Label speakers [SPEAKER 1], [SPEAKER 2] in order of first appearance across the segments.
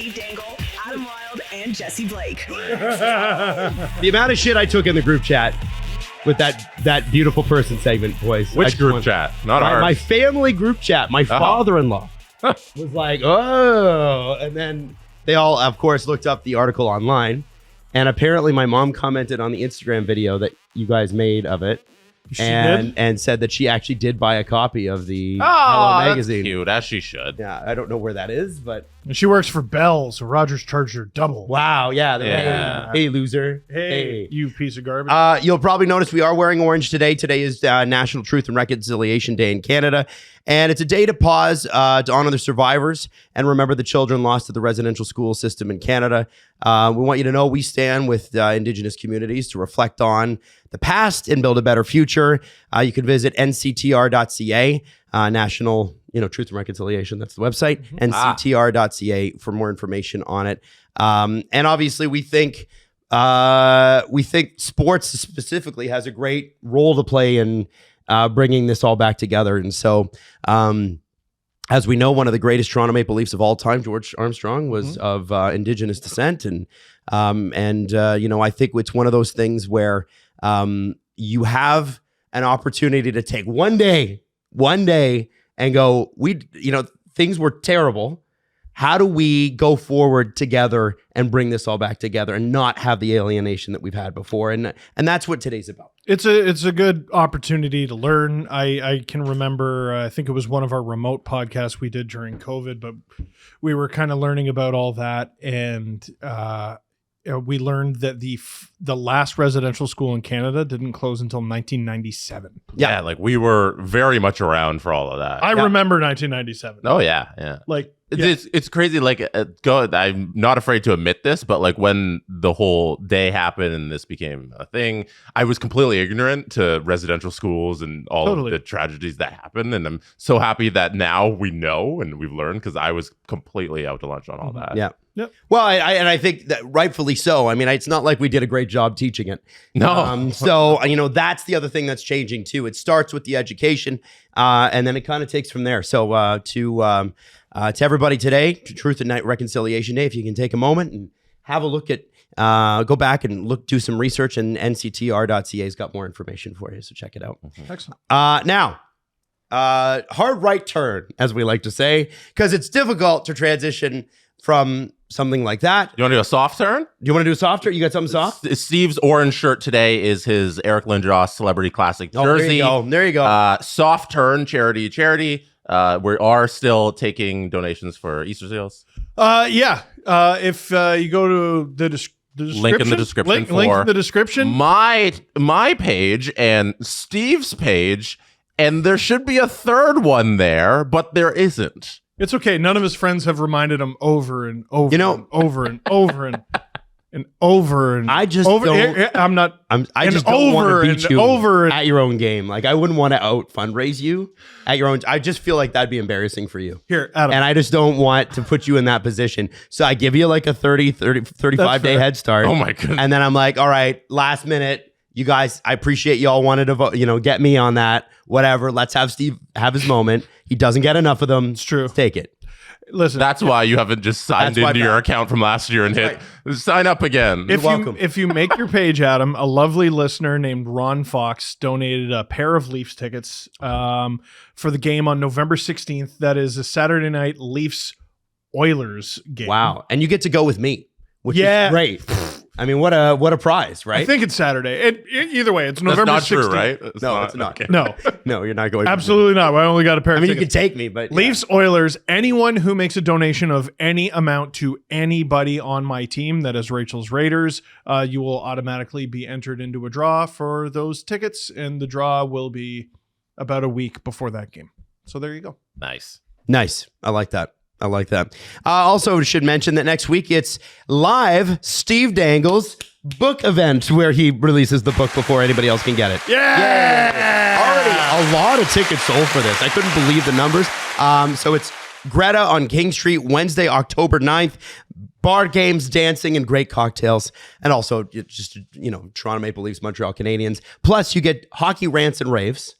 [SPEAKER 1] Steve Dangle, Adam Wilde, and Jesse Blake.
[SPEAKER 2] The amount of shit I took in the group chat with that beautiful person segment, boys.
[SPEAKER 3] Which group chat? Not ours.
[SPEAKER 2] My family group chat. My father-in-law was like, oh. And then they all, of course, looked up the article online. And apparently my mom commented on the Instagram video that you guys made of it. And said that she actually did buy a copy of the Hello magazine.
[SPEAKER 3] That's cute, as she should.
[SPEAKER 2] Yeah, I don't know where that is, but
[SPEAKER 4] she works for Bell, so Rogers charged her double.
[SPEAKER 2] Wow, yeah.
[SPEAKER 3] Yeah.
[SPEAKER 2] Hey, loser.
[SPEAKER 4] Hey, you piece of garbage.
[SPEAKER 2] You'll probably notice we are wearing orange today. Today is National Truth and Reconciliation Day in Canada. And it's a day to pause to honor the survivors and remember the children lost to the residential school system in Canada. We want you to know we stand with Indigenous communities to reflect on the past and build a better future. You can visit nctr.ca, National Truth and Reconciliation. That's the website, nctr.ca for more information on it. And obviously, we think sports specifically has a great role to play in bringing this all back together. And so, as we know, one of the greatest Toronto Maple Leafs of all time, George Armstrong, was of Indigenous descent. And I think it's one of those things where you have an opportunity to take one day and go, things were terrible. How do we go forward together and bring this all back together and not have the alienation that we've had before? And that's what today's about.
[SPEAKER 4] It's a good opportunity to learn. I can remember, I think it was one of our remote podcasts we did during COVID, but we were kind of learning about all that. And we learned that the last residential school in Canada didn't close until 1997.
[SPEAKER 3] Yeah, like we were very much around for all of that.
[SPEAKER 4] I remember 1997.
[SPEAKER 3] Oh, yeah.
[SPEAKER 4] Like,
[SPEAKER 3] it's crazy. Like, I'm not afraid to admit this, but like when the whole day happened and this became a thing, I was completely ignorant to residential schools and all of the tragedies that happened. And I'm so happy that now we know and we've learned, because I was completely out to lunch on all that.
[SPEAKER 2] Yeah.
[SPEAKER 4] Yep.
[SPEAKER 2] Well, I think that rightfully so. I mean, it's not like we did a great job teaching it.
[SPEAKER 3] No.
[SPEAKER 2] So, that's the other thing that's changing too. It starts with the education, and then it kind of takes from there. So to everybody today, Truth and Reconciliation Day, if you can take a moment and have a look at, go back and do some research, and nctr.ca has got more information for you. So check it out.
[SPEAKER 4] Excellent.
[SPEAKER 2] Now, hard right turn, as we like to say, because it's difficult to transition from something like that.
[SPEAKER 3] You want to do a soft turn?
[SPEAKER 2] Do you want to do a soft turn? You got something soft?
[SPEAKER 3] Steve's orange shirt today is his Eric Lindros Celebrity Classic jersey.
[SPEAKER 2] There you go.
[SPEAKER 3] Soft turn, charity. We are still taking donations for Easter seals.
[SPEAKER 4] If you go to the description,
[SPEAKER 3] link in the description
[SPEAKER 4] link in the description.
[SPEAKER 3] My page and Steve's page, and there should be a third one there, but there isn't.
[SPEAKER 4] It's okay. None of his friends have reminded him over and over, and over and over and over and
[SPEAKER 2] I just
[SPEAKER 4] over.
[SPEAKER 2] don't. I just don't want to beat you at your own game. Like, I wouldn't want to out fundraise you at your own. I just feel like that'd be embarrassing for you.
[SPEAKER 4] Here, Adam.
[SPEAKER 2] And I just don't want to put you in that position. So I give you like a 35 day head start.
[SPEAKER 3] Oh my goodness.
[SPEAKER 2] And then I'm like, all right, last minute, you guys, I appreciate y'all wanted to vote, get me on that. Whatever. Let's have Steve have his moment. He doesn't get enough of them.
[SPEAKER 4] It's true.
[SPEAKER 2] Let's take it.
[SPEAKER 4] Listen,
[SPEAKER 3] that's why you haven't just signed into your account from last year and hit sign up again.
[SPEAKER 4] You're welcome. If you make your page, Adam, a lovely listener named Ron Fox donated a pair of Leafs tickets for the game on November 16th. That is a Saturday night Leafs Oilers game.
[SPEAKER 2] Wow. And you get to go with me, which is great. I mean, what a prize, right?
[SPEAKER 4] I think it's Saturday. Either way, it's November 16th.
[SPEAKER 3] That's not true, right?
[SPEAKER 2] It's not.
[SPEAKER 3] Okay.
[SPEAKER 2] No, you're not going.
[SPEAKER 4] Absolutely not. I only got a pair of tickets.
[SPEAKER 2] You can take me, but
[SPEAKER 4] Leafs, Oilers, anyone who makes a donation of any amount to anybody on my team, that is Rachel's Raiders, you will automatically be entered into a draw for those tickets, and the draw will be about a week before that game. So there you go.
[SPEAKER 3] Nice.
[SPEAKER 2] I like that. Also, should mention that next week it's live Steve Dangle's book event, where he releases the book before anybody else can get it.
[SPEAKER 4] Yeah!
[SPEAKER 2] Already a lot of tickets sold for this. I couldn't believe the numbers. So it's Greta on King Street, Wednesday, October 9th. Bar games, dancing, and great cocktails. And also just, Toronto Maple Leafs, Montreal Canadiens. Plus, you get hockey rants and raves.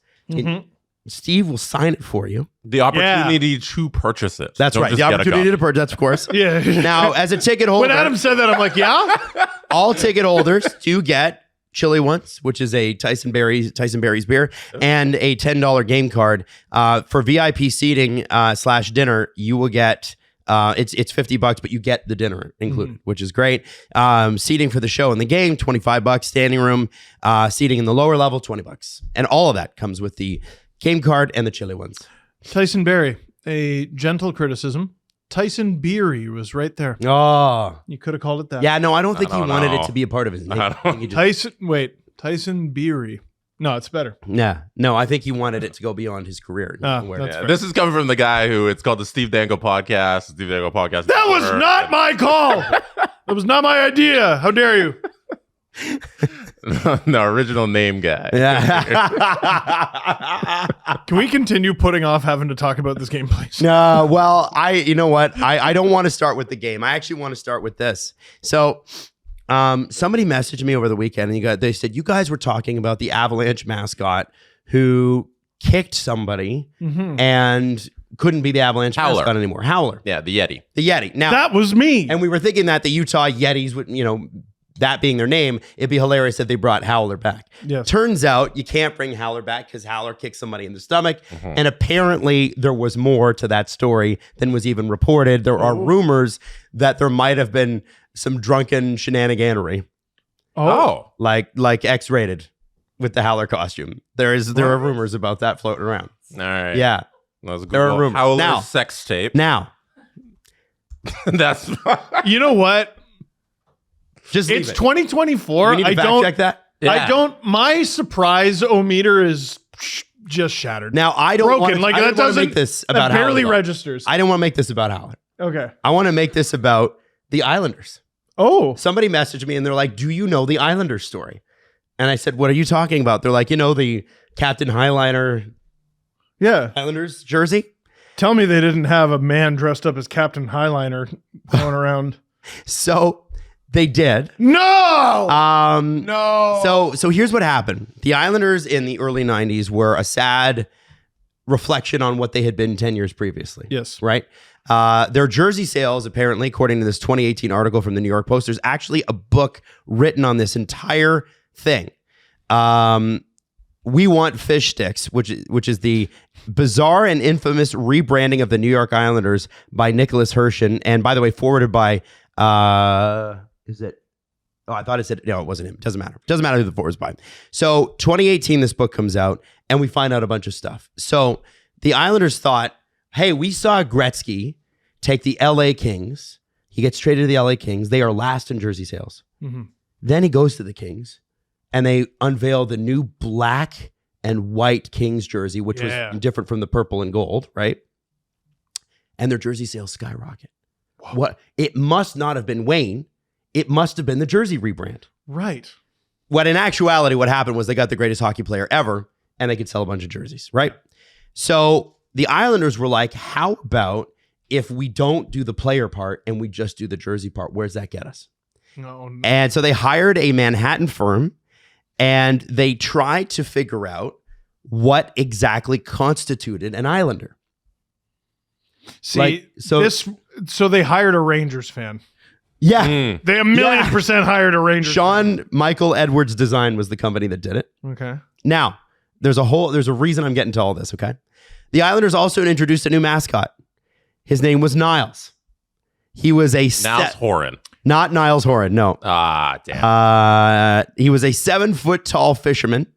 [SPEAKER 2] Steve will sign it for you.
[SPEAKER 3] The opportunity to purchase it.
[SPEAKER 2] That's
[SPEAKER 3] Don't
[SPEAKER 2] right.
[SPEAKER 3] just
[SPEAKER 2] The
[SPEAKER 3] get a
[SPEAKER 2] opportunity to
[SPEAKER 3] copy.
[SPEAKER 2] purchase. That's of course.
[SPEAKER 4] Yeah.
[SPEAKER 2] Now, as a ticket holder,
[SPEAKER 4] When Adam said that, I'm like, yeah.
[SPEAKER 2] all ticket holders do get Chili Once, which is a Tyson Berry's beer, and a $10 game card. For VIP seating / dinner, you will get it's $50, but you get the dinner included, which is great. Seating for the show and the game, $25. Standing room seating in the lower level, $20, and all of that comes with the game card and the Chili Ones.
[SPEAKER 4] Tyson Berry, a gentle criticism. Tyson Beery was right there.
[SPEAKER 2] Oh,
[SPEAKER 4] You could have called it that.
[SPEAKER 2] yeah. No, I don't think he
[SPEAKER 3] don't
[SPEAKER 2] wanted
[SPEAKER 3] know.
[SPEAKER 2] it to be a part of his name.
[SPEAKER 3] I
[SPEAKER 2] I think he just-
[SPEAKER 4] Tyson Beery. No, it's better.
[SPEAKER 2] no, I think he wanted it to go beyond his career.
[SPEAKER 4] That's
[SPEAKER 3] Yeah,
[SPEAKER 4] fair.
[SPEAKER 3] this is coming from the guy who it's called the Steve Dangle podcast. Steve Dangle podcast.
[SPEAKER 4] That was not my call. That was not my idea. How dare you?
[SPEAKER 3] the original name guy.
[SPEAKER 2] Yeah.
[SPEAKER 4] Can we continue putting off having to talk about this game, please?
[SPEAKER 2] No, well, you know what? I don't want to start with the game. I actually want to start with this. So, somebody messaged me over the weekend, and they said you guys were talking about the Avalanche mascot who kicked somebody and couldn't be the Avalanche
[SPEAKER 3] Howler.
[SPEAKER 2] mascot anymore. Howler,
[SPEAKER 3] Yeah, the Yeti.
[SPEAKER 2] the Yeti. Now,
[SPEAKER 4] That was me.
[SPEAKER 2] and we were thinking that the Utah Yetis would, that being their name, it'd be hilarious if they brought Howler back.
[SPEAKER 4] Yes.
[SPEAKER 2] Turns out you can't bring Howler back because Howler kicked somebody in the stomach. And apparently there was more to that story than was even reported. There are rumors that there might have been some drunken shenaniganery,
[SPEAKER 3] Oh.
[SPEAKER 2] like X-rated with the Howler costume. There are rumors about that floating around.
[SPEAKER 3] All right.
[SPEAKER 2] Yeah.
[SPEAKER 3] That was
[SPEAKER 2] There are
[SPEAKER 3] Google
[SPEAKER 2] rumors.
[SPEAKER 3] Howler
[SPEAKER 2] Now-
[SPEAKER 3] sex tape.
[SPEAKER 2] Now,
[SPEAKER 3] That's
[SPEAKER 4] You know what?
[SPEAKER 2] just leave
[SPEAKER 4] It's
[SPEAKER 2] it.
[SPEAKER 4] 2024.
[SPEAKER 2] You need to
[SPEAKER 4] I
[SPEAKER 2] fact
[SPEAKER 4] don't.
[SPEAKER 2] check that.
[SPEAKER 4] My surprise-o-meter is just shattered.
[SPEAKER 2] Now, I don't
[SPEAKER 4] broken.
[SPEAKER 2] want
[SPEAKER 4] Like
[SPEAKER 2] I
[SPEAKER 4] that
[SPEAKER 2] don't want to
[SPEAKER 4] doesn't.
[SPEAKER 2] make this
[SPEAKER 4] That
[SPEAKER 2] about
[SPEAKER 4] barely
[SPEAKER 2] Howler.
[SPEAKER 4] registers.
[SPEAKER 2] I don't want to make this about Howler.
[SPEAKER 4] Okay.
[SPEAKER 2] I want to make this about the Islanders.
[SPEAKER 4] Oh.
[SPEAKER 2] Somebody messaged me and they're like, do you know the Islanders story? And I said, what are you talking about? They're like, the Captain Highliner
[SPEAKER 4] Yeah.
[SPEAKER 2] Islanders jersey?
[SPEAKER 4] Tell me they didn't have a man dressed up as Captain Highliner going around.
[SPEAKER 2] So they did.
[SPEAKER 4] No.
[SPEAKER 2] No. So here's what happened. The Islanders in the early 90s were a sad reflection on what they had been 10 years previously.
[SPEAKER 4] Yes.
[SPEAKER 2] Right? Their jersey sales, apparently, according to this 2018 article from the New York Post, there's actually a book written on this entire thing. We Want Fish Sticks, which is the bizarre and infamous rebranding of the New York Islanders by Nicholas Hershen, and by the way, forwarded by is it? Oh, I thought it said no. It wasn't him. Doesn't matter. Doesn't matter who the forward's by. So 2018, this book comes out, and we find out a bunch of stuff. So the Islanders thought, hey, we saw Gretzky take the LA Kings. He gets traded to the LA Kings. They are last in jersey sales. Then he goes to the Kings, and they unveil the new black and white Kings jersey, which was different from the purple and gold, right? And their jersey sales skyrocket. Whoa. What? It must not have been Wayne. It must have been the jersey rebrand.
[SPEAKER 4] Right.
[SPEAKER 2] What in actuality, what happened was they got the greatest hockey player ever, and they could sell a bunch of jerseys, right? So the Islanders were like, how about if we don't do the player part and we just do the jersey part? Where's that get us?
[SPEAKER 4] No.
[SPEAKER 2] And so they hired a Manhattan firm, and they tried to figure out what exactly constituted an Islander.
[SPEAKER 4] See, so they hired a Rangers fan.
[SPEAKER 2] Yeah.
[SPEAKER 4] They 1,000,000% hired a Rangers
[SPEAKER 2] Sean Michael Edwards Design was the company that did it.
[SPEAKER 4] fan. Okay.
[SPEAKER 2] Now, there's a reason I'm getting to all this, okay? The Islanders also introduced a new mascot. His name was Niles. He was
[SPEAKER 3] Niles Horan.
[SPEAKER 2] Not Niles Horan, no.
[SPEAKER 3] Ah, damn.
[SPEAKER 2] He was a 7-foot tall fisherman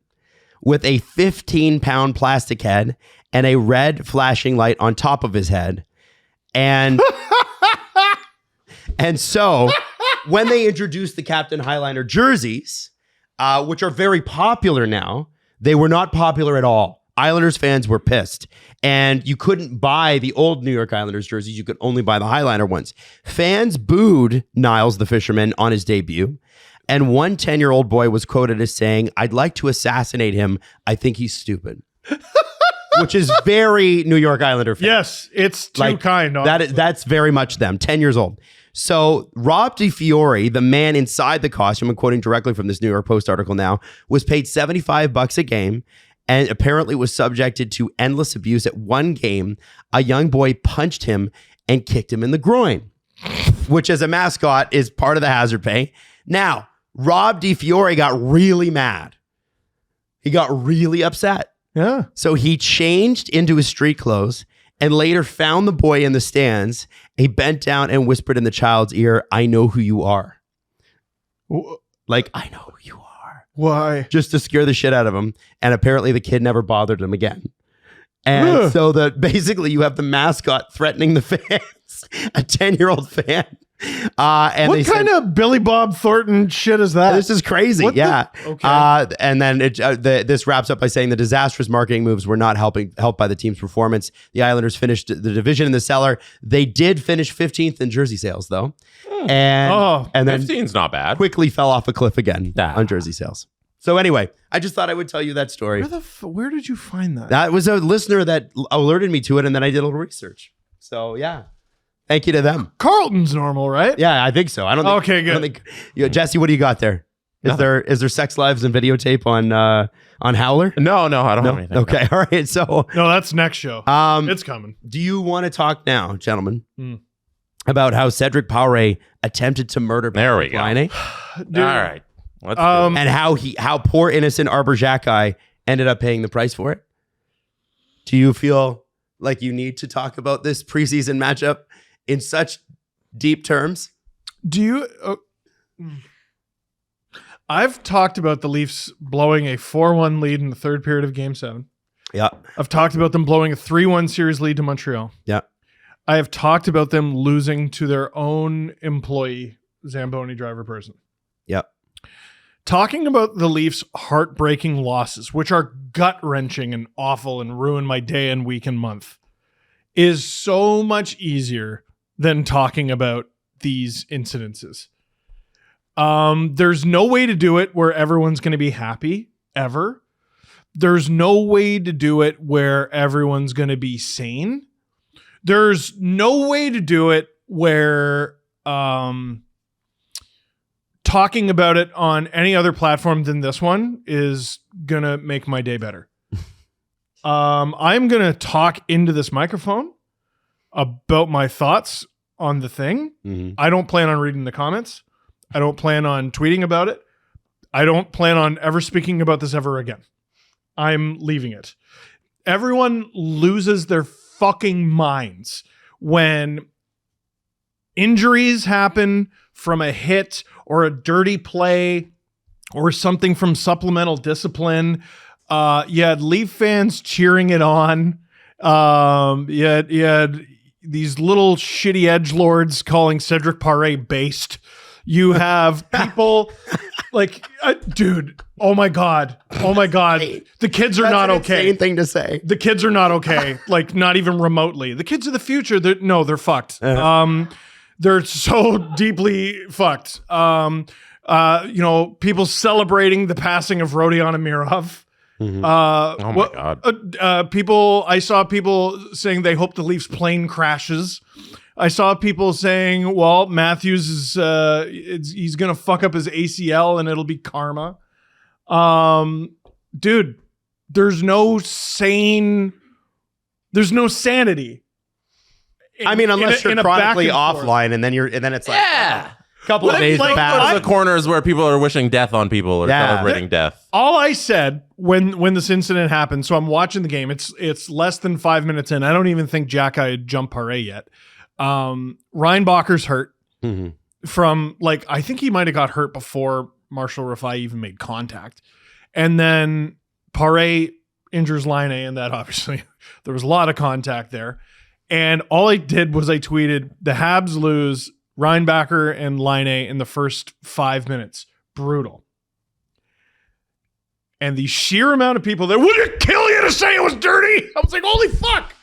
[SPEAKER 2] with a 15-pound plastic head and a red flashing light on top of his head. And so when they introduced the Captain Highliner jerseys, which are very popular now, they were not popular at all. Islanders fans were pissed. And you couldn't buy the old New York Islanders jerseys. You could only buy the Highliner ones. Fans booed Niles the fisherman on his debut. And one 10-year-old boy was quoted as saying, "I'd like to assassinate him. I think he's stupid." Which is very New York Islander fans.
[SPEAKER 4] Yes, it's too kind.
[SPEAKER 2] That's very much them, 10 years old. So Rob DiFiore, the man inside the costume, I'm quoting directly from this New York Post article now, was paid $75 a game. and apparently was subjected to endless abuse. At one game, a young boy punched him and kicked him in the groin, which as a mascot is part of the hazard pay. Now, Rob DiFiore got really mad. He got really upset.
[SPEAKER 4] Yeah.
[SPEAKER 2] So he changed into his street clothes and later found the boy in the stands. He bent down and whispered in the child's ear, "I know who you are." Like, I know who you are.
[SPEAKER 4] Why?
[SPEAKER 2] Just to scare the shit out of him. And apparently the kid never bothered him again. And so that basically you have the mascot threatening the fans, a 10-year-old fan. And
[SPEAKER 4] what kind of Billy Bob Thornton shit is that?
[SPEAKER 2] This is crazy. Okay. And then this wraps up by saying the disastrous marketing moves were not helped by the team's performance. The Islanders finished the division in the cellar. They did finish 15th in jersey sales, though. And then
[SPEAKER 3] 15's not bad.
[SPEAKER 2] Quickly fell off a cliff again on jersey sales. So anyway, I just thought I would tell you that story.
[SPEAKER 4] Where did you find that?
[SPEAKER 2] That was a listener that alerted me to it, and then I did a little research. So yeah. Thank you to them.
[SPEAKER 4] Carlton's normal, right?
[SPEAKER 2] Yeah, I think so. I don't think.
[SPEAKER 4] Okay, good.
[SPEAKER 2] I don't think, Jesse, what do you got there? Is there sex lives and videotape on Howler?
[SPEAKER 3] No, I don't have anything.
[SPEAKER 2] Okay, all right. So
[SPEAKER 4] no, that's next show. It's coming.
[SPEAKER 2] Do you want to talk now, gentlemen, about how Cedric Pare attempted to murder Laine?
[SPEAKER 3] All right, let's
[SPEAKER 2] and how poor innocent Arbor Xhekaj ended up paying the price for it? Do you feel like you need to talk about this preseason matchup in such deep terms?
[SPEAKER 4] Do you? I've talked about the Leafs blowing a 4-1 lead in the third period of Game 7.
[SPEAKER 2] Yeah.
[SPEAKER 4] I've talked about them blowing a 3-1 series lead to Montreal.
[SPEAKER 2] Yeah.
[SPEAKER 4] I have talked about them losing to their own employee, Zamboni driver person.
[SPEAKER 2] Yeah.
[SPEAKER 4] Talking about the Leafs' heartbreaking losses, which are gut-wrenching and awful and ruin my day and week and month, is so much easier than talking about these incidences. There's no way to do it where everyone's going to be happy, ever. There's no way to do it where everyone's going to be sane. There's no way to do it where talking about it on any other platform than this one is going to make my day better. I'm going to talk into this microphone about my thoughts on the thing.
[SPEAKER 2] Mm-hmm.
[SPEAKER 4] I don't plan on reading the comments. I don't plan on tweeting about it. I don't plan on ever speaking about this ever again. I'm leaving it. Everyone loses their fucking minds when injuries happen from a hit or a dirty play or something from supplemental discipline. You had Leaf fans cheering it on. You had these little shitty edgelords calling Cedric Pare based. You have people like, dude, oh my God. The kids are not okay.
[SPEAKER 2] Insane thing to say.
[SPEAKER 4] The kids are not okay. Like, not even remotely. The kids of the future, they're fucked. They're so deeply fucked. People celebrating the passing of Rodion Amirov.
[SPEAKER 3] Mm-hmm. Oh my God.
[SPEAKER 4] I saw people saying they hope the Leafs plane crashes. I saw people saying, well, Matthews is he's going to fuck up his ACL and it'll be karma. Dude, there's no sanity.
[SPEAKER 2] I mean, unless you're chronically offline and then it's like, a couple of days
[SPEAKER 3] back. The corners where people are wishing death on people or celebrating death.
[SPEAKER 4] All I said when this incident happened, so I'm watching the game. It's less than 5 minutes in. I don't even think Xhekaj had jumped Paré yet. Reinbacher's hurt from I think he might have got hurt before Marshall Rafai even made contact. And then Paré injures Laine, and that obviously there was a lot of contact there. And all I did was I tweeted, the Habs lose Reinbacher and Laine in the first 5 minutes. Brutal. And the sheer amount of people that would it kill you to say it was dirty? I was like, holy fuck.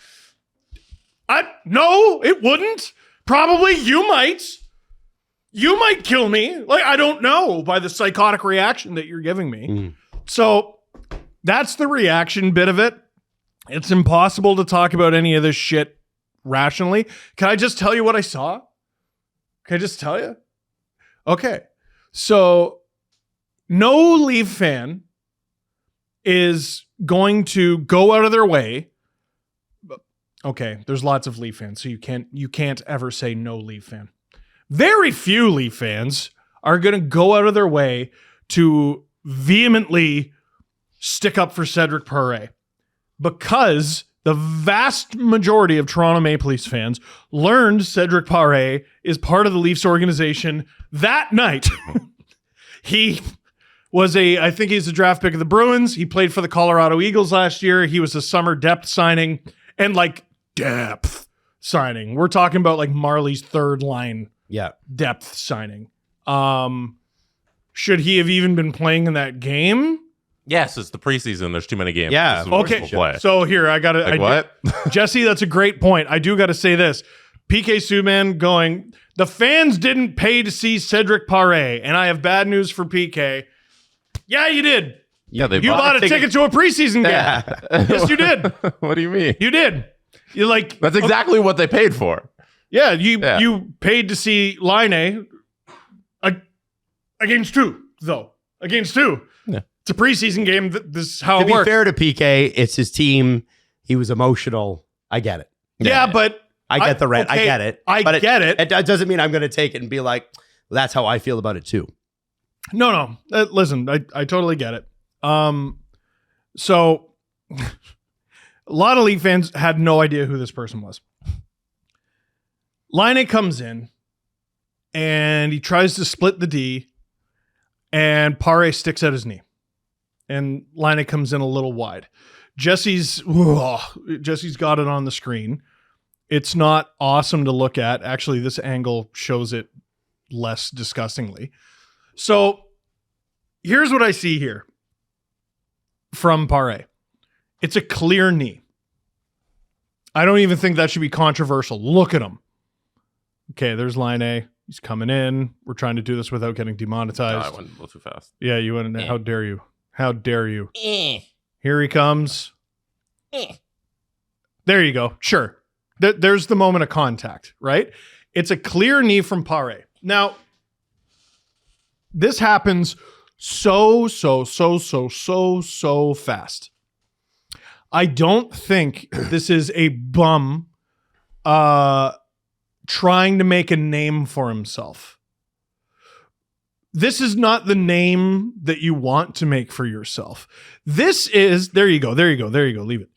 [SPEAKER 4] No, it wouldn't. Probably you might. You might kill me. I don't know by the psychotic reaction that you're giving me. So that's the reaction bit of it. It's impossible to talk about any of this shit rationally. Can I just tell you what I saw? Can I just tell you? Okay. So no Leaf fan is going to go out of their way. Okay, there's lots of Leaf fans, so you can't ever say no Leaf fan. Very few Leaf fans are going to go out of their way to vehemently stick up for Cedric Paré, because the vast majority of Toronto Maple Leafs fans learned Cedric Paré is part of the Leafs organization that night. He was I think he's a draft pick of the Bruins. He played for the Colorado Eagles last year. He was a summer depth signing, and depth signing. We're talking about Marley's third line depth signing. Should he have even been playing in that game?
[SPEAKER 3] Yes, it's the preseason. There's too many games.
[SPEAKER 2] Yeah.
[SPEAKER 3] Okay.
[SPEAKER 4] So here, I got to...
[SPEAKER 3] What?
[SPEAKER 4] Jesse, that's a great point. I do got to say this. PK Subban going, the fans didn't pay to see Cedric Paré, and I have bad news for PK. Yeah, you did.
[SPEAKER 3] Yeah,
[SPEAKER 4] You bought a ticket to a preseason game. Yeah. Yes, you did.
[SPEAKER 3] What do you mean?
[SPEAKER 4] You did. You're
[SPEAKER 3] That's exactly what they paid for.
[SPEAKER 4] Yeah, you paid to see Laine against two, though. Against two. Yeah. It's a preseason game. This is how it works.
[SPEAKER 2] To be fair to PK, it's his team. He was emotional. I get it.
[SPEAKER 4] Yeah, but...
[SPEAKER 2] I get the rant. Okay, I get it.
[SPEAKER 4] I get it.
[SPEAKER 2] It doesn't mean I'm going to take it and be like, well, that's how I feel about it too.
[SPEAKER 4] No. Listen, I totally get it. So a lot of Leaf fans had no idea who this person was. Laine comes in and he tries to split the D, and Paré sticks out his knee. And Laine comes in a little wide. Jesse's got it on the screen. It's not awesome to look at. Actually, this angle shows it less disgustingly. So here's what I see here from Paré. It's a clear knee. I don't even think that should be controversial. Look at him. Okay, there's Laine. He's coming in. We're trying to do this without getting demonetized.
[SPEAKER 3] No, I went a little too fast.
[SPEAKER 4] Yeah, you went. How dare you? How dare you? Here he comes. There you go. Sure. There's the moment of contact, right? It's a clear knee from Paré. Now, this happens so fast. I don't think this is a bum trying to make a name for himself. This is not the name that you want to make for yourself. This is, there you go, leave it.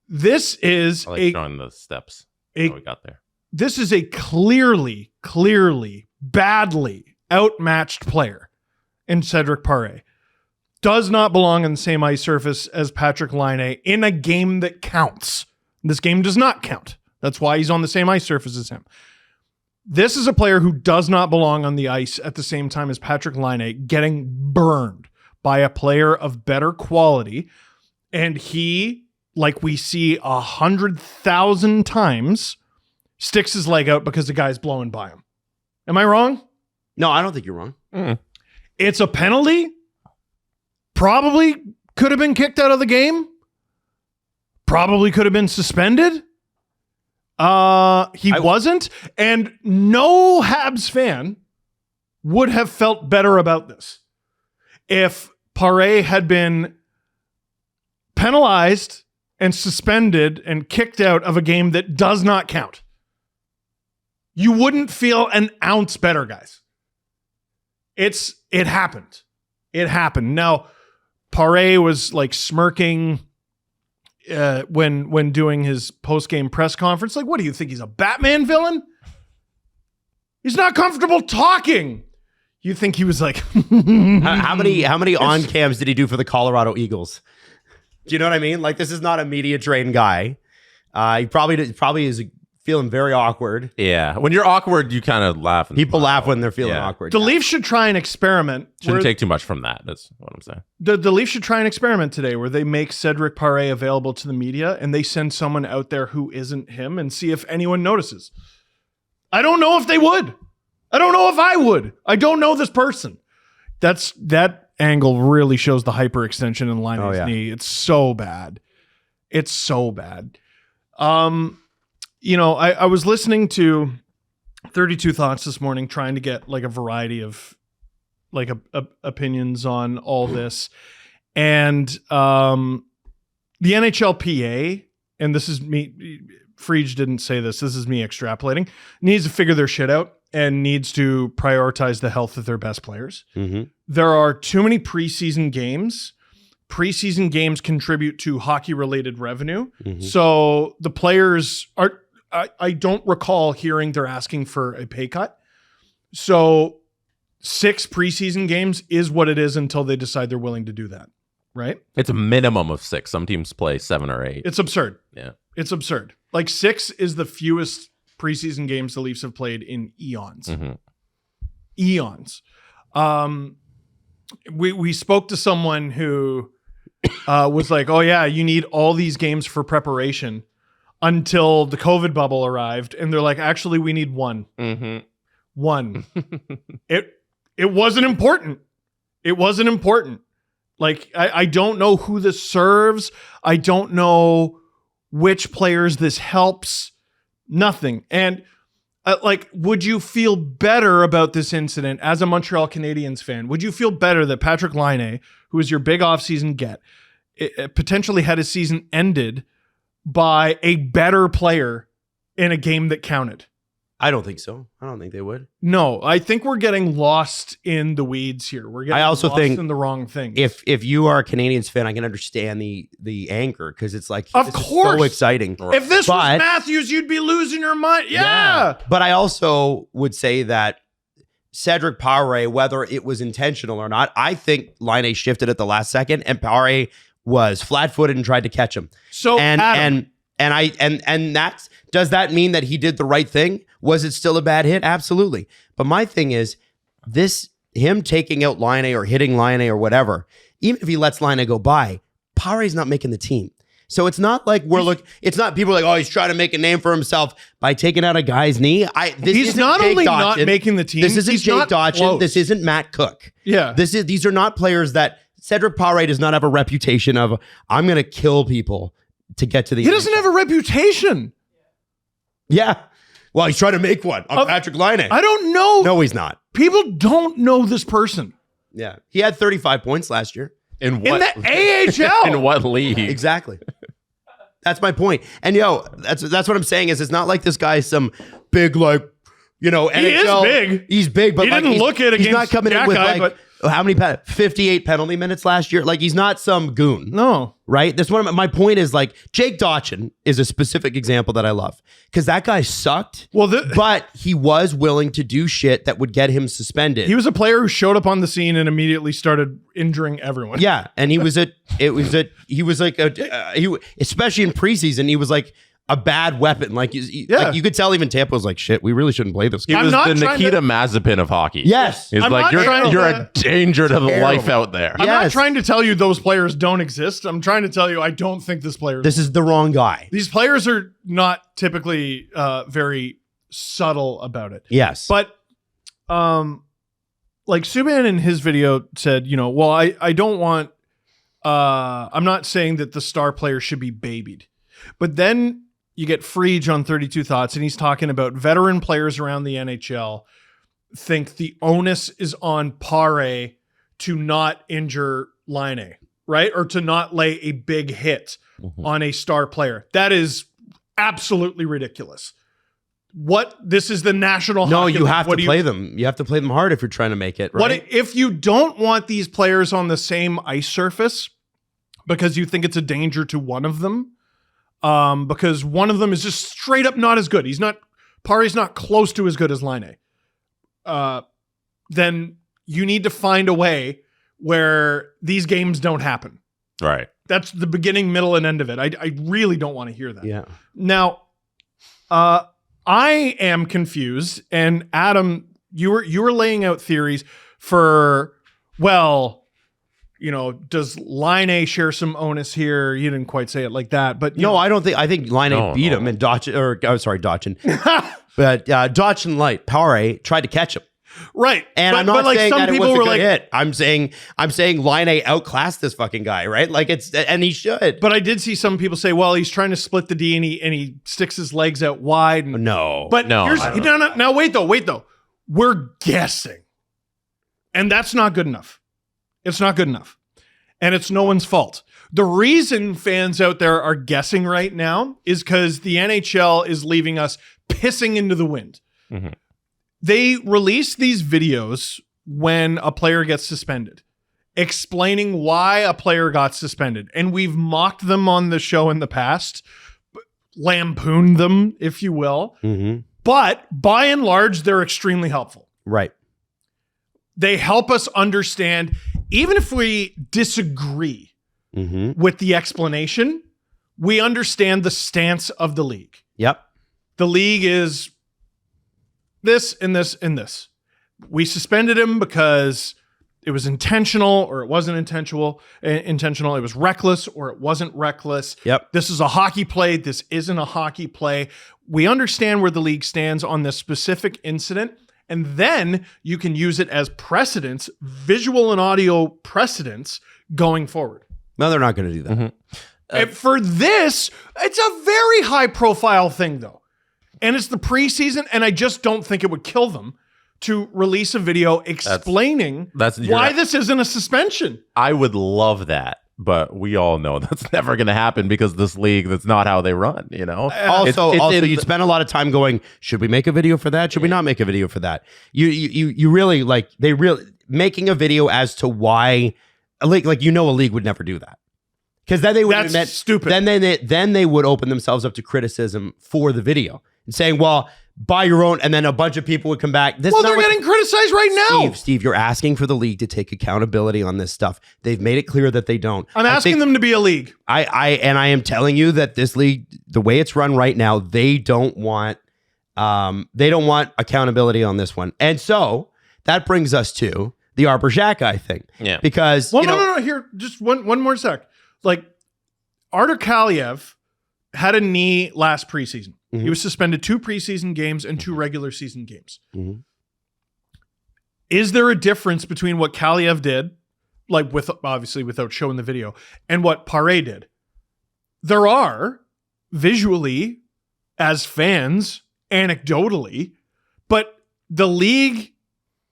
[SPEAKER 4] This is
[SPEAKER 3] showing the steps. How we got there.
[SPEAKER 4] This is a clearly, badly outmatched player in Cedric Paré. Does not belong on the same ice surface as Patrik Laine in a game that counts. This game does not count. That's why he's on the same ice surface as him. This is a player who does not belong on the ice at the same time as Patrik Laine, getting burned by a player of better quality. And he, like we see 100,000 times, sticks his leg out because the guy's blowing by him. Am I wrong?
[SPEAKER 2] No, I don't think you're wrong.
[SPEAKER 4] It's a penalty. Probably could have been kicked out of the game. Probably could have been suspended. He wasn't. And no Habs fan would have felt better about this if Paré had been penalized and suspended and kicked out of a game that does not count. You wouldn't feel an ounce better, guys. It happened. It happened. Now, Paré was smirking when doing his post-game press conference. What do you think? He's a Batman villain? He's not comfortable talking. You think he was like...
[SPEAKER 2] how many on cams did he do for the Colorado Eagles? Do you know what I mean? This is not a media trained guy. He probably is feeling very awkward.
[SPEAKER 3] Yeah. When you're awkward, you kind of laugh.
[SPEAKER 2] People laugh when they're feeling awkward.
[SPEAKER 4] The Leafs should try an experiment.
[SPEAKER 3] Shouldn't take too much from that. That's what I'm saying.
[SPEAKER 4] The Leafs should try an experiment today where they make Cedric Paré available to the media and they send someone out there who isn't him and see if anyone notices. I don't know if they would. I don't know if I would. I don't know this person. That angle really shows the hyperextension in Laine's knee. It's so bad. It's so bad. I was listening to 32 Thoughts this morning, trying to get a variety of opinions on all this. And the NHLPA, and this is me, Frege didn't say this is me extrapolating, needs to figure their shit out and needs to prioritize the health of their best players.
[SPEAKER 2] Mm-hmm.
[SPEAKER 4] There are too many preseason games. Preseason games contribute to hockey-related revenue.
[SPEAKER 2] Mm-hmm.
[SPEAKER 4] So the players are, I don't recall hearing they're asking for a pay cut. So 6 preseason games is what it is until they decide they're willing to do that, right?
[SPEAKER 3] It's a minimum of 6. Some teams play 7 or 8.
[SPEAKER 4] It's absurd.
[SPEAKER 3] Yeah.
[SPEAKER 4] It's absurd. Like 6 is the fewest preseason games the Leafs have played in eons.
[SPEAKER 3] Mm-hmm.
[SPEAKER 4] Eons. We spoke to someone who was like, oh yeah, you need all these games for preparation until the COVID bubble arrived. And they're like, actually, we need 1.
[SPEAKER 3] Mm-hmm.
[SPEAKER 4] 1. It wasn't important. It wasn't important. Like, I don't know who this serves. I don't know which players this helps. Nothing. And would you feel better about this incident as a Montreal Canadiens fan? Would you feel better that Patrick Laine, who is your big offseason get, potentially had his season ended by a better player in a game that counted?
[SPEAKER 2] I don't think so. I don't think they would.
[SPEAKER 4] No, I think we're getting lost in the weeds here. We're getting lost in the wrong thing.
[SPEAKER 2] If you are a Canadiens fan, I can understand the anger because it's like,
[SPEAKER 4] of
[SPEAKER 2] this
[SPEAKER 4] course,
[SPEAKER 2] is so exciting.
[SPEAKER 4] If this was Matthews, you'd be losing your mind. Yeah.
[SPEAKER 2] But I also would say that Cedric Paré, whether it was intentional or not, I think Laine shifted at the last second, and Paré was flat-footed and tried to catch him.
[SPEAKER 4] So
[SPEAKER 2] and that's, does that mean that he did the right thing? Was it still a bad hit? Absolutely. But my thing is, him taking out Laine or hitting Laine or whatever, even if he lets Laine go by, Pare's not making the team. So it's not like it's not people are like, oh, he's trying to make a name for himself by taking out a guy's knee.
[SPEAKER 4] He's not only not making the team.
[SPEAKER 2] This isn't Jake Dotchin. This isn't Matt Cook.
[SPEAKER 4] Yeah.
[SPEAKER 2] These are not players that Cedric Paré does not have a reputation of, I'm going to kill people to get to the.
[SPEAKER 4] He doesn't have a reputation.
[SPEAKER 2] Yeah. Well, he's trying to make one on Patrick Laine.
[SPEAKER 4] I don't know.
[SPEAKER 2] No, he's not.
[SPEAKER 4] People don't know this person.
[SPEAKER 2] Yeah. He had 35 points last year.
[SPEAKER 3] In what?
[SPEAKER 4] In the AHL.
[SPEAKER 3] In what league?
[SPEAKER 2] Exactly. That's my point. And that's what I'm saying is it's not like this guy's some big, NHL.
[SPEAKER 4] He is big.
[SPEAKER 2] He's big, but
[SPEAKER 4] he didn't look it against
[SPEAKER 2] he's not coming in with
[SPEAKER 4] Xhekaj,
[SPEAKER 2] how many 58 penalty minutes last year? Like, he's not some goon.
[SPEAKER 4] No.
[SPEAKER 2] Right? That's one of my point is, like, Jake Dotchin is a specific example that I love because that guy sucked. Well, but he was willing to do shit that would get him suspended.
[SPEAKER 4] He was a player who showed up on the scene and immediately started injuring everyone.
[SPEAKER 2] Yeah, and he especially in preseason, he was like a bad weapon. Like you could tell even Tampa was like, shit, we really shouldn't play this guy.
[SPEAKER 3] He was the Nikita Mazepin of hockey.
[SPEAKER 2] Yes.
[SPEAKER 3] He's like, you're a danger to the life out there.
[SPEAKER 4] I'm not trying to tell you those players don't exist. I'm trying to tell you I don't think this player.
[SPEAKER 2] This is the wrong guy.
[SPEAKER 4] These players are not typically very subtle about it.
[SPEAKER 2] Yes.
[SPEAKER 4] But like Subban in his video said, well, I don't want I'm not saying that the star player should be babied. But then you get Frege on 32 Thoughts, and he's talking about veteran players around the NHL think the onus is on Paré to not injure Laine, right? Or to not lay a big hit on a star player. That is absolutely ridiculous. This is the National
[SPEAKER 2] No,
[SPEAKER 4] Hockey
[SPEAKER 2] you
[SPEAKER 4] League.
[SPEAKER 2] have to play them. You have to play them hard if you're trying to make it, right?
[SPEAKER 4] If you don't want these players on the same ice surface because you think it's a danger to one of them, because one of them is just straight up not as good. Pare's not close to as good as Laine. Then you need to find a way where these games don't happen.
[SPEAKER 3] Right.
[SPEAKER 4] That's the beginning, middle, and end of it. I really don't want to hear that.
[SPEAKER 2] Yeah.
[SPEAKER 4] Now, I am confused, and Adam, you were laying out theories for, does Laine share some onus here? You didn't quite say it like that, but
[SPEAKER 2] I don't think. I think Laine beat him, and Dotchin. But Dotchin Light Pare tried to catch him.
[SPEAKER 4] Right.
[SPEAKER 2] And I'm not saying that it was a good hit. I'm saying Laine outclassed this fucking guy, right? Like and he should.
[SPEAKER 4] But I did see some people say, well, he's trying to split the D and he sticks his legs out wide.
[SPEAKER 2] No.
[SPEAKER 4] Now wait though. We're guessing. And that's not good enough. It's not good enough. and it's no one's fault. The reason fans out there are guessing right now is because the NHL is leaving us pissing into the wind.
[SPEAKER 3] Mm-hmm.
[SPEAKER 4] They release these videos when a player gets suspended, explaining why a player got suspended. And we've mocked them on the show in the past, lampooned them, if you will.
[SPEAKER 2] Mm-hmm.
[SPEAKER 4] But by and large, they're extremely helpful.
[SPEAKER 2] Right.
[SPEAKER 4] They help us understand, even if we disagree
[SPEAKER 2] Mm-hmm.
[SPEAKER 4] with the explanation, we understand the stance of the league.
[SPEAKER 2] Yep.
[SPEAKER 4] The league is this and this and this. We suspended him because it was intentional or it wasn't intentional. It was reckless or it wasn't reckless.
[SPEAKER 2] Yep.
[SPEAKER 4] This is a hockey play. This isn't a hockey play. We understand where the league stands on this specific incident. And then you can use it as precedents, visual and audio precedents going forward.
[SPEAKER 2] No, they're not going to do that.
[SPEAKER 3] Mm-hmm.
[SPEAKER 4] And for this, it's a very high profile thing though. And it's the preseason, and I just don't think it would kill them to release a video explaining why this isn't a suspension.
[SPEAKER 3] I would love that, but we all know that's never going to happen because this league, that's not how they run, you know?
[SPEAKER 2] Also, you'd spend a lot of time going, should we make a video for that? Should we not make a video for that? You really making a video as to why a league, a league would never do that. Because then they would
[SPEAKER 4] That's stupid.
[SPEAKER 2] Then they would open themselves up to criticism for the video and saying, well, by your own, and then a bunch of people would come back.
[SPEAKER 4] They're getting criticized right now.
[SPEAKER 2] Steve, you're asking for the league to take accountability on this stuff. They've made it clear that they don't.
[SPEAKER 4] I'm asking them to be a league.
[SPEAKER 2] I am telling you that this league, the way it's run right now, they don't want accountability on this one. And so that brings us to the Xhekaj thing.
[SPEAKER 3] Yeah.
[SPEAKER 2] Because
[SPEAKER 4] no. Here, just one more sec. Artur Kaliev had a knee last preseason.
[SPEAKER 2] Mm-hmm.
[SPEAKER 4] He was suspended 2 preseason games and 2 regular season games.
[SPEAKER 2] Mm-hmm.
[SPEAKER 4] Is there a difference between what Kaliev did, obviously without showing the video, and what Paré did? There are, visually, as fans, anecdotally, but the league,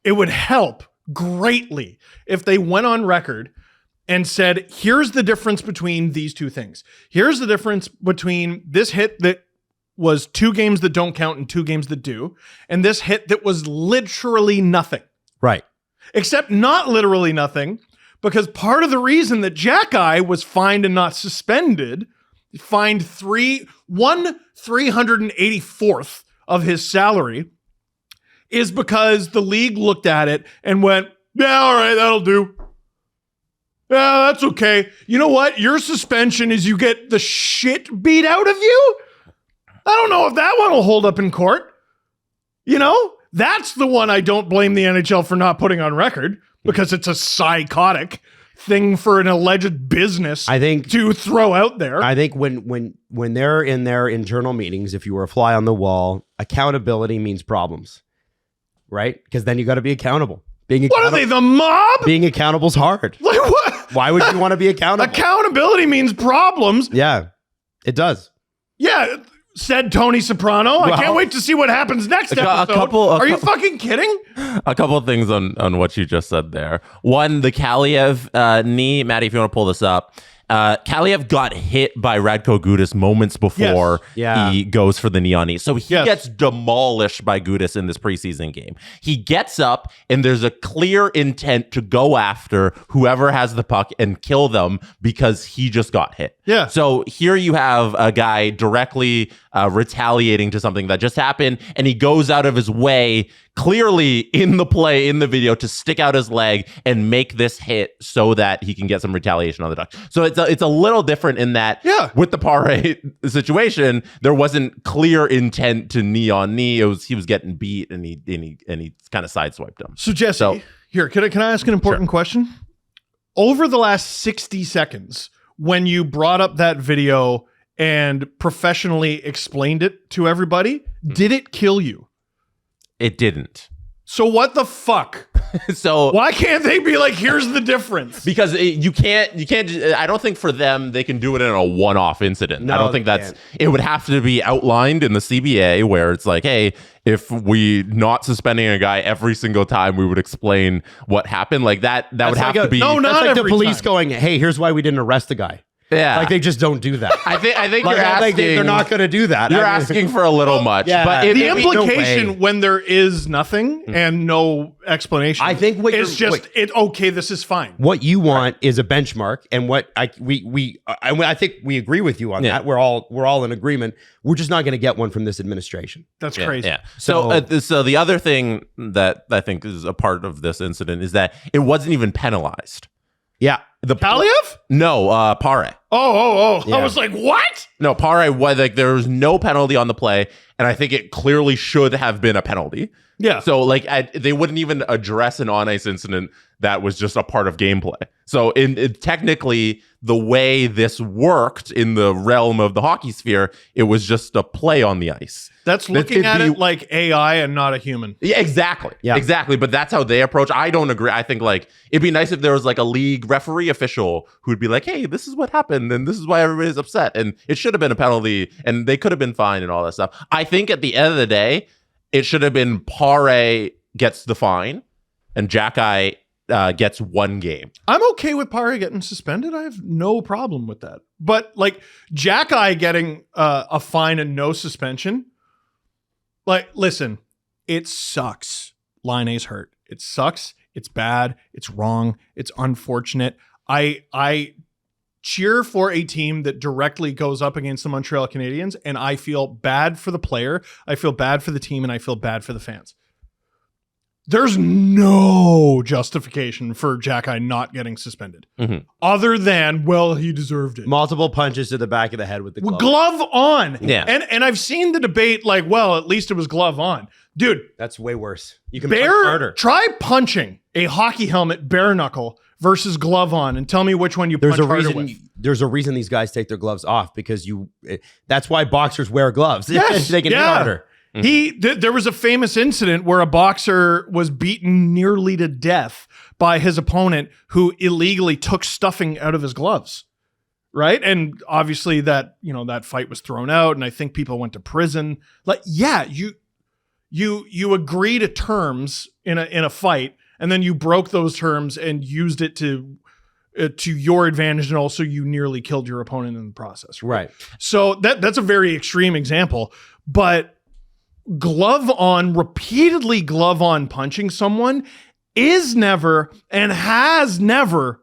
[SPEAKER 4] it would help greatly if they went on record and said, here's the difference between these two things. Here's the difference between this hit that was 2 games that don't count and 2 games that do, and this hit that was literally nothing.
[SPEAKER 2] Right.
[SPEAKER 4] Except not literally nothing, because part of the reason that Xhekaj was fined and not suspended, fined 384th of his salary, is because the league looked at it and went, yeah, all right, that'll do. Yeah, that's okay. You know what? Your suspension is you get the shit beat out of you. I don't know if that one will hold up in court. You know, that's the one I don't blame the NHL for not putting on record, because it's a psychotic thing for an alleged business to throw out there.
[SPEAKER 2] I think when they're in their internal meetings, if you were a fly on the wall, accountability means problems, right? Because then you got to be accountable.
[SPEAKER 4] What are they, the mob?
[SPEAKER 2] Being accountable is hard.
[SPEAKER 4] Like what?
[SPEAKER 2] Why would you want to be accountable?
[SPEAKER 4] Accountability means problems.
[SPEAKER 2] Yeah, it does.
[SPEAKER 4] Yeah, said Tony Soprano. I can't wait to see what happens next episode. Are you fucking kidding?
[SPEAKER 3] A couple of things on what you just said there. One, the Kaliev knee. Maddie, if you want to pull this up. Kaliev got hit by Radko Gudas moments before he goes for the knee on knee. So he gets demolished by Gudas in this preseason game. He gets up, and there's a clear intent to go after whoever has the puck and kill them because he just got hit.
[SPEAKER 4] Yeah.
[SPEAKER 3] So here you have a guy directly retaliating to something that just happened, and he goes out of his way, clearly in the play, in the video, to stick out his leg and make this hit so that he can get some retaliation on the Ducks. So it's a little different in that with the Paré situation, there wasn't clear intent to knee on knee. He was getting beat, and he kind of sideswiped him.
[SPEAKER 4] So Jesse, here, can I ask an important question? Over the last 60 seconds, when you brought up that video and professionally explained it to everybody, did it kill you?
[SPEAKER 3] It didn't.
[SPEAKER 4] So what the fuck
[SPEAKER 3] So
[SPEAKER 4] why can't they be like, here's the difference?
[SPEAKER 3] Because you can't. I don't think for them they can do it in a one-off incident.
[SPEAKER 2] No,
[SPEAKER 3] I don't think
[SPEAKER 2] can't.
[SPEAKER 3] it would have to be outlined in the CBA where it's like, hey, if we not suspending a guy every single time, we would explain what happened. Like that would have to be.
[SPEAKER 4] No,
[SPEAKER 2] That's
[SPEAKER 4] not
[SPEAKER 2] like the
[SPEAKER 4] every
[SPEAKER 2] police
[SPEAKER 4] time.
[SPEAKER 2] going, hey, here's why we didn't arrest the guy.
[SPEAKER 3] Yeah,
[SPEAKER 2] Like they just don't do that.
[SPEAKER 3] I think
[SPEAKER 2] Like,
[SPEAKER 3] you're asking.
[SPEAKER 2] they're not going to do that.
[SPEAKER 3] You're
[SPEAKER 2] I mean,
[SPEAKER 3] asking for a little much.
[SPEAKER 2] yeah.
[SPEAKER 3] But
[SPEAKER 4] The
[SPEAKER 2] no
[SPEAKER 4] implication
[SPEAKER 2] way.
[SPEAKER 4] when there is nothing and no explanation,
[SPEAKER 2] I think what
[SPEAKER 4] it's
[SPEAKER 2] you're-
[SPEAKER 4] just okay. This is fine.
[SPEAKER 2] What you want is a benchmark, and what I think we agree with you on
[SPEAKER 3] Yeah.
[SPEAKER 2] that. We're all in agreement. We're just not going to get one from this administration.
[SPEAKER 4] That's
[SPEAKER 3] Yeah,
[SPEAKER 4] crazy.
[SPEAKER 3] yeah. So the other thing that I think is a part of this incident is that it wasn't even penalized.
[SPEAKER 2] Yeah,
[SPEAKER 4] Kaliev?
[SPEAKER 3] No, Pare.
[SPEAKER 4] Oh!
[SPEAKER 2] Yeah.
[SPEAKER 4] I was like, what?
[SPEAKER 3] No, Pare. Like there was no penalty on the play, and I think it clearly should have been a penalty.
[SPEAKER 4] Yeah.
[SPEAKER 3] So like they wouldn't even address an on ice incident that was just a part of gameplay. So technically, the way this worked in the realm of the hockey sphere, it was just a play on the ice.
[SPEAKER 4] That's looking
[SPEAKER 3] It'd
[SPEAKER 4] at
[SPEAKER 3] be-
[SPEAKER 4] it like AI and not a human.
[SPEAKER 3] Yeah, exactly.
[SPEAKER 2] Yeah.
[SPEAKER 3] Exactly. But that's how they approach. I don't agree. I think like it'd be nice if there was like a league referee official who'd be like, hey, this is what happened and this is why everybody's upset. And it should have been a penalty and they could have been fined and all that stuff. I think at the end of the day, it should have been Paré gets the fine and Xhekaj gets 1 game.
[SPEAKER 4] I'm okay with Pare getting suspended. I have no problem with that. But like Xhekaj getting a fine and no suspension, like, listen, it sucks. Laine's hurt. It sucks. It's bad. It's wrong. It's unfortunate. I cheer for a team that directly goes up against the Montreal Canadiens, and I feel bad for the player. I feel bad for the team, and I feel bad for the fans. There's no justification for Xhekaj not getting suspended, other than, well, he deserved it.
[SPEAKER 2] multiple punches to the back of the head with the glove.
[SPEAKER 4] Glove on.
[SPEAKER 3] Yeah.
[SPEAKER 4] And I've seen the debate like, well, at least it was glove on. Dude,
[SPEAKER 2] That's way worse. You can punch
[SPEAKER 4] bare
[SPEAKER 2] harder.
[SPEAKER 4] try punching a hockey helmet bare knuckle versus glove on and tell me which one you
[SPEAKER 2] There's
[SPEAKER 4] punch
[SPEAKER 2] a
[SPEAKER 4] harder
[SPEAKER 2] reason.
[SPEAKER 4] with.
[SPEAKER 2] There's a reason these guys take their gloves off because that's why boxers wear gloves.
[SPEAKER 4] Yes,
[SPEAKER 2] they can hit
[SPEAKER 4] yeah.
[SPEAKER 2] harder.
[SPEAKER 4] There was a famous incident where a boxer was beaten nearly to death by his opponent who illegally took stuffing out of his gloves. Right. And obviously that fight was thrown out and I think people went to prison. Like, yeah, you agree to terms in a fight and then you broke those terms and used it to your advantage and also you nearly killed your opponent in the process.
[SPEAKER 2] Right.
[SPEAKER 4] So that's a very extreme example, but repeatedly glove on punching someone is never and has never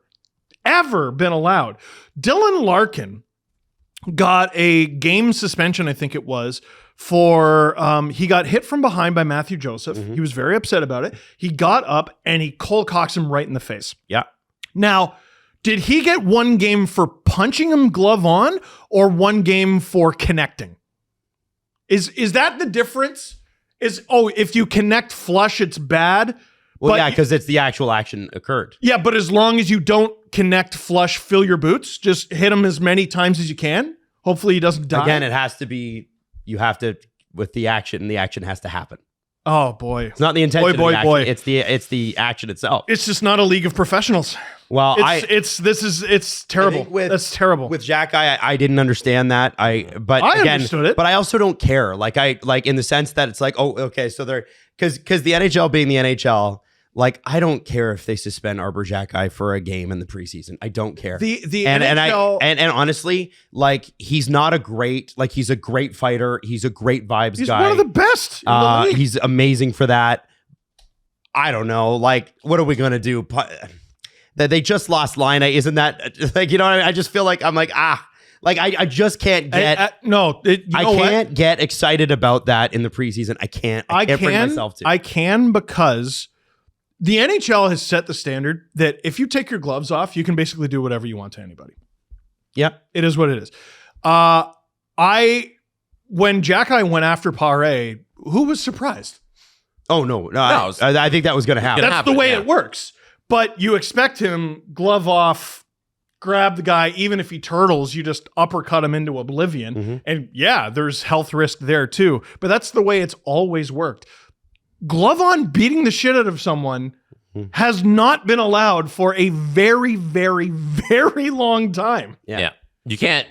[SPEAKER 4] ever been allowed. Dylan Larkin got a game suspension, I think it was, for he got hit from behind by Matthew Joseph. He was very upset about it. He got up and he cold cocks him right in the face.
[SPEAKER 2] Yeah.
[SPEAKER 4] Now, did he get 1 game for punching him glove on or 1 game for connecting? Is that the difference? If you connect flush, it's bad?
[SPEAKER 2] Well,
[SPEAKER 4] But
[SPEAKER 2] yeah, because it's the actual action occurred.
[SPEAKER 4] Yeah, but as long as you don't connect flush, fill your boots. Just hit him as many times as you can. Hopefully he doesn't die.
[SPEAKER 2] Again, it has to be. You have to with the action, and the action has to happen.
[SPEAKER 4] Oh boy,
[SPEAKER 2] It's not the intention.
[SPEAKER 4] Boy,
[SPEAKER 2] of the action,
[SPEAKER 4] boy.
[SPEAKER 2] It's the action itself.
[SPEAKER 4] it's just not a league of professionals.
[SPEAKER 2] Well,
[SPEAKER 4] It's terrible.
[SPEAKER 2] I think with-
[SPEAKER 4] That's terrible.
[SPEAKER 2] with Xhekaj, I didn't understand that. But
[SPEAKER 4] I
[SPEAKER 2] again,
[SPEAKER 4] understood it.
[SPEAKER 2] But I also don't care. Like in the sense that it's like, oh, okay, so they're because the NHL being the NHL, like I don't care if they suspend Arbor Xhekaj for a game in the preseason. I don't care.
[SPEAKER 4] the
[SPEAKER 2] NHL,
[SPEAKER 4] NHL,
[SPEAKER 2] and honestly, like he's not a great, like he's a great fighter. He's a great vibes
[SPEAKER 4] he's
[SPEAKER 2] guy.
[SPEAKER 4] one of the best in the league.
[SPEAKER 2] He's amazing for that. I don't know. Like, what are we gonna do? That they just lost Laine, isn't that like, you know what I mean? I just feel like I'm like, like I just can't get
[SPEAKER 4] I
[SPEAKER 2] can't get excited about that in the preseason. I can't bring myself to.
[SPEAKER 4] I can because the NHL has set the standard that if you take your gloves off, you can basically do whatever you want to anybody.
[SPEAKER 2] Yep.
[SPEAKER 4] It is what it is. When Xhekaj went after Paré, who was surprised?
[SPEAKER 2] Oh no, I think that was going to happen.
[SPEAKER 4] That's the way it works. But you expect him glove off, grab the guy, even if he turtles, you just uppercut him into oblivion.
[SPEAKER 2] Mm-hmm.
[SPEAKER 4] And yeah, there's health risk there too. But that's the way it's always worked. Glove on beating the shit out of someone has not been allowed for a very, very, very long time.
[SPEAKER 3] Yeah. You can't,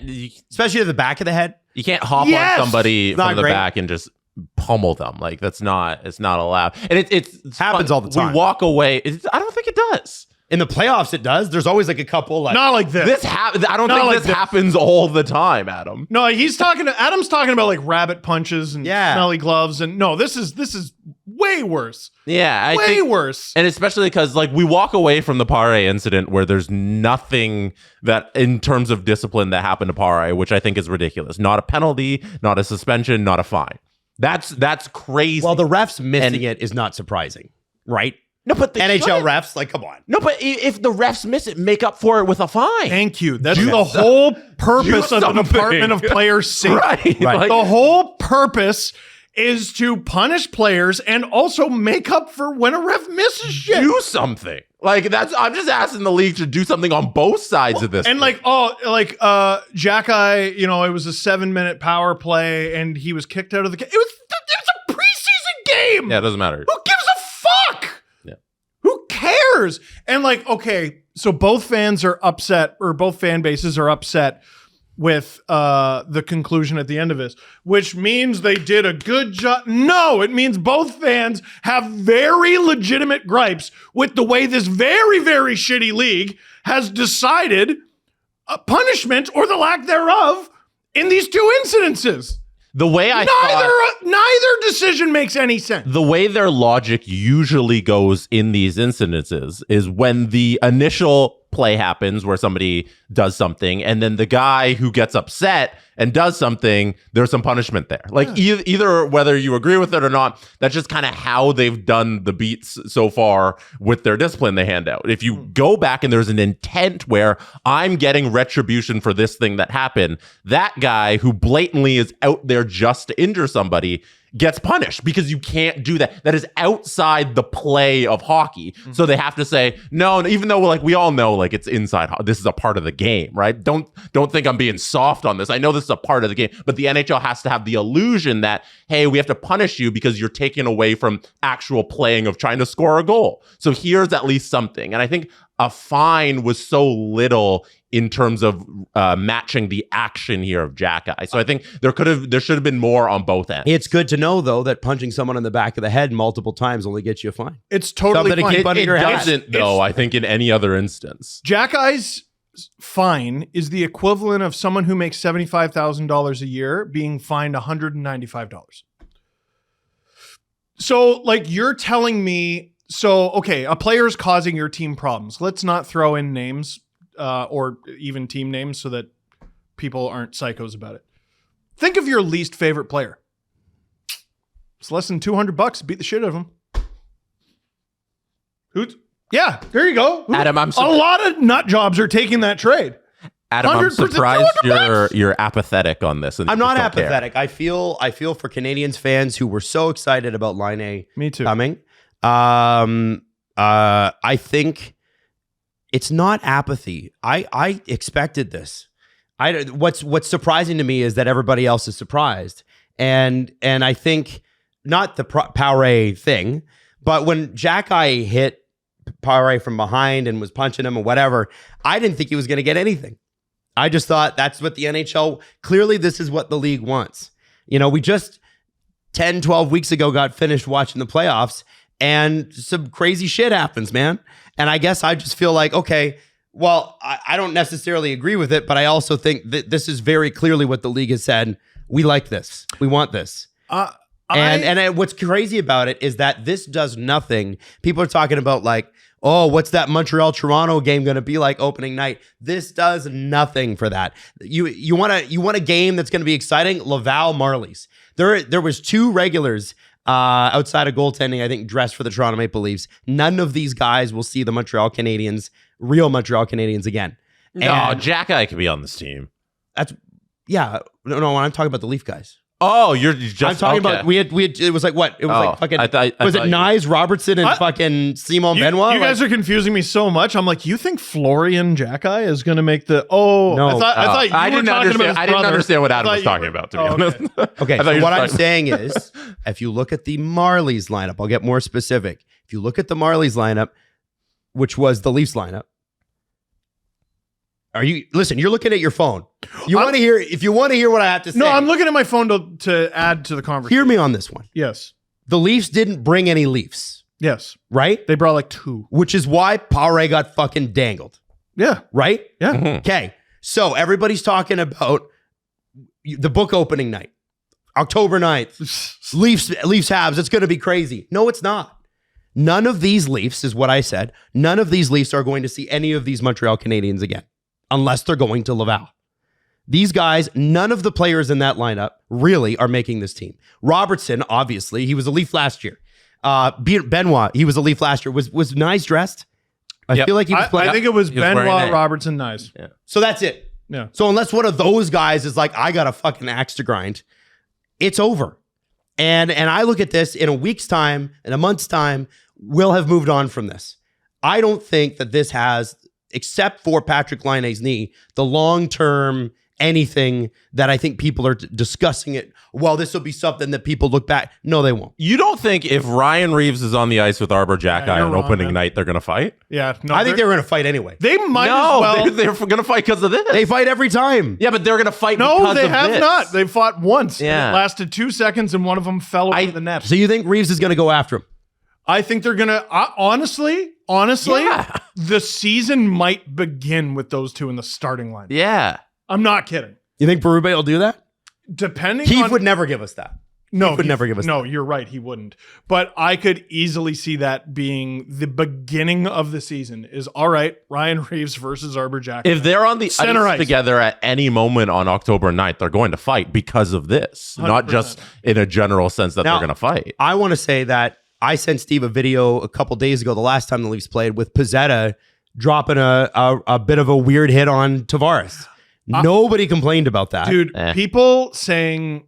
[SPEAKER 2] especially at the back of the head.
[SPEAKER 3] You can't hop on somebody from the
[SPEAKER 2] great.
[SPEAKER 3] back and just pummel them. Like it's not allowed. And it's
[SPEAKER 2] happens
[SPEAKER 3] fun.
[SPEAKER 2] all the time.
[SPEAKER 3] We walk away. I don't think it does.
[SPEAKER 2] In the playoffs, it does. There's always like a couple. Like,
[SPEAKER 4] not like this.
[SPEAKER 3] I don't think this happens all the time, Adam.
[SPEAKER 4] No, Adam's talking about like rabbit punches and smelly gloves. And no, this is way worse.
[SPEAKER 3] Yeah.
[SPEAKER 4] Way worse.
[SPEAKER 3] And especially because like we walk away from the Paré incident where there's nothing that in terms of discipline that happened to Paré, which I think is ridiculous. Not a penalty, not a suspension, not a fine. That's crazy.
[SPEAKER 2] Well, the refs missing it is not surprising, right?
[SPEAKER 3] No, but the
[SPEAKER 2] NHL refs, like, come on.
[SPEAKER 3] No, but if the refs miss it, make up for it with a fine.
[SPEAKER 4] Thank you. That's the whole purpose of the Department of Player Safety.
[SPEAKER 3] Right.
[SPEAKER 4] The whole purpose is to punish players and also make up for when a ref misses shit.
[SPEAKER 3] Do something. Like I'm just asking the league to do something on both sides of this.
[SPEAKER 4] And
[SPEAKER 3] thing.
[SPEAKER 4] Xhekaj, it was a 7-minute power play and he was kicked out of the game. It was a preseason game.
[SPEAKER 3] Yeah, it doesn't matter.
[SPEAKER 4] Who gives a fuck? Who cares? And so both fans are upset, or both fan bases are upset with the conclusion at the end of this, which means they did a good job. No, it means both fans have very legitimate gripes with the way this very, very shitty league has decided a punishment or the lack thereof in these two incidences.
[SPEAKER 3] The way
[SPEAKER 4] neither decision makes any sense.
[SPEAKER 3] The way their logic usually goes in these incidences is when the initial play happens where somebody does something and then the guy who gets upset and does something, there's some punishment there. Like either whether you agree with it or not, that's just kind of how they've done the beats so far with their discipline they hand out. If you go back and there's an intent where I'm getting retribution for this thing that happened, that guy who blatantly is out there just to injure somebody gets punished because you can't do that. That is outside the play of hockey. So they have to say, no, even though like we all know like it's inside, this is a part of the game, right? Don't think I'm being soft on this. I know this is a part of the game, but the NHL has to have the illusion that, hey, we have to punish you because you're taking away from actual playing of trying to score a goal. So here's at least something. And I think a fine was so little in terms of matching the action here of Xhekaj. So I think there should have been more on both ends.
[SPEAKER 2] It's good to know though that punching someone in the back of the head multiple times only gets you a fine.
[SPEAKER 4] It's totally fine.
[SPEAKER 3] It doesn't though, I think in any other instance.
[SPEAKER 4] Xhekaj's fine is the equivalent of someone who makes $75,000 a year being fined $195. So like you're telling me, a player's causing your team problems. Let's not throw in names or even team names so that people aren't psychos about it. Think of your least favorite player. It's less than $200. Beat the shit out of him. Yeah, there you go.
[SPEAKER 3] Adam,
[SPEAKER 4] a lot of nut jobs are taking that trade.
[SPEAKER 3] Adam, I'm surprised you're apathetic on this.
[SPEAKER 2] I'm not apathetic. I feel for Canadiens fans who were so excited about Laine coming. I think it's not apathy. I expected this. What's surprising to me is that everybody else is surprised, and I think not the Paré thing, but when Xhekaj hit Paré from behind and was punching him or whatever, I didn't think he was going to get anything. I just thought that's what the NHL, clearly this is what the league wants. We just 10, 12 weeks ago got finished watching the playoffs and some crazy shit happens, man. And I guess I just feel like, okay, well, I don't necessarily agree with it, but I also think that this is very clearly what the league has said. We like this. We want this. And what's crazy about it is that this does nothing. People are talking about like, oh, what's that Montreal-Toronto game going to be like opening night? This does nothing for that. You want a game that's going to be exciting? Laval Marlies. There was 2 regulars outside of goaltending, I think, dressed for the Toronto Maple Leafs. None of these guys will see the real Montreal Canadiens again.
[SPEAKER 3] No, Xhekaj could be on this team.
[SPEAKER 2] No, I'm talking about the Leaf guys.
[SPEAKER 3] Oh, you're just.
[SPEAKER 2] I'm talking about we had. It was like what? It was like fucking. Was it Nyes, Robertson, and fucking Simon Benoit?
[SPEAKER 4] You guys are confusing me so much. I'm like, you think Florian Xhekaj is going to make the? Oh, no. I thought you were talking about his brother.
[SPEAKER 3] I didn't understand what Adam was talking about. To be honest.
[SPEAKER 2] Okay. So what I'm saying is, if you look at the Marlies lineup, I'll get more specific. If you look at the Marlies lineup, which was the Leafs lineup. Listen, you're looking at your phone. If you want to hear what I have to say.
[SPEAKER 4] No, I'm looking at my phone to add to the conversation.
[SPEAKER 2] Hear me on this one.
[SPEAKER 4] Yes.
[SPEAKER 2] The Leafs didn't bring any Leafs.
[SPEAKER 4] Yes.
[SPEAKER 2] Right?
[SPEAKER 4] They brought like 2.
[SPEAKER 2] Which is why Pare got fucking dangled.
[SPEAKER 4] Yeah.
[SPEAKER 2] Right?
[SPEAKER 4] Yeah.
[SPEAKER 2] Okay. So everybody's talking about the book opening night. October 9th. Leafs Habs. It's going to be crazy. No, it's not. None of these Leafs, is what I said. None of these Leafs are going to see any of these Montreal Canadiens again. Unless they're going to Laval. These guys, none of the players in that lineup really are making this team. Robertson, obviously, he was a Leaf last year. Benoit, he was a Leaf last year. Was Nyes dressed? I feel like he was playing.
[SPEAKER 4] I think it was Benoit, Robertson, Nyes.
[SPEAKER 2] Yeah. So that's it.
[SPEAKER 4] Yeah.
[SPEAKER 2] So unless one of those guys is like, I got a fucking axe to grind, it's over. And I look at this in a week's time, in a month's time, we'll have moved on from this. I don't think that this has, except for Patrik Laine's knee, the long-term anything that I think people are discussing it. Well, this will be something that people look back. No, they won't.
[SPEAKER 3] You don't think if Ryan Reeves is on the ice with Xhekaj on opening night, they're going to fight?
[SPEAKER 4] Yeah. No,
[SPEAKER 2] I think they were going to fight anyway.
[SPEAKER 4] They might as well.
[SPEAKER 3] They're going to fight because of this.
[SPEAKER 2] They fight every time.
[SPEAKER 3] Yeah, but they're going to fight
[SPEAKER 4] because
[SPEAKER 3] of this.
[SPEAKER 4] No, they have not. They fought once.
[SPEAKER 3] Yeah.
[SPEAKER 4] It lasted 2 seconds and one of them fell over the net.
[SPEAKER 2] So you think Reeves is going to go after him?
[SPEAKER 4] I think they're going to, honestly, the season might begin with those two in the starting line.
[SPEAKER 3] Yeah.
[SPEAKER 4] I'm not kidding.
[SPEAKER 2] You think Berube will do that?
[SPEAKER 4] Depending on...
[SPEAKER 2] would never give us that.
[SPEAKER 4] No,
[SPEAKER 2] he would never give us that.
[SPEAKER 4] No, you're right. He wouldn't. But I could easily see that being the beginning of the season is, all right, Ryan Reeves versus Xhekaj.
[SPEAKER 3] If they're on the ice together at any moment on October 9th, they're going to fight because of this, 100%. Not just in a general sense that they're going to fight.
[SPEAKER 2] I want to say that I sent Steve a video a couple days ago, the last time the Leafs played, with Pizzetta dropping a bit of a weird hit on Tavares. Nobody complained about that.
[SPEAKER 4] Dude, people saying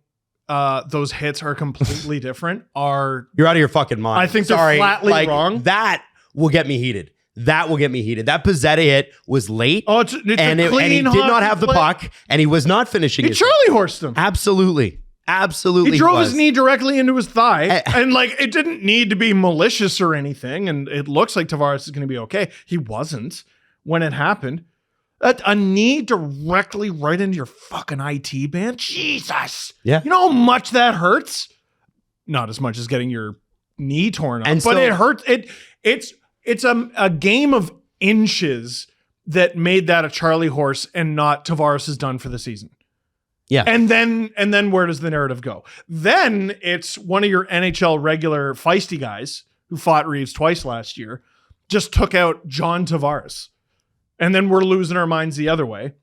[SPEAKER 4] those hits are completely different are...
[SPEAKER 2] You're out of your fucking mind.
[SPEAKER 4] I think they're flatly wrong.
[SPEAKER 2] That will get me heated. That Pizzetta hit was late.
[SPEAKER 4] Oh, it's
[SPEAKER 2] and he did not have the puck, and he was not finishing.
[SPEAKER 4] He Charlie horsed him.
[SPEAKER 2] Absolutely. He
[SPEAKER 4] drove his knee directly into his thigh, and like it didn't need to be malicious or anything. And it looks like Tavares is going to be okay. He wasn't when it happened. A knee directly right into your fucking IT band. Jesus.
[SPEAKER 2] Yeah.
[SPEAKER 4] You know how much that hurts? Not as much as getting your knee torn up, but it hurts. It's a game of inches that made that a Charlie horse and not Tavares is done for the season.
[SPEAKER 2] Yeah.
[SPEAKER 4] And then where does the narrative go? Then it's one of your NHL regular feisty guys who fought Reeves twice last year, just took out John Tavares. And then we're losing our minds the other way.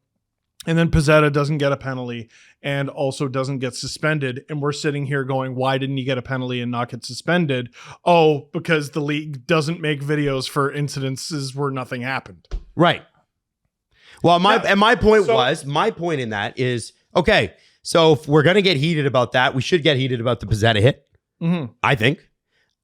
[SPEAKER 4] And then Pizzetta doesn't get a penalty and also doesn't get suspended. And we're sitting here going, why didn't he get a penalty and not get suspended? Oh, because the league doesn't make videos for incidences where nothing happened.
[SPEAKER 2] Right. Well, my point in that is, okay, so if we're going to get heated about that, we should get heated about the Pizzetta hit.
[SPEAKER 4] Mm-hmm.
[SPEAKER 2] I think.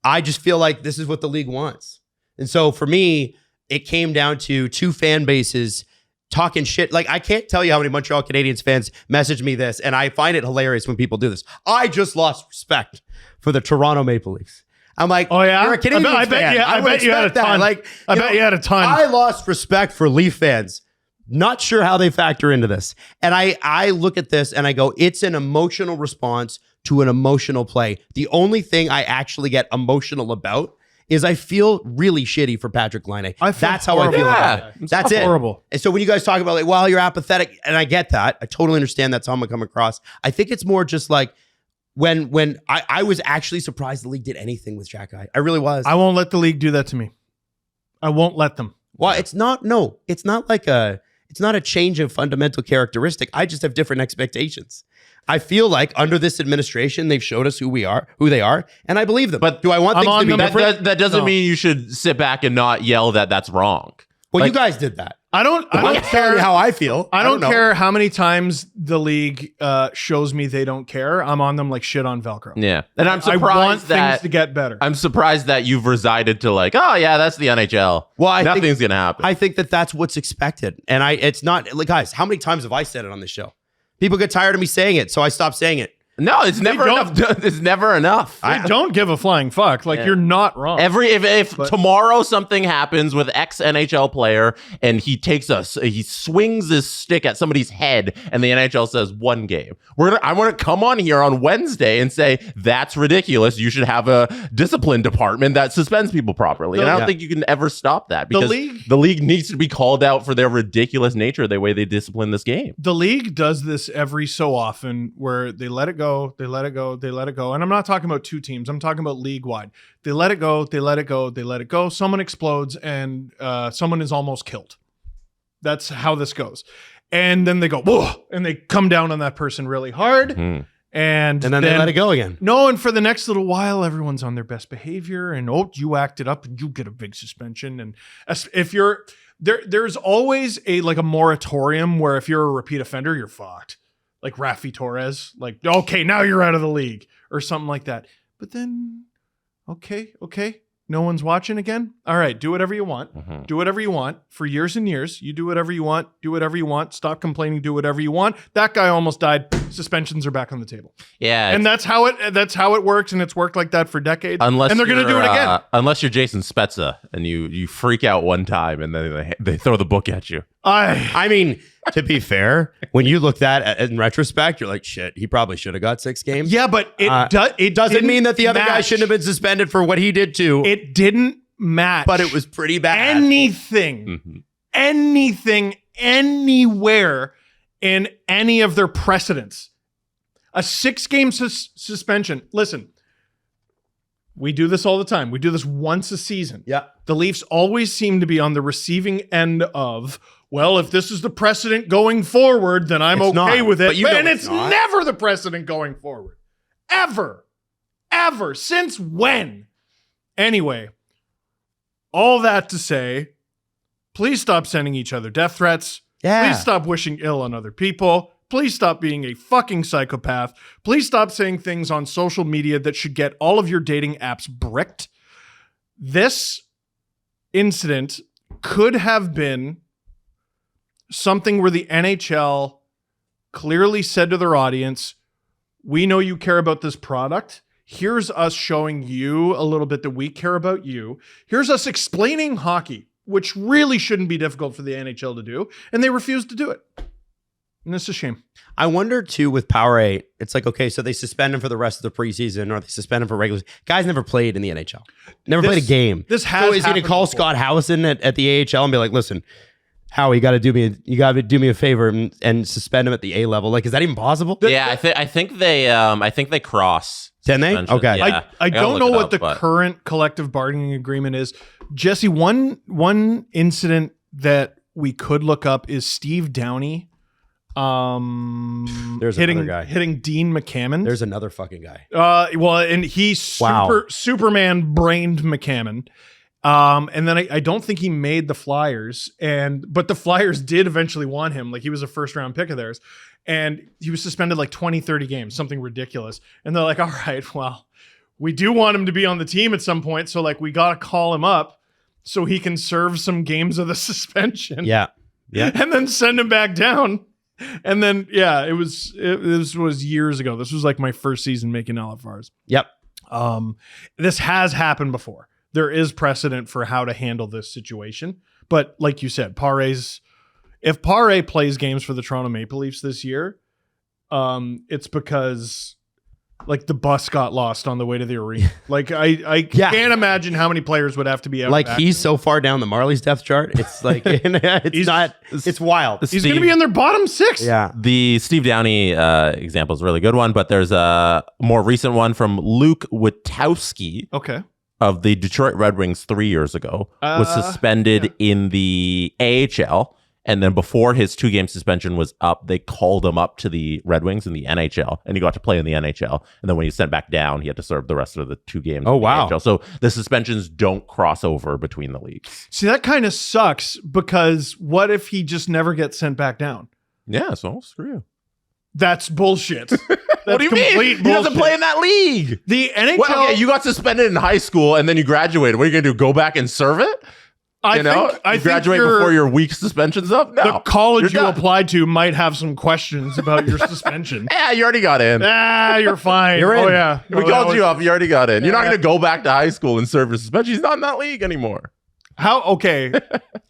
[SPEAKER 2] I just feel like this is what the league wants. And so for me, it came down to two fan bases talking shit. Like, I can't tell you how many Montreal Canadiens fans message me this, and I find it hilarious when people do this. I just lost respect for the Toronto Maple Leafs. I'm like,
[SPEAKER 4] oh yeah,
[SPEAKER 2] you're a Canadian fan. I bet you had a ton.
[SPEAKER 4] I bet you had a ton.
[SPEAKER 2] I lost respect for Leaf fans. Not sure how they factor into this. And I look at this and I go, it's an emotional response to an emotional play. The only thing I actually get emotional about is I feel really shitty for Patrik Laine. That's how I feel about it. That's it.
[SPEAKER 4] Horrible.
[SPEAKER 2] And so when you guys talk about like, well, you're apathetic, and I get that. I totally understand that's how I'm gonna come across. I think it's more just like when I was actually surprised the league did anything with Xhekaj. I really was.
[SPEAKER 4] I won't let the league do that to me. I won't let them.
[SPEAKER 2] Well, it's not a change of fundamental characteristic. I just have different expectations. I feel like under this administration, they've showed us who they are, and I believe them.
[SPEAKER 3] But
[SPEAKER 2] do I want things to be different?
[SPEAKER 3] That doesn't mean you should sit back and not yell that that's wrong.
[SPEAKER 2] Well, you guys did that.
[SPEAKER 4] I don't
[SPEAKER 2] care how I feel.
[SPEAKER 4] I don't care how many times the league shows me they don't care. I'm on them like shit on Velcro.
[SPEAKER 3] Yeah, and I'm surprised
[SPEAKER 4] I want
[SPEAKER 3] that
[SPEAKER 4] things to get better.
[SPEAKER 3] I'm surprised that you've resided to like, oh yeah, that's the NHL. Well, nothing's gonna happen.
[SPEAKER 2] I think that that's what's expected, and it's not like, guys. How many times have I said it on this show? People get tired of me saying it, so I stop saying it.
[SPEAKER 3] No, it's never enough. It's never enough.
[SPEAKER 4] I don't give a flying fuck. Like, you're not wrong.
[SPEAKER 3] If tomorrow something happens with X NHL player and he swings his stick at somebody's head and the NHL says 1 game, I want to come on here on Wednesday and say that's ridiculous. You should have a discipline department that suspends people properly. And I don't think you can ever stop that because the league needs to be called out for their ridiculous nature, the way they discipline this game.
[SPEAKER 4] The league does this every so often where they let it go. They let it go. And I'm not talking about 2 teams. I'm talking about league wide. They let it go. They let it go. Someone explodes and someone is almost killed. That's how this goes. And then they go, whoa, and they come down on that person really hard.
[SPEAKER 2] Mm-hmm. And then they let it go again.
[SPEAKER 4] No, and for the next little while, everyone's on their best behavior. And you acted up and you get a big suspension. And if you're there's always a moratorium where if you're a repeat offender, you're fucked. Like Rafi Torres, like, okay, now you're out of the league or something like that. But then, okay, no one's watching again. All right, do whatever you want. Mm-hmm. Do whatever you want for years and years. You do whatever you want. Do whatever you want. Stop complaining. Do whatever you want. That guy almost died. Suspensions are back on the table.
[SPEAKER 3] Yeah,
[SPEAKER 4] and that's how it works, and it's worked like that for decades. And they're going to do it again.
[SPEAKER 3] Unless you're Jason Spezza and you freak out one time and then they throw the book at you.
[SPEAKER 2] I mean, to be fair, when you look at in retrospect, you're like, shit, he probably should have got 6 games.
[SPEAKER 4] Yeah, but it
[SPEAKER 2] doesn't mean that the other guy shouldn't have been suspended for what he did too.
[SPEAKER 4] It didn't match.
[SPEAKER 2] But it was pretty bad.
[SPEAKER 4] Anything, anywhere in any of their precedents. A 6-game suspension. Listen, we do this all the time. We do this once a season.
[SPEAKER 2] Yeah.
[SPEAKER 4] The Leafs always seem to be on the receiving end of, well, if this is the precedent going forward, then I'm okay with it. And it's never the precedent going forward. Ever. Since when? Anyway, all that to say, please stop sending each other death threats.
[SPEAKER 2] Yeah.
[SPEAKER 4] Please stop wishing ill on other people. Please stop being a fucking psychopath. Please stop saying things on social media that should get all of your dating apps bricked. This incident could have been something where the NHL clearly said to their audience, we know you care about this product. Here's us showing you a little bit that we care about you. Here's us explaining hockey, which really shouldn't be difficult for the NHL to do. And they refused to do it. And it's a shame.
[SPEAKER 2] I wonder too with Pare, it's like, okay, so they suspend him for the rest of the preseason or they suspend him for regular. Guys never played in the NHL. Never played a game.
[SPEAKER 4] This has
[SPEAKER 2] so is he going to call Scott Howison at the AHL and be like, listen, Howie, you got to do me a favor and suspend him at the A level? Like, is that even possible?
[SPEAKER 3] Yeah, I think they cross.
[SPEAKER 2] Can they? Okay.
[SPEAKER 3] Yeah.
[SPEAKER 4] I don't know what the current collective bargaining agreement is. Jesse, one incident that we could look up is Steve Downey.
[SPEAKER 2] There's another guy
[SPEAKER 4] hitting Dean McCammon.
[SPEAKER 2] There's another fucking guy.
[SPEAKER 4] And he's Superman brained McCammon. And then I don't think he made the Flyers, but the Flyers did eventually want him. Like, he was a first round pick of theirs, and he was suspended like 20, 30 games, something ridiculous. And they're like, all right, well, we do want him to be on the team at some point. So like, we got to call him up so he can serve some games of the suspension.
[SPEAKER 2] Yeah.
[SPEAKER 4] And then send him back down. And then, this was years ago. This was like my first season making LFRs.
[SPEAKER 2] Yep.
[SPEAKER 4] This has happened before. There is precedent for how to handle this situation. But like you said, if Paré plays games for the Toronto Maple Leafs this year, it's because like the bus got lost on the way to the arena. Like I can't imagine how many players would have to be out.
[SPEAKER 2] Like he's so far down the Marlies depth chart. It's like it's wild.
[SPEAKER 4] He's going to be in their bottom 6.
[SPEAKER 2] Yeah.
[SPEAKER 3] The Steve Downey example is a really good one, but there's a more recent one from Luke Witkowski.
[SPEAKER 4] Okay.
[SPEAKER 3] Of the Detroit Red Wings 3 years ago, was suspended in the AHL. And then before his 2-game suspension was up, they called him up to the Red Wings in the NHL, and he got to play in the NHL. And then when he was sent back down, he had to serve the rest of the 2 games.
[SPEAKER 2] Oh, wow.
[SPEAKER 3] NHL. So the suspensions don't cross over between the leagues.
[SPEAKER 4] See, that kind of sucks, because what if he just never gets sent back down?
[SPEAKER 3] Yeah, so screw you.
[SPEAKER 4] That's bullshit.
[SPEAKER 3] What do you mean? Bullshit. He doesn't play in that league.
[SPEAKER 4] The NHL...
[SPEAKER 3] Well, okay, you got suspended in high school, and then you graduated. What are you going to do, go back and serve it?
[SPEAKER 4] I
[SPEAKER 3] you know,
[SPEAKER 4] think, I
[SPEAKER 3] you
[SPEAKER 4] think
[SPEAKER 3] graduate before your week suspension's up. No,
[SPEAKER 4] the college you
[SPEAKER 3] you're done.
[SPEAKER 4] applied to might have some questions about your suspension.
[SPEAKER 3] Yeah, you already got in.
[SPEAKER 4] You're fine.
[SPEAKER 2] You're in.
[SPEAKER 4] Oh yeah,
[SPEAKER 3] We called you up. You already got in. You're not
[SPEAKER 4] Yeah.
[SPEAKER 3] going to go back to high school and serve your suspension. He's not in that league anymore.
[SPEAKER 4] How? Okay.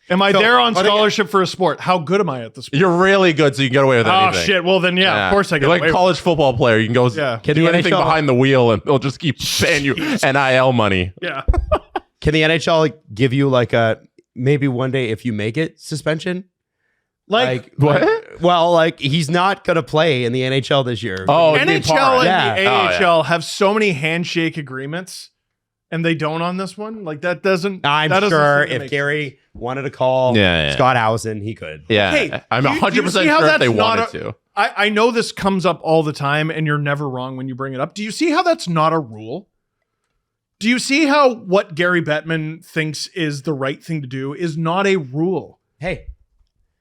[SPEAKER 4] Am I
[SPEAKER 2] So,
[SPEAKER 4] there on
[SPEAKER 2] but again-
[SPEAKER 4] scholarship for a sport? How good am I at the sport?
[SPEAKER 3] You're really good, so you can get away with
[SPEAKER 4] Oh
[SPEAKER 3] anything.
[SPEAKER 4] shit. Well then, yeah, of course I
[SPEAKER 3] You're
[SPEAKER 4] get
[SPEAKER 3] like
[SPEAKER 4] away
[SPEAKER 3] a college football player. You can go
[SPEAKER 4] Yeah.
[SPEAKER 3] do
[SPEAKER 2] the
[SPEAKER 3] anything
[SPEAKER 2] NHL
[SPEAKER 3] behind the wheel, and they'll just keep paying you NIL money.
[SPEAKER 4] with- Yeah.
[SPEAKER 2] Can the NHL like, give you like a maybe one day if you make it suspension?
[SPEAKER 4] Like
[SPEAKER 3] What?
[SPEAKER 2] Well, like he's not gonna play in the NHL this year.
[SPEAKER 3] Oh, you mean
[SPEAKER 4] NHL
[SPEAKER 3] Paré.
[SPEAKER 4] and
[SPEAKER 2] Yeah.
[SPEAKER 4] the
[SPEAKER 3] Oh,
[SPEAKER 4] AHL have so many handshake agreements, and they don't on this one. Like that doesn't.
[SPEAKER 2] I'm
[SPEAKER 4] that doesn't
[SPEAKER 2] sure
[SPEAKER 4] seem to
[SPEAKER 2] if
[SPEAKER 4] make
[SPEAKER 2] Gary wanted to call
[SPEAKER 3] Yeah.
[SPEAKER 2] Scott Housen, he could.
[SPEAKER 3] Yeah,
[SPEAKER 4] Hey,
[SPEAKER 3] I'm
[SPEAKER 4] do you
[SPEAKER 3] 100%
[SPEAKER 4] see how
[SPEAKER 3] sure if they
[SPEAKER 4] that's not
[SPEAKER 3] wanted
[SPEAKER 4] a-
[SPEAKER 3] to.
[SPEAKER 4] I know this comes up all the time, and you're never wrong when you bring it up. Do you see how that's not a rule? Do you see how what Gary Bettman thinks is the right thing to do is not a rule?
[SPEAKER 2] Hey,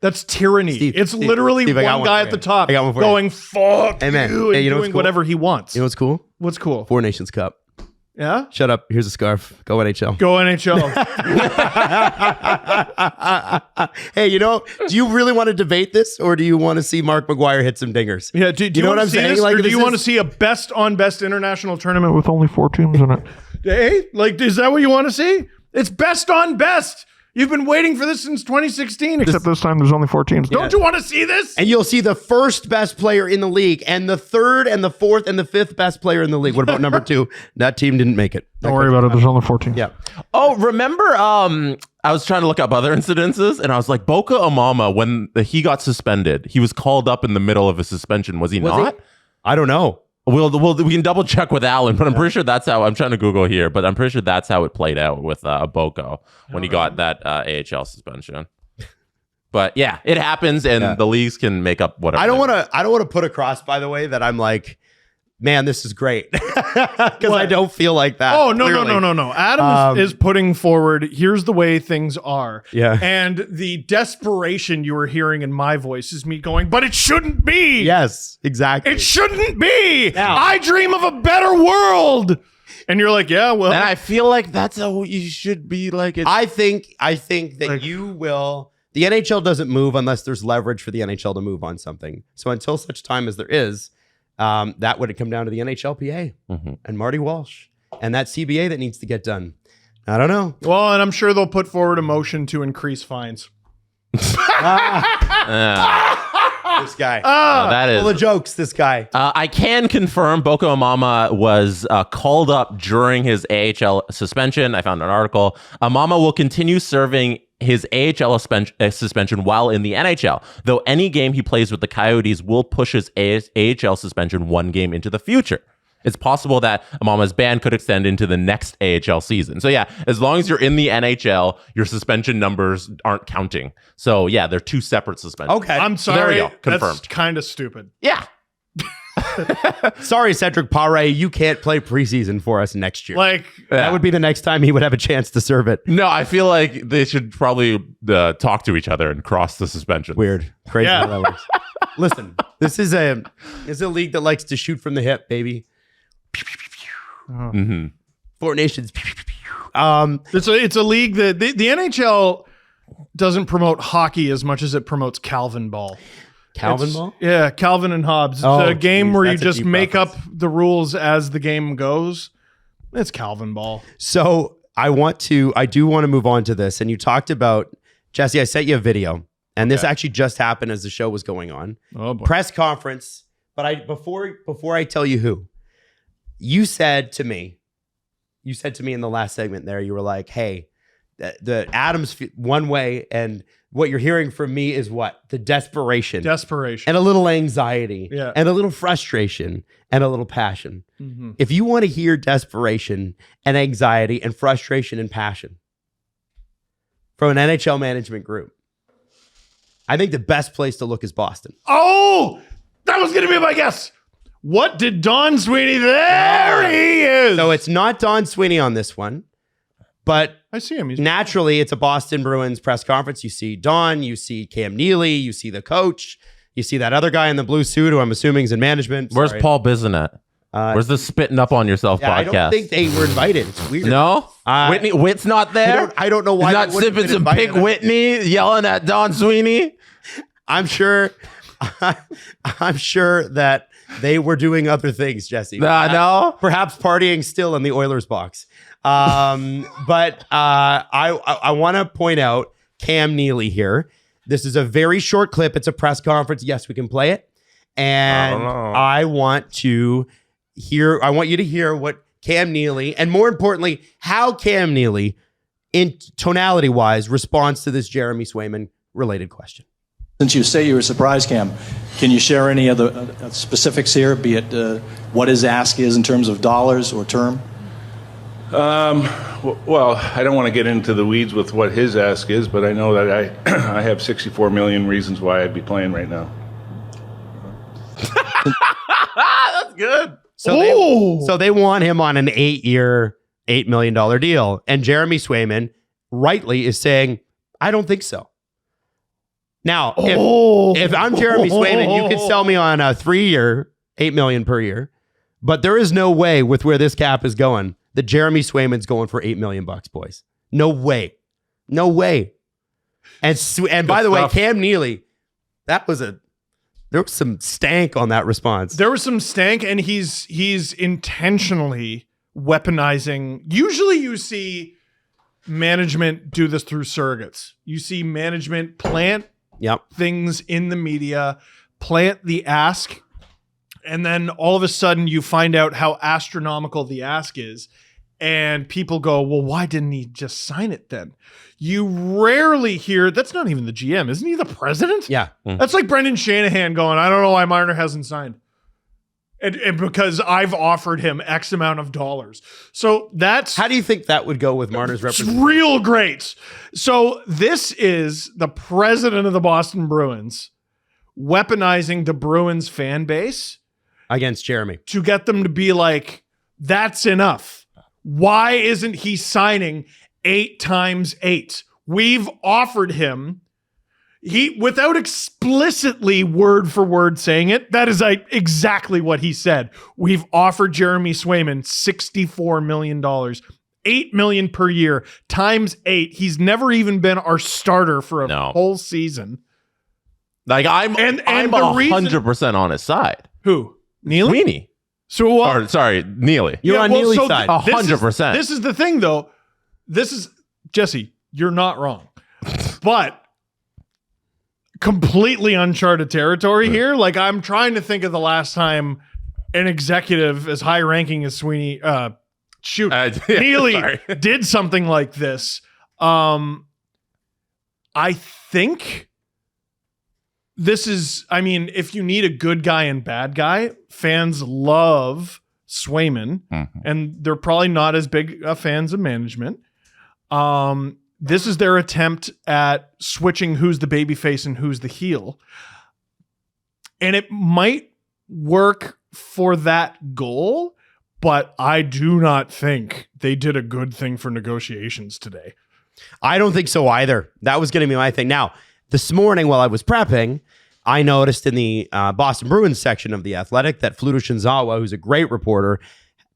[SPEAKER 4] That's tyranny.
[SPEAKER 2] Steve,
[SPEAKER 4] It's
[SPEAKER 2] Steve,
[SPEAKER 4] literally
[SPEAKER 2] Steve, I got
[SPEAKER 4] one
[SPEAKER 2] one
[SPEAKER 4] guy
[SPEAKER 2] for
[SPEAKER 4] at the
[SPEAKER 2] you.
[SPEAKER 4] top
[SPEAKER 2] I got one for you.
[SPEAKER 4] going, fuck
[SPEAKER 2] Hey, man.
[SPEAKER 4] you, and
[SPEAKER 2] Hey, you know what's
[SPEAKER 4] doing
[SPEAKER 2] cool?
[SPEAKER 4] whatever he wants.
[SPEAKER 2] you know what's cool?
[SPEAKER 4] What's cool?
[SPEAKER 2] Four Nations Cup.
[SPEAKER 4] Yeah?
[SPEAKER 2] Shut up. Here's a scarf. Go NHL.
[SPEAKER 4] Go NHL.
[SPEAKER 2] Hey, you know, do you really want to debate this, or do you want to see Mark McGuire hit some dingers?
[SPEAKER 4] Yeah, do
[SPEAKER 2] You know
[SPEAKER 4] want
[SPEAKER 2] what
[SPEAKER 4] to
[SPEAKER 2] I'm
[SPEAKER 4] see
[SPEAKER 2] saying?
[SPEAKER 4] this,
[SPEAKER 2] Like,
[SPEAKER 4] or do
[SPEAKER 2] this
[SPEAKER 4] you want to
[SPEAKER 2] is-
[SPEAKER 4] see a best on best international tournament with only 4 teams in it? Hey, like, is that what you want to see? It's best on best. You've been waiting for this since 2016, except this time there's only 4 teams. Don't you want to see this?
[SPEAKER 2] And you'll see the first best player in the league, and the third, and the fourth, and the fifth best player in the league. What about number 2? That team didn't make it.
[SPEAKER 4] Don't worry about it. There's only 4 teams.
[SPEAKER 2] Yeah.
[SPEAKER 3] Oh, remember? I was trying to look up other incidences, and I was like, Boca Amama, when he got suspended, he was called up in the middle of a suspension. Was he not?
[SPEAKER 2] I don't know.
[SPEAKER 3] We can double check with Alan, but I'm pretty sure that's how. I'm trying to Google here, but I'm pretty sure that's how it played out with Boco when he got that AHL suspension. But yeah, it happens, and the leagues can make up whatever.
[SPEAKER 2] I don't want to put across, by the way, that I'm like, man, this is great, because I don't feel like that.
[SPEAKER 4] Oh, no.
[SPEAKER 2] clearly.
[SPEAKER 4] Adam is putting forward, here's the way things are.
[SPEAKER 2] Yeah.
[SPEAKER 4] And the desperation you were hearing in my voice is me going, but it shouldn't be.
[SPEAKER 2] Yes, exactly.
[SPEAKER 4] It shouldn't be.
[SPEAKER 2] Now-
[SPEAKER 4] I dream of a better world. And you're like, yeah, well.
[SPEAKER 3] And I feel like that's how you should be. Like, it's,
[SPEAKER 2] I think that you will. The NHL doesn't move unless there's leverage for the NHL to move on something. So until such time as there is, that would come down to the NHLPA and Marty Walsh and that CBA that needs to get done. I don't know.
[SPEAKER 4] Well, and I'm sure they'll put forward a motion to increase fines.
[SPEAKER 2] This guy.
[SPEAKER 3] that is.
[SPEAKER 2] Full of jokes, this guy.
[SPEAKER 3] I can confirm Boko Amama was called up during his AHL suspension. I found an article. Amama will continue serving his AHL suspension while in the NHL, though any game he plays with the Coyotes will push his AHL suspension 1 game into the future. It's possible that Amama's ban could extend into the next AHL season. So yeah, as long as you're in the NHL, your suspension numbers aren't counting. So yeah, they're 2 separate suspensions.
[SPEAKER 2] Okay.
[SPEAKER 4] I'm sorry.
[SPEAKER 3] There you go.
[SPEAKER 4] That's
[SPEAKER 3] Confirmed.
[SPEAKER 4] kind of stupid.
[SPEAKER 3] Yeah.
[SPEAKER 2] Sorry, Cedric Pare, you can't play preseason for us next year.
[SPEAKER 4] Like,
[SPEAKER 2] that would be the next time he would have a chance to serve it.
[SPEAKER 3] No, I feel like they should probably talk to each other and cross the suspension.
[SPEAKER 2] Weird. Crazy
[SPEAKER 4] Yeah.
[SPEAKER 2] how that works. Listen, this is a league that likes to shoot from the hip, baby.
[SPEAKER 3] Mm-hmm.
[SPEAKER 2] 4 Nations.
[SPEAKER 4] it's a league that the NHL doesn't promote hockey as much as it promotes Calvin ball.
[SPEAKER 2] Calvin
[SPEAKER 4] It's-
[SPEAKER 2] ball?
[SPEAKER 4] Yeah, Calvin and Hobbes. It's
[SPEAKER 2] Oh,
[SPEAKER 4] a game
[SPEAKER 2] geez,
[SPEAKER 4] where you
[SPEAKER 2] that's a
[SPEAKER 4] just
[SPEAKER 2] deep
[SPEAKER 4] make
[SPEAKER 2] reference.
[SPEAKER 4] up the rules as the game goes. It's Calvin ball.
[SPEAKER 2] So I do want to move on to this. And you talked about, Jesse, I sent you a video. And this actually just happened as the show was going on.
[SPEAKER 4] Oh boy.
[SPEAKER 2] Press conference. But before I tell you who, you said to me in the last segment there, you were like, hey, the Adams one way, and what you're hearing from me is what? The desperation.
[SPEAKER 4] Desperation.
[SPEAKER 2] And a little anxiety.
[SPEAKER 4] Yeah.
[SPEAKER 2] And a little frustration and a little passion.
[SPEAKER 4] Mm-hmm.
[SPEAKER 2] If you want to hear desperation and anxiety and frustration and passion from an NHL management group, I think the best place to look is Boston.
[SPEAKER 4] Oh, that was going to be my guess. What did Don Sweeney? There he is.
[SPEAKER 2] So it's not Don Sweeney on this one, but
[SPEAKER 4] I see him. He's
[SPEAKER 2] naturally it's a Boston Bruins press conference. You see Don, you see Cam Neely, you see the coach, you see that other guy in the blue suit who I'm assuming is in management.
[SPEAKER 3] Where's
[SPEAKER 2] Sorry.
[SPEAKER 3] Paul Bissonnette? Where's the spitting up on yourself podcast?
[SPEAKER 2] I don't think they were invited. It's weird.
[SPEAKER 3] No? Whit's not there?
[SPEAKER 2] I don't know why.
[SPEAKER 3] He's not sipping some Pig Whitney, yelling at Don Sweeney?
[SPEAKER 2] I'm sure that they were doing other things, Jesse.
[SPEAKER 3] No?
[SPEAKER 2] Perhaps partying still in the Oilers box. But I want to point out Cam Neely here. This is a very short clip. It's a press conference. Yes, we can play it. And I want you to hear what Cam Neely, and more importantly, how Cam Neely, in tonality wise, responds to this Jeremy Swayman related question.
[SPEAKER 5] Since you say you were surprised, Cam, can you share any other specifics here, be it what his ask is in terms of dollars or term?
[SPEAKER 6] Well, I don't want to get into the weeds with what his ask is, but I know that I have 64 million reasons why I'd be playing right now.
[SPEAKER 3] That's good.
[SPEAKER 2] So they want him on an 8-year, $8 million deal. And Jeremy Swayman rightly is saying, I don't think so. Now, if I'm Jeremy Swayman, you could sell me on a 3-year, $8 million per year. But there is no way with where this cap is going that Jeremy Swayman's going for $8 million, boys. No way. No way. And by the way, Cam Neely, there was some stank on that response.
[SPEAKER 4] There was some stank, and he's intentionally weaponizing. Usually you see management do this through surrogates. You see management plant things in the media, plant the ask, and then all of a sudden you find out how astronomical the ask is, and people go, well, why didn't he just sign it then? You rarely hear, that's not even the GM. Isn't he the president?
[SPEAKER 2] Yeah.
[SPEAKER 4] That's like Brendan Shanahan going, I don't know why Marner hasn't signed. And because I've offered him X amount of dollars. So that's...
[SPEAKER 2] How do you think that would go with Marner's representation?
[SPEAKER 4] Real great. So this is the president of the Boston Bruins weaponizing the Bruins fan base
[SPEAKER 2] against Jeremy
[SPEAKER 4] to get them to be like, that's enough. Why isn't he signing 8 times 8? We've offered him, without explicitly word for word saying it, that is exactly what he said. We've offered Jeremy Swayman $64 million, $8 million per year times 8. He's never even been our starter for a whole season.
[SPEAKER 3] Like I'm 100% on his side.
[SPEAKER 4] Who? Neely?
[SPEAKER 3] Sweeney.
[SPEAKER 4] So
[SPEAKER 3] sorry, Neely.
[SPEAKER 2] You're on Neely's side.
[SPEAKER 3] 100%.
[SPEAKER 4] This is the thing, though. This is Jesse. You're not wrong, but completely uncharted territory here. Like, I'm trying to think of the last time an executive as high ranking as Sweeney, Neely did something like this. I think this is, I mean, if you need a good guy and bad guy, fans love Swayman, and they're probably not as big fans of management. This is their attempt at switching who's the babyface and who's the heel. And it might work for that goal, but I do not think they did a good thing for negotiations today.
[SPEAKER 2] I don't think so either. That was going to be my thing. Now, this morning while I was prepping, I noticed in the Boston Bruins section of The Athletic that Fluto Shinzawa, who's a great reporter,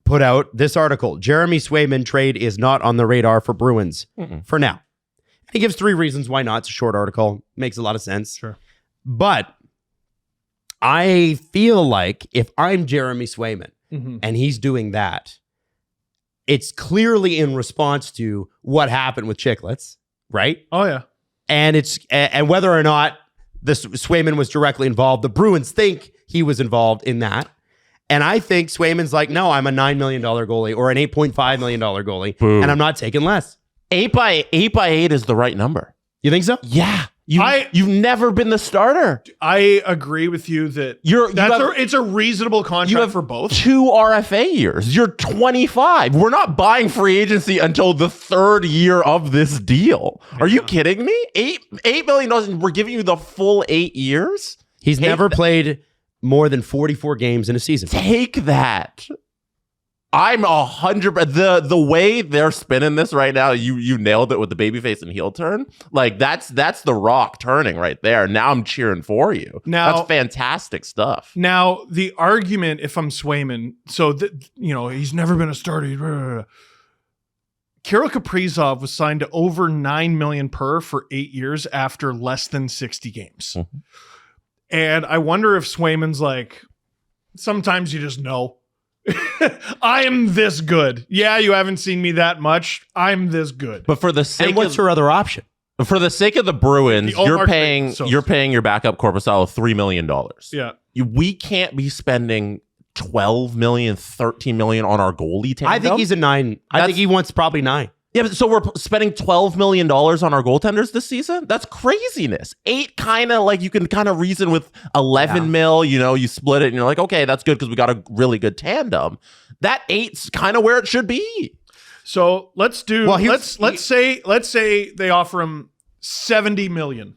[SPEAKER 2] put out this article. Jeremy Swayman trade is not on the radar for Bruins for now. And he gives 3 reasons why not. It's a short article. Makes a lot of sense.
[SPEAKER 4] Sure.
[SPEAKER 2] But I feel like if I'm Jeremy Swayman and he's doing that, it's clearly in response to what happened with Chicklets, right?
[SPEAKER 4] Oh, yeah.
[SPEAKER 2] And whether or not this Swayman was directly involved, the Bruins think he was involved in that. And I think Swayman's like, no, I'm a $9 million goalie or an $8.5 million goalie, and I'm not taking less.
[SPEAKER 3] 8 by 8 is the right number.
[SPEAKER 2] You think so?
[SPEAKER 3] Yeah. You've never been the starter.
[SPEAKER 4] I agree with you that it's a reasonable contract for both. 2
[SPEAKER 3] RFA years. You're 25. We're not buying free agency until the 3rd year of this deal. Are you kidding me? $8 million. We're giving you the full 8 years.
[SPEAKER 2] He's never played more than 44 games in a season.
[SPEAKER 3] Take that. I'm 100%. The way they're spinning this right now, you nailed it with the babyface and heel turn. Like that's the Rock turning right there. Now I'm cheering for you.
[SPEAKER 4] Now
[SPEAKER 3] that's fantastic stuff.
[SPEAKER 4] Now the argument, if I'm Swayman, so he's never been a starter. Kirill Kaprizov was signed to over $9 million per for 8 years after less than 60 games, and I wonder if Swayman's like, sometimes you just know. I am this good. Yeah, you haven't seen me that much. I'm this good.
[SPEAKER 3] But for the sake
[SPEAKER 2] and what's her other option?
[SPEAKER 3] For the sake of the Bruins, you're paying
[SPEAKER 4] so
[SPEAKER 3] your backup Korpisalo $3 million.
[SPEAKER 4] Yeah.
[SPEAKER 3] We can't be spending $12 million, $13 million on our goalie tandem.
[SPEAKER 2] I think he's a 9. I think he wants probably 9.
[SPEAKER 3] Yeah, but so we're spending $12 million on our goaltenders this season? That's craziness. 8 kind of like you can kind of reason with 11 mil, you split it and you're like, okay, that's good because we got a really good tandem. That 8's kind of where it should be.
[SPEAKER 4] So let's do, let's say they offer him 70 million,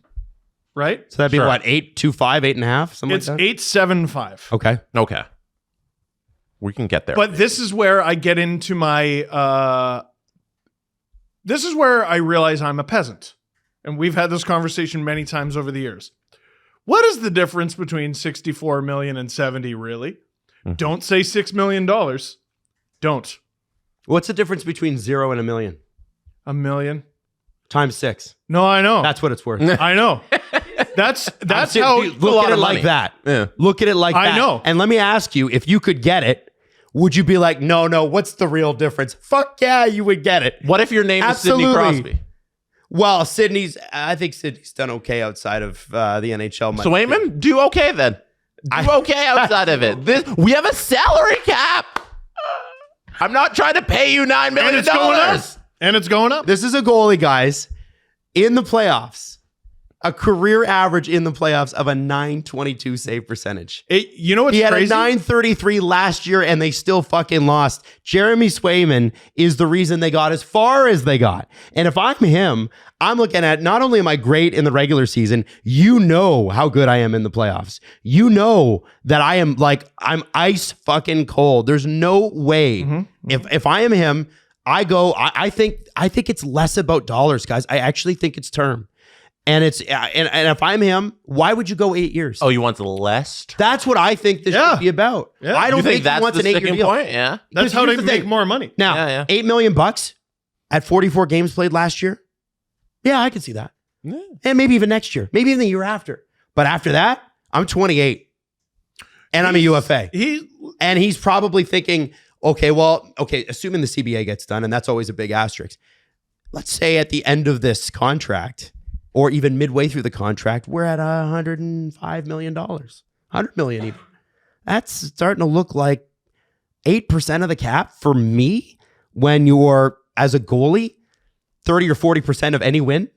[SPEAKER 4] right?
[SPEAKER 2] So that'd be what, 8.25, 8.5, something
[SPEAKER 4] it's
[SPEAKER 2] like that?
[SPEAKER 4] 8.75.
[SPEAKER 3] Okay. We can get there.
[SPEAKER 4] But this is where I get into my, this is where I realize I'm a peasant. And we've had this conversation many times over the years. What is the difference between 64 million and 70 really? Mm-hmm. Don't say $6 million. Don't.
[SPEAKER 2] What's the difference between 0 and $1 million?
[SPEAKER 4] $1 million
[SPEAKER 2] times 6.
[SPEAKER 4] No, I know.
[SPEAKER 2] That's what it's worth.
[SPEAKER 4] I know. That's how
[SPEAKER 2] look at it like that. Yeah. Look at it like that.
[SPEAKER 4] I know.
[SPEAKER 2] And let me ask you, if you could get it, would you be like, no, what's the real difference? Fuck yeah, you would get it.
[SPEAKER 3] What if your name is Sidney Crosby?
[SPEAKER 2] Well, I think Sidney's done okay outside of the NHL.
[SPEAKER 3] Swayman, do okay then. Do okay outside of it. We have a salary cap. I'm not trying to pay you $9 million.
[SPEAKER 4] And it's going up.
[SPEAKER 2] This is a goalie, guys, in the playoffs. A career average in the playoffs of a .922 save percentage.
[SPEAKER 4] You know what's crazy?
[SPEAKER 2] He had a .933 last year, and they still fucking lost. Jeremy Swayman is the reason they got as far as they got. And if I'm him, I'm looking at, not only am I great in the regular season, you know how good I am in the playoffs. You know that I'm ice fucking cold. There's no way. Mm-hmm. If I am him, I think it's less about dollars, guys. I actually think it's term. And it's and if I'm him, why would you go 8 years?
[SPEAKER 3] Oh, you want less?
[SPEAKER 2] That's what I think this should be about.
[SPEAKER 4] Yeah.
[SPEAKER 2] I don't think
[SPEAKER 3] that's
[SPEAKER 2] he wants an 8-year deal.
[SPEAKER 3] Point? Yeah,
[SPEAKER 4] that's how they make more money.
[SPEAKER 2] Now, $8 million at 44 games played last year. Yeah, I can see that. Yeah. And maybe even next year, maybe even the year after. But after that, I'm 28, and I'm a UFA. And he's probably thinking, okay, assuming the CBA gets done, and that's always a big asterisk. Let's say at the end of this contract, or even midway through the contract, we're at $105 million, $100 million even. That's starting to look like 8% of the cap for me when you're, as a goalie, 30 or 40% of any win.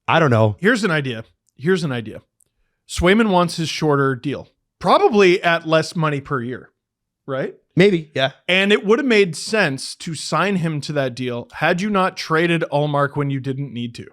[SPEAKER 2] I don't know.
[SPEAKER 4] Here's an idea. Swayman wants his shorter deal, probably at less money per year, right?
[SPEAKER 2] Maybe, yeah.
[SPEAKER 4] And it would have made sense to sign him to that deal had you not traded Ullmark when you didn't need to.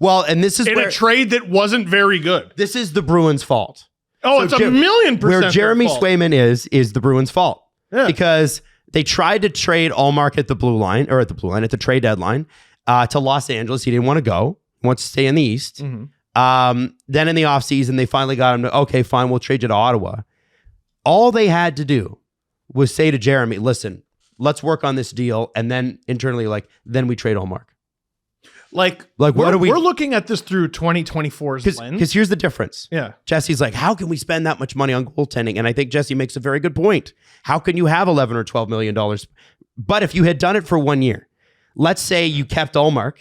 [SPEAKER 2] Well, and this is
[SPEAKER 4] in a trade that wasn't very good.
[SPEAKER 2] This is the Bruins' fault.
[SPEAKER 4] Oh, it's 1,000,000%
[SPEAKER 2] where Jeremy Swayman is the Bruins' fault. Yeah. Because they tried to trade Ullmark at the trade deadline to Los Angeles. He didn't want to go. He wants to stay in the East. Mm-hmm. Then in the offseason, they finally got him to, okay, fine, we'll trade you to Ottawa. All they had to do was say to Jeremy, listen, let's work on this deal. And then internally, then we trade Ullmark.
[SPEAKER 4] We're looking at this through 2024's lens.
[SPEAKER 2] Because here's the difference.
[SPEAKER 4] Yeah.
[SPEAKER 2] Jesse's like, how can we spend that much money on goaltending? And I think Jesse makes a very good point. How can you have $11 or $12 million? But if you had done it for 1 year, let's say you kept Ullmark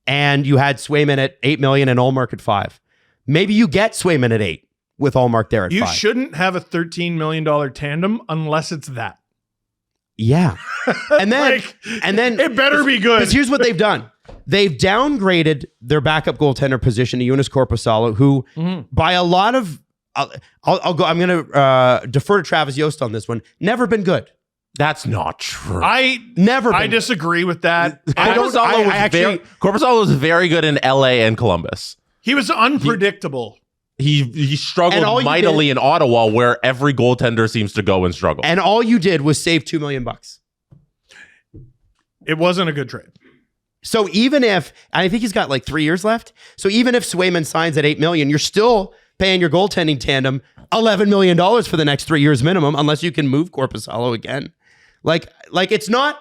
[SPEAKER 2] and you had Swayman at $8 million and Ullmark at $5 million. Maybe you get Swayman at $8 million with Ullmark there at $5 million.
[SPEAKER 4] You shouldn't have a $13 million tandem unless it's that.
[SPEAKER 2] Yeah. And then
[SPEAKER 4] it better be good.
[SPEAKER 2] Because here's what they've done. They've downgraded their backup goaltender position to Joonas Korpisalo, who by a lot of, I'm going to defer to Travis Yost on this one, never been good.
[SPEAKER 3] That's not true.
[SPEAKER 4] I disagree with that.
[SPEAKER 3] Korpisalo was very good in LA and Columbus.
[SPEAKER 4] He was unpredictable.
[SPEAKER 3] He struggled mightily in Ottawa, where every goaltender seems to go and struggle.
[SPEAKER 2] And all you did was save $2 million.
[SPEAKER 4] It wasn't a good trade.
[SPEAKER 2] So even if, I think he's got like 3 years left. So even if Swayman signs at $8 million, you're still paying your goaltending tandem $11 million for the next 3 years minimum, unless you can move Korpisalo again. Like it's not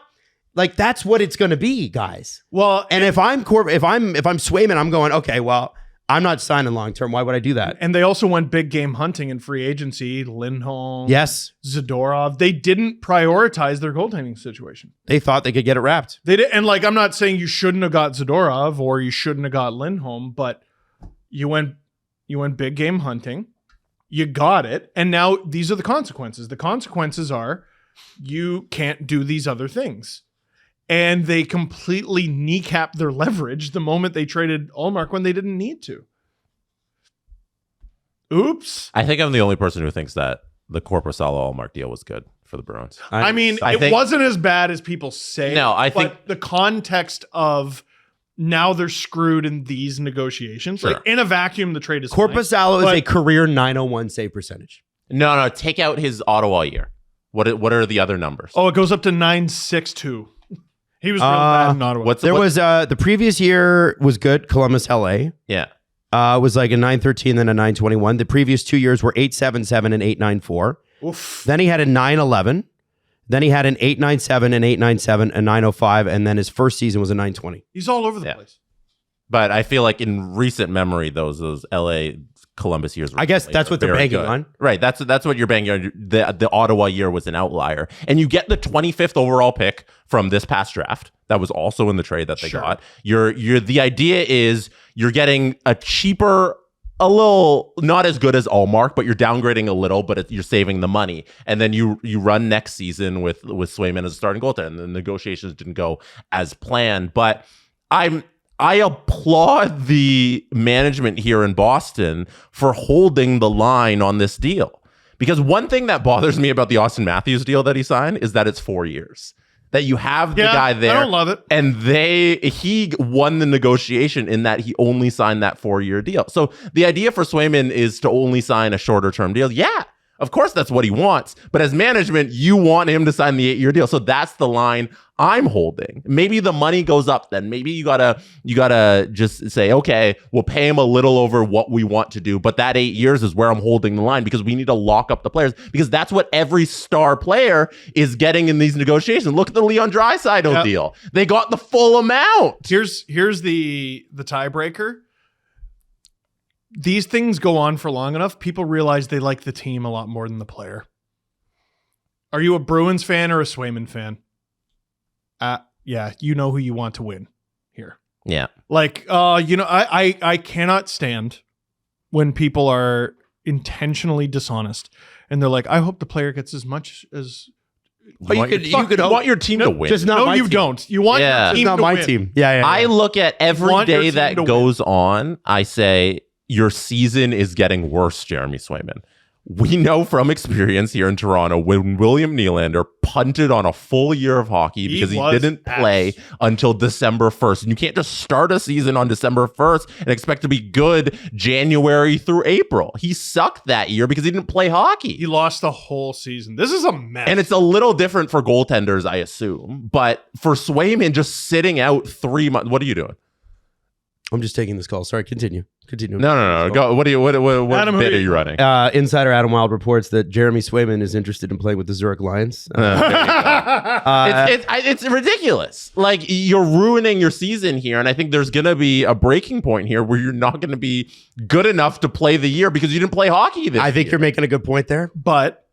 [SPEAKER 2] like that's what it's going to be, guys.
[SPEAKER 4] Well,
[SPEAKER 2] and if I'm Swayman, I'm going, okay, well, I'm not signing long term. Why would I do that?
[SPEAKER 4] And they also went big game hunting in free agency. Lindholm,
[SPEAKER 2] yes,
[SPEAKER 4] Zadorov. They didn't prioritize their goaltending situation.
[SPEAKER 2] They thought they could get it wrapped.
[SPEAKER 4] They did, and like I'm not saying you shouldn't have got Zadorov or you shouldn't have got Lindholm, but you went big game hunting. You got it, and now these are the consequences. The consequences are you can't do these other things. And they completely kneecapped their leverage the moment they traded Ullmark when they didn't need to. Oops.
[SPEAKER 3] I think I'm the only person who thinks that the Korpisalo Ullmark deal was good for the Bruins.
[SPEAKER 4] I mean, it wasn't as bad as people say.
[SPEAKER 3] No, I think
[SPEAKER 4] the context of now they're screwed in these negotiations.
[SPEAKER 3] Sure.
[SPEAKER 4] Like in a vacuum, the trade is
[SPEAKER 2] Korpisalo is a career .901 save percentage.
[SPEAKER 3] No, take out his Ottawa year. What are the other numbers?
[SPEAKER 4] Oh, it goes up to 9.62. He was real bad in Ottawa.
[SPEAKER 2] The previous year was good. Columbus, LA.
[SPEAKER 3] Yeah.
[SPEAKER 2] Was like a 9.13, then a 9.21. The previous 2 years were 8.77 and 8.94.
[SPEAKER 4] Oof.
[SPEAKER 2] Then he had a 9.11. Then he had an 8.97 and 8.97, a 9.05, and then his first season was a 9.20.
[SPEAKER 4] He's all over the place.
[SPEAKER 3] But I feel like in recent memory, those LA Columbus years were,
[SPEAKER 2] I guess that's what they're banking on.
[SPEAKER 3] Right. That's what you're banking on. The Ottawa year was an outlier. And you get the 25th overall pick from this past draft. That was also in the trade that they got. The idea is you're getting a cheaper, a little not as good as Ullmark, but you're downgrading a little, but you're saving the money. And then you run next season with Swayman as a starting goaltender. And the negotiations didn't go as planned. But I applaud the management here in Boston for holding the line on this deal. Because one thing that bothers me about the Austin Matthews deal that he signed is that it's 4 years. That you have the guy there.
[SPEAKER 4] I don't love it.
[SPEAKER 3] And he won the negotiation in that he only signed that 4-year deal. So the idea for Swayman is to only sign a shorter term deal. Yeah. Of course, that's what he wants. But as management, you want him to sign the 8-year deal. So that's the line I'm holding. Maybe the money goes up then. Maybe you gotta just say, okay, we'll pay him a little over what we want to do. But that 8 years is where I'm holding the line because we need to lock up the players because that's what every star player is getting in these negotiations. Look at the Leon Draisaitl deal. They got the full amount.
[SPEAKER 4] Here's the tiebreaker. These things go on for long enough, people realize they like the team a lot more than the player. Are you a Bruins fan or a Swayman fan? Yeah, you know who you want to win here.
[SPEAKER 3] Yeah.
[SPEAKER 4] Like, I cannot stand when people are intentionally dishonest and they're like, I hope the player gets as much as...
[SPEAKER 3] But you want your team to win.
[SPEAKER 2] Just not my team.
[SPEAKER 4] Don't. You want your team
[SPEAKER 2] not
[SPEAKER 4] to
[SPEAKER 2] my
[SPEAKER 4] win.
[SPEAKER 2] team. Yeah.
[SPEAKER 3] I look at every day that goes on, I say, your season is getting worse, Jeremy Swayman. We know from experience here in Toronto when William Nylander punted on a full year of hockey because he didn't play until December 1st. And you can't just start a season on December 1st and expect to be good January through April. He sucked that year because he didn't play hockey.
[SPEAKER 4] He lost the whole season. This is a mess.
[SPEAKER 3] And it's a little different for goaltenders, I assume. But for Swayman just sitting out 3 months, what are you doing?
[SPEAKER 2] I'm just taking this call. Sorry, continue.
[SPEAKER 3] No. Go. What
[SPEAKER 4] Adam,
[SPEAKER 3] bit are you running?
[SPEAKER 2] Insider Adam Wild reports that Jeremy Swayman is interested in playing with the Zurich Lions.
[SPEAKER 3] It's ridiculous. Like, you're ruining your season here, and I think there's going to be a breaking point here where you're not going to be good enough to play the year because you didn't play hockey this year.
[SPEAKER 2] I think you're making a good point there.
[SPEAKER 4] But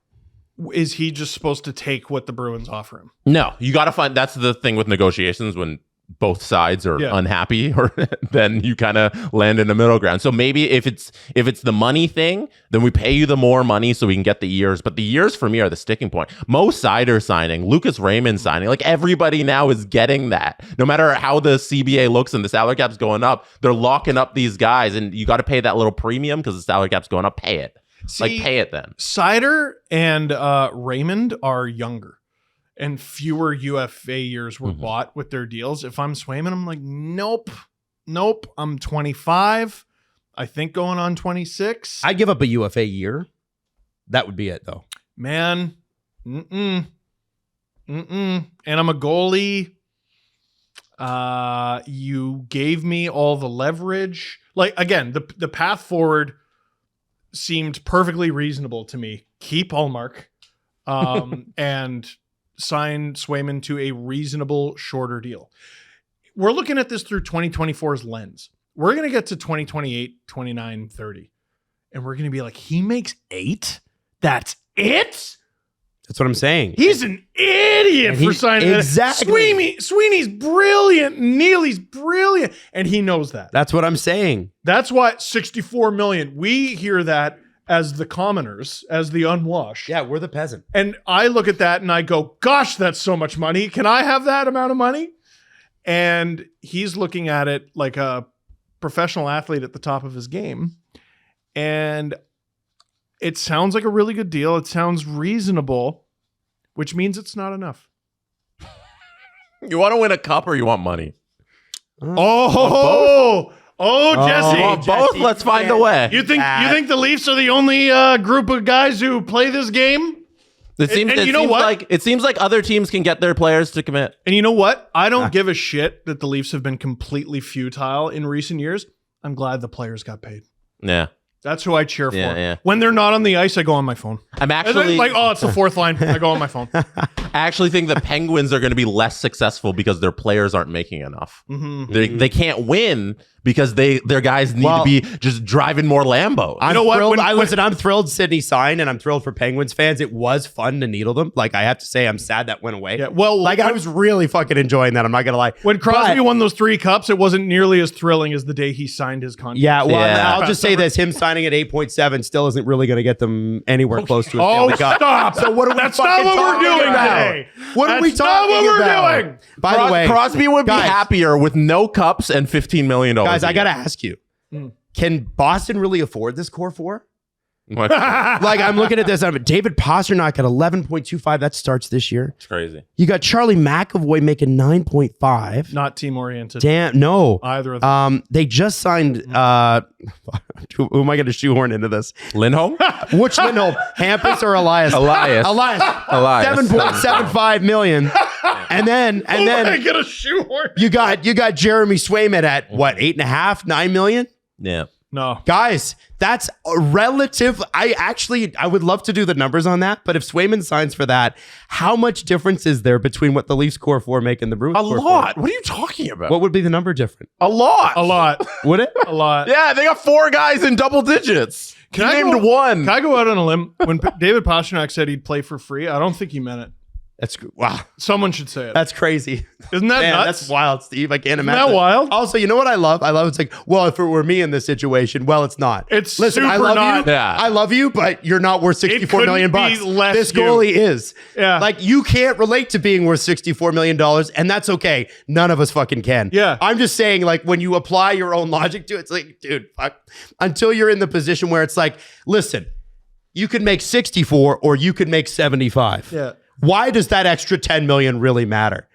[SPEAKER 4] is he just supposed to take what the Bruins offer him?
[SPEAKER 3] No, you got to find. That's the thing with negotiations when both sides are unhappy, or then you kind of land in the middle ground. So maybe if it's the money thing, then we pay you the more money so we can get the years. But the years for me are the sticking point. Mo Seider signing, Lucas Raymond signing, like everybody now is getting that. No matter how the CBA looks and the salary cap's going up, they're locking up these guys, and you got to pay that little premium because the salary cap's going up. Pay it. Pay it then.
[SPEAKER 4] Seider and Raymond are younger. And fewer UFA years were bought with their deals. If I'm Swayman, I'm like, nope. I'm 25. I think going on 26.
[SPEAKER 2] I'd give up a UFA year. That would be it, though.
[SPEAKER 4] Man, and I'm a goalie. You gave me all the leverage. Like, again, the path forward seemed perfectly reasonable to me. Keep Hallmark and sign Swayman to a reasonable shorter deal. We're looking at this through 2024's lens. We're going to get to 2028, 29, 30. And we're going to be like, he makes 8? That's it?
[SPEAKER 2] That's what I'm saying.
[SPEAKER 4] He's an idiot for signing
[SPEAKER 2] exactly.
[SPEAKER 4] that. Sweeney's brilliant. Neely's brilliant. And he knows that.
[SPEAKER 2] That's what I'm saying.
[SPEAKER 4] That's why $64 million. We hear that as the commoners, as the unwashed.
[SPEAKER 2] Yeah, we're the peasant.
[SPEAKER 4] And I look at that and I go, gosh, that's so much money. Can I have that amount of money? And he's looking at it like a professional athlete at the top of his game. And it sounds like a really good deal. It sounds reasonable, which means it's not enough.
[SPEAKER 3] You want to win a cup or you want money?
[SPEAKER 4] Jesse.
[SPEAKER 3] You want both? Let's find a way.
[SPEAKER 4] You think the Leafs are the only group of guys who play this game?
[SPEAKER 3] It seems like other teams can get their players to commit.
[SPEAKER 4] And you know what? I don't give a shit that the Leafs have been completely futile in recent years. I'm glad the players got paid.
[SPEAKER 3] Yeah.
[SPEAKER 4] That's who I cheer for.
[SPEAKER 3] Yeah.
[SPEAKER 4] When they're not on the ice, I go on my phone.
[SPEAKER 3] I'm actually
[SPEAKER 4] like, it's the fourth line. I go on my phone.
[SPEAKER 3] I actually think the Penguins are going to be less successful because their players aren't making enough.
[SPEAKER 4] Mm-hmm.
[SPEAKER 3] They can't win because their guys need to be just driving more Lambos.
[SPEAKER 2] I'm thrilled Sydney signed, and I'm thrilled for Penguins fans. It was fun to needle them. Like, I have to say, I'm sad that went away.
[SPEAKER 4] Yeah, well,
[SPEAKER 2] I was really fucking enjoying that. I'm not gonna lie.
[SPEAKER 4] When Crosby won those 3 cups, it wasn't nearly as thrilling as the day he signed his contract.
[SPEAKER 2] Yeah, I'll just say this: him signing at 8.7 still isn't really going to get them anywhere close to a Stanley Cup.
[SPEAKER 4] Stop!
[SPEAKER 2] So what are we
[SPEAKER 4] That's not what we're doing today.
[SPEAKER 2] What are we talking about? By the way,
[SPEAKER 3] Crosby would be happier with no cups and $15 million.
[SPEAKER 2] Guys, I got to ask you. Can Boston really afford this core 4? Like, I'm looking at this. David Pastrnak at 11.25. That starts this year.
[SPEAKER 3] It's crazy.
[SPEAKER 2] You got Charlie McAvoy making 9.5.
[SPEAKER 4] Not team oriented.
[SPEAKER 2] Damn, no.
[SPEAKER 4] Either of them.
[SPEAKER 2] They just signed. Who am I going to shoehorn into this?
[SPEAKER 3] Lindholm?
[SPEAKER 2] Which Lindholm? Hampus or Elias?
[SPEAKER 3] Elias.
[SPEAKER 2] 7.75 million. And then
[SPEAKER 4] I get a shoehorn.
[SPEAKER 2] You got Jeremy Swayman at what, 8.5, 9 million?
[SPEAKER 3] Yeah.
[SPEAKER 4] No.
[SPEAKER 2] Guys, that's a relative. I would love to do the numbers on that, but if Swayman signs for that, how much difference is there between what the Leafs core 4 make and the Bruins core 4?
[SPEAKER 3] A lot. What are you talking about?
[SPEAKER 2] What would be the number different?
[SPEAKER 3] A lot.
[SPEAKER 2] Would it?
[SPEAKER 4] A lot.
[SPEAKER 3] Yeah, they got 4 guys in double digits. Can I named one.
[SPEAKER 4] Can I go out on a limb? When David Pastrnak said he'd play for free, I don't think he meant it.
[SPEAKER 2] That's wow.
[SPEAKER 4] Someone should say it.
[SPEAKER 2] That's crazy.
[SPEAKER 4] Isn't that nuts?
[SPEAKER 2] That's wild, Steve. I can't imagine.
[SPEAKER 4] Isn't that wild?
[SPEAKER 2] Also, you know what I love? I love it's like, well, if it were me in this situation, well, it's not.
[SPEAKER 4] It's
[SPEAKER 2] Listen,
[SPEAKER 4] super
[SPEAKER 2] I love
[SPEAKER 4] not.
[SPEAKER 2] you.
[SPEAKER 3] Yeah.
[SPEAKER 2] I love you, but you're not worth $64 million bucks. This
[SPEAKER 4] you.
[SPEAKER 2] goalie is.
[SPEAKER 4] Yeah.
[SPEAKER 2] Like, you can't relate to being worth $64 million, and that's okay. None of us fucking can.
[SPEAKER 4] Yeah.
[SPEAKER 2] I'm just saying, like, when you apply your own logic to it, it's like, dude, fuck. Until you're in the position where it's like, listen, you could make 64 or you could make 75.
[SPEAKER 4] Yeah.
[SPEAKER 2] Why does that extra 10 million really matter?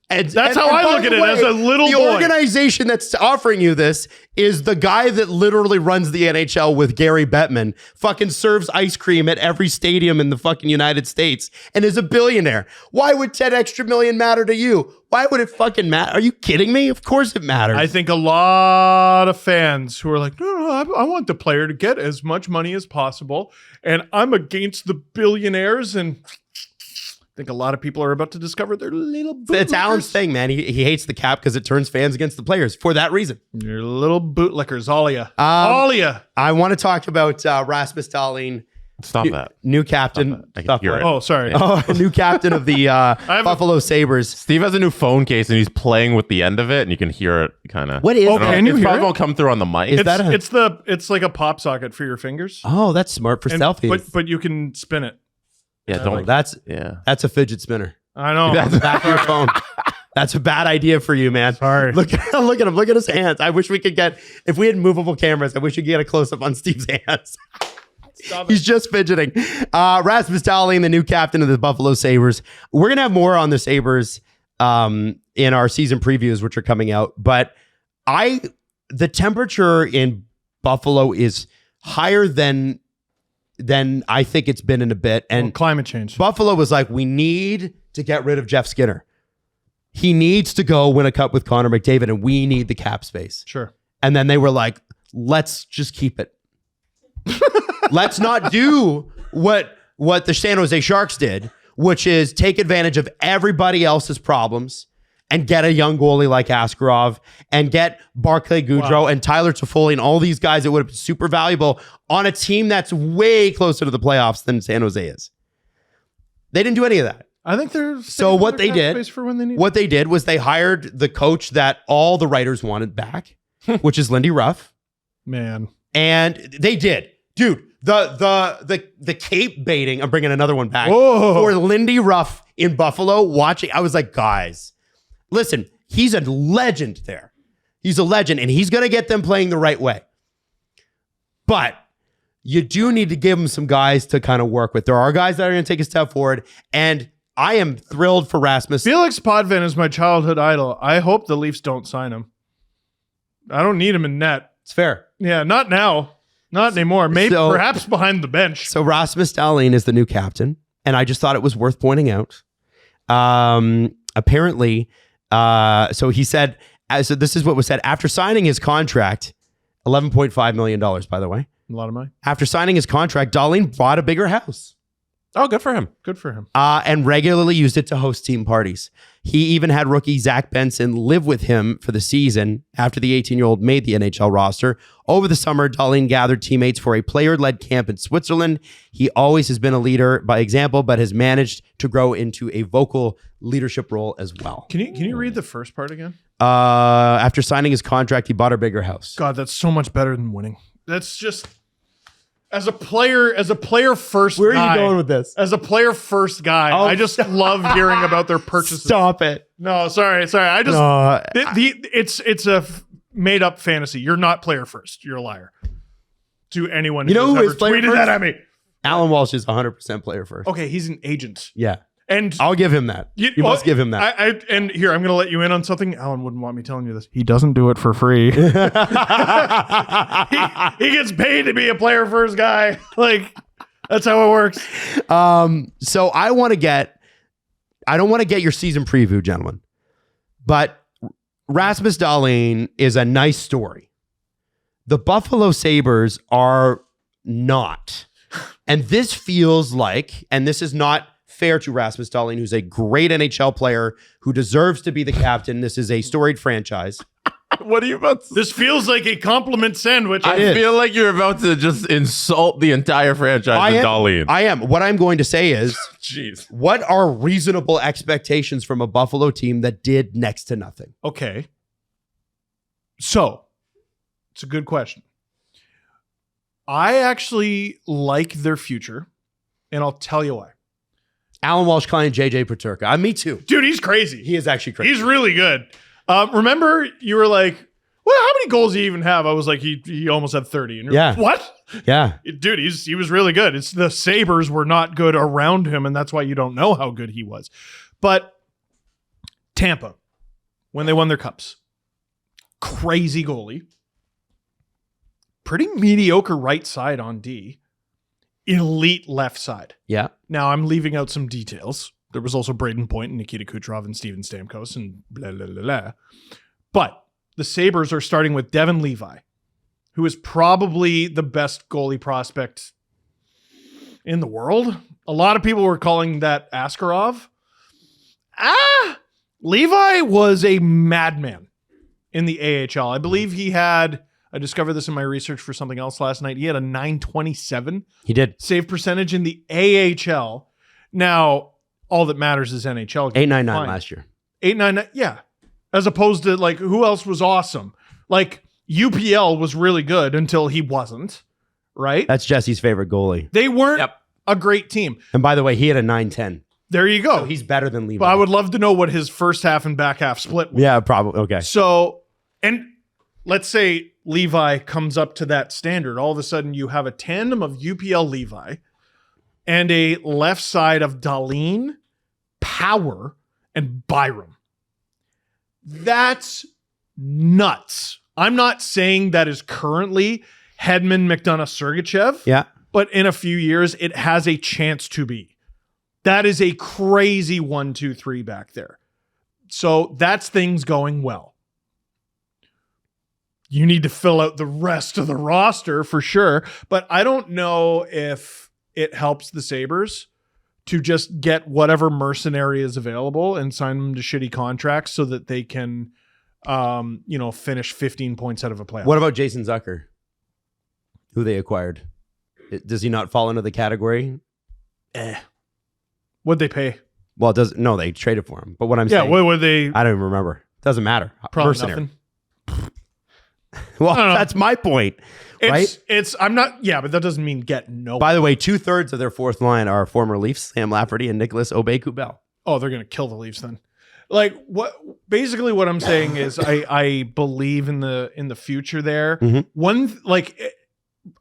[SPEAKER 4] That's how I look at it as a little
[SPEAKER 2] boy. The organization that's offering you this is the guy that literally runs the NHL with Gary Bettman, fucking serves ice cream at every stadium in the fucking United States, and is a billionaire. Why would 10 extra million matter to you? Why would it fucking matter? Are you kidding me? Of course it matters.
[SPEAKER 4] I think a lot of fans who are like, no, I want the player to get as much money as possible, and I'm against the billionaires, and I think a lot of people are about to discover their little bootlickers.
[SPEAKER 2] It's Alan's thing, man. He hates the cap because it turns fans against the players for that reason.
[SPEAKER 4] You're little bootlickers, all of you. All of you.
[SPEAKER 2] I want to talk about Rasmus Dahlin.
[SPEAKER 3] Stop that.
[SPEAKER 2] New captain.
[SPEAKER 3] I can hear it.
[SPEAKER 4] Oh, sorry.
[SPEAKER 2] New captain of the Buffalo Sabres.
[SPEAKER 3] Steve has a new phone case and he's playing with the end of it, and you can hear it kind of.
[SPEAKER 2] What is that?
[SPEAKER 4] Can you
[SPEAKER 3] it
[SPEAKER 4] hear
[SPEAKER 3] probably
[SPEAKER 4] it?
[SPEAKER 3] won't come through on the mic.
[SPEAKER 4] It's like a pop socket for your fingers.
[SPEAKER 2] Oh, that's smart for selfies.
[SPEAKER 4] But you can spin it.
[SPEAKER 3] Yeah, don't.
[SPEAKER 2] That's a fidget spinner.
[SPEAKER 4] I know.
[SPEAKER 2] That's back to your phone. That's a bad idea for you, man.
[SPEAKER 4] Sorry.
[SPEAKER 2] Look at him. Look at his hands. I wish we could if we had movable cameras, I wish we could get a close up on Steve's hands. He's just fidgeting. Rasmus Dahlin, the new captain of the Buffalo Sabres. We're going to have more on the Sabres in our season previews, which are coming out. But the temperature in Buffalo is higher than I think it's been in a bit. And
[SPEAKER 4] climate change.
[SPEAKER 2] Buffalo was like, we need to get rid of Jeff Skinner. He needs to go win a cup with Connor McDavid, and we need the cap space.
[SPEAKER 4] Sure.
[SPEAKER 2] And then they were like, let's just keep it. Let's not do what the San Jose Sharks did, which is take advantage of everybody else's problems and get a young goalie like Askarov and get Barclay Gaudreau and Tyler Toffoli and all these guys that would have been super valuable on a team that's way closer to the playoffs than San Jose is. They didn't do any of that.
[SPEAKER 4] I think they're
[SPEAKER 2] so what they did.
[SPEAKER 4] For when they need
[SPEAKER 2] what they did was they hired the coach that all the writers wanted back, which is Lindy Ruff.
[SPEAKER 4] Man,
[SPEAKER 2] and they did, dude. The cape baiting. I'm bringing another one back for Lindy Ruff in Buffalo. Watching, I was like, guys, listen, he's a legend there. He's a legend, and he's gonna get them playing the right way. But you do need to give him some guys to kind of work with. There are guys that are gonna take a step forward, and I am thrilled for Rasmus.
[SPEAKER 4] Felix Potvin is my childhood idol. I hope the Leafs don't sign him. I don't need him in net.
[SPEAKER 2] It's fair.
[SPEAKER 4] Yeah, not now. Not anymore. Maybe perhaps behind the bench.
[SPEAKER 2] So Rasmus Dahlin is the new captain, and I just thought it was worth pointing out. Apparently, so he said, so this is what was said after signing his contract, $11.5 million, by the way.
[SPEAKER 4] A lot of money.
[SPEAKER 2] After signing his contract, Dahlin bought a bigger house.
[SPEAKER 3] Oh, good for him.
[SPEAKER 4] Good for him.
[SPEAKER 2] And regularly used it to host team parties. He even had rookie Zach Benson live with him for the season after the 18-year-old made the NHL roster. Over the summer, Dahlin gathered teammates for a player-led camp in Switzerland. He always has been a leader by example, but has managed to grow into a vocal leadership role as well.
[SPEAKER 4] Can you read the first part again?
[SPEAKER 2] After signing his contract, he bought a bigger house.
[SPEAKER 4] God, that's so much better than winning. That's just... As a player first
[SPEAKER 2] Where
[SPEAKER 4] guy,
[SPEAKER 2] are you going with this?
[SPEAKER 4] As a player first guy, I just love hearing about their purchases.
[SPEAKER 2] Stop it.
[SPEAKER 4] No, sorry. I just it's a made up fantasy. You're not player first. You're a liar. To anyone who has ever tweeted that at me.
[SPEAKER 2] Alan Walsh is 100% player first.
[SPEAKER 4] Okay, he's an agent.
[SPEAKER 2] Yeah.
[SPEAKER 4] And
[SPEAKER 2] I'll give him that. You must give him that.
[SPEAKER 4] And here, I'm going to let you in on something. Alan wouldn't want me telling you this. He doesn't do it for free. he gets paid to be a player first guy. Like, that's how it works.
[SPEAKER 2] So I don't want to get your season preview, gentlemen, but Rasmus Dahlin is a nice story. The Buffalo Sabres are not. And this feels like, and this is not fair to Rasmus Dahlin, who's a great NHL player who deserves to be the captain. This is a storied franchise.
[SPEAKER 3] What are you about to say?
[SPEAKER 4] This feels like a compliment sandwich.
[SPEAKER 3] I feel like you're about to just insult the entire franchise with Dahlin.
[SPEAKER 2] I am. What I'm going to say is,
[SPEAKER 3] jeez,
[SPEAKER 2] what are reasonable expectations from a Buffalo team that did next to nothing?
[SPEAKER 4] Okay. So, it's a good question. I actually like their future, and I'll tell you why.
[SPEAKER 2] Alan Walsh, Klein, JJ Peterka. Me too.
[SPEAKER 4] Dude, he's crazy.
[SPEAKER 2] He is actually crazy.
[SPEAKER 4] He's really good. Remember, you were like, well, how many goals do you even have? I was like, he almost had 30. And
[SPEAKER 2] yeah.
[SPEAKER 4] Like, what?
[SPEAKER 2] Yeah.
[SPEAKER 4] Dude, he was really good. It's the Sabres were not good around him, and that's why you don't know how good he was. But Tampa, when they won their cups, crazy goalie, pretty mediocre right side on D, elite left side.
[SPEAKER 2] Yeah.
[SPEAKER 4] Now, I'm leaving out some details. There was also Braden Point and Nikita Kucherov and Steven Stamkos and blah, blah, blah, blah. But the Sabres are starting with Devin Levi, who is probably the best goalie prospect in the world. A lot of people were calling that Askarov. Levi was a madman in the AHL. I believe he had... I discovered this in my research for something else last night. He had a .927
[SPEAKER 2] He did.
[SPEAKER 4] save percentage in the AHL. Now, all that matters is NHL.
[SPEAKER 2] 899 last year.
[SPEAKER 4] 899, yeah. As opposed to, like, who else was awesome? Like, UPL was really good until he wasn't, right?
[SPEAKER 2] That's Jesse's favorite goalie.
[SPEAKER 4] They weren't a great team.
[SPEAKER 2] And by the way, he had a 910.
[SPEAKER 4] There you go.
[SPEAKER 2] So he's better than Levi.
[SPEAKER 4] But I would love to know what his first half and back half split was.
[SPEAKER 2] Yeah, probably. Okay.
[SPEAKER 4] So, and let's say Levi comes up to that standard. All of a sudden, you have a tandem of UPL Levi and a left side of Dahlin, Power, and Byram. That's nuts. I'm not saying that is currently Hedman, McDonough, Sergachev.
[SPEAKER 2] Yeah.
[SPEAKER 4] But in a few years, it has a chance to be. That is a crazy 1-2-3 back there. So that's things going well. You need to fill out the rest of the roster for sure. But I don't know if it helps the Sabres to just get whatever mercenary is available and sign them to shitty contracts so that they can, finish 15 points out of a playoff.
[SPEAKER 2] What about Jason Zucker, who they acquired? Does he not fall into the category?
[SPEAKER 4] What'd they pay?
[SPEAKER 2] Well, they traded for him. But what I'm saying,
[SPEAKER 4] what would they?
[SPEAKER 2] I don't even remember. Doesn't matter.
[SPEAKER 4] Probably
[SPEAKER 2] Mercenary.
[SPEAKER 4] nothing.
[SPEAKER 2] Well, that's my point, right?
[SPEAKER 4] I'm not. Yeah, but that doesn't mean get no.
[SPEAKER 2] By the way, 2/3 of their fourth line are former Leafs, Sam Lafferty and Nicholas Aubé-Kubel.
[SPEAKER 4] Oh, they're gonna kill the Leafs then. Like what? Basically, what I'm saying is, I believe in the future there.
[SPEAKER 2] Mm-hmm.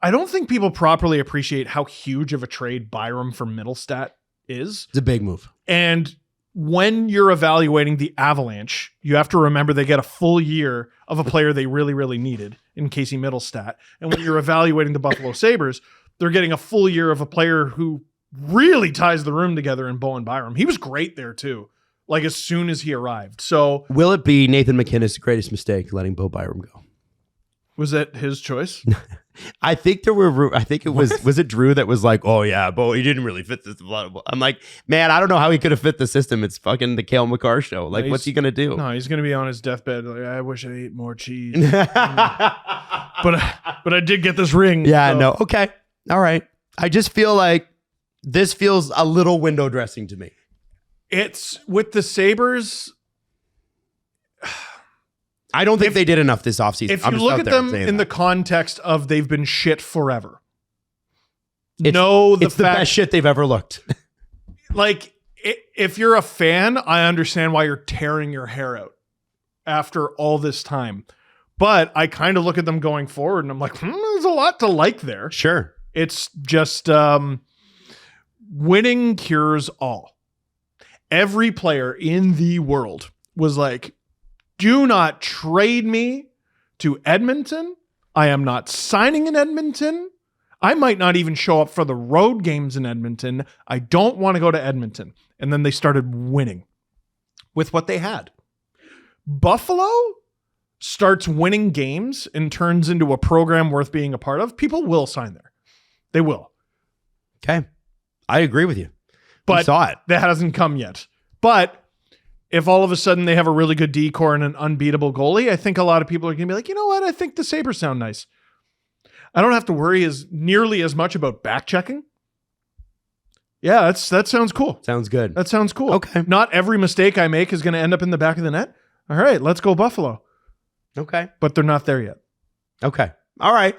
[SPEAKER 4] I don't think people properly appreciate how huge of a trade Byram for Middlestat is.
[SPEAKER 2] It's a big move.
[SPEAKER 4] And when you're evaluating the Avalanche, you have to remember they get a full year of a player they really, really needed in Casey Middlestat. And when you're evaluating the Buffalo Sabres, they're getting a full year of a player who really ties the room together in Bowen Byram. He was great there too, like as soon as he arrived. So
[SPEAKER 2] will it be Nathan McKinnis' greatest mistake letting Bo Byram go?
[SPEAKER 4] Was that his choice?
[SPEAKER 2] I think it was it Drew that was like, oh yeah, Bo, he didn't really fit this. Blah, blah. I'm like, man, I don't know how he could have fit the system. It's fucking the Cale McCarr show. Like, what's he gonna do?
[SPEAKER 4] No, he's gonna be on his deathbed. Like, I wish I ate more cheese. but I did get this ring.
[SPEAKER 2] Yeah, so. No, okay, all right. I just feel like this feels a little window dressing to me.
[SPEAKER 4] It's with the Sabres.
[SPEAKER 2] I don't think they did enough this offseason.
[SPEAKER 4] If you look at them in the context of they've been shit forever.
[SPEAKER 2] It's the best shit they've ever looked.
[SPEAKER 4] Like, if you're a fan, I understand why you're tearing your hair out after all this time. But I kind of look at them going forward and I'm like, there's a lot to like there.
[SPEAKER 2] Sure.
[SPEAKER 4] It's just winning cures all. Every player in the world was like, do not trade me to Edmonton. I am not signing in Edmonton. I might not even show up for the road games in Edmonton. I don't want to go to Edmonton. And then they started winning with what they had. Buffalo starts winning games and turns into a program worth being a part of. People will sign there. They will.
[SPEAKER 2] Okay. I agree with you.
[SPEAKER 4] But
[SPEAKER 2] we saw it.
[SPEAKER 4] That hasn't come yet. But if all of a sudden they have a really good decor and an unbeatable goalie, I think a lot of people are going to be like, you know what? I think the Sabres sound nice. I don't have to worry nearly as much about back checking. Yeah, that sounds cool.
[SPEAKER 2] Sounds good.
[SPEAKER 4] That sounds cool.
[SPEAKER 2] Okay.
[SPEAKER 4] Not every mistake I make is going to end up in the back of the net. All right, let's go Buffalo.
[SPEAKER 2] Okay.
[SPEAKER 4] But they're not there yet.
[SPEAKER 2] Okay. All right.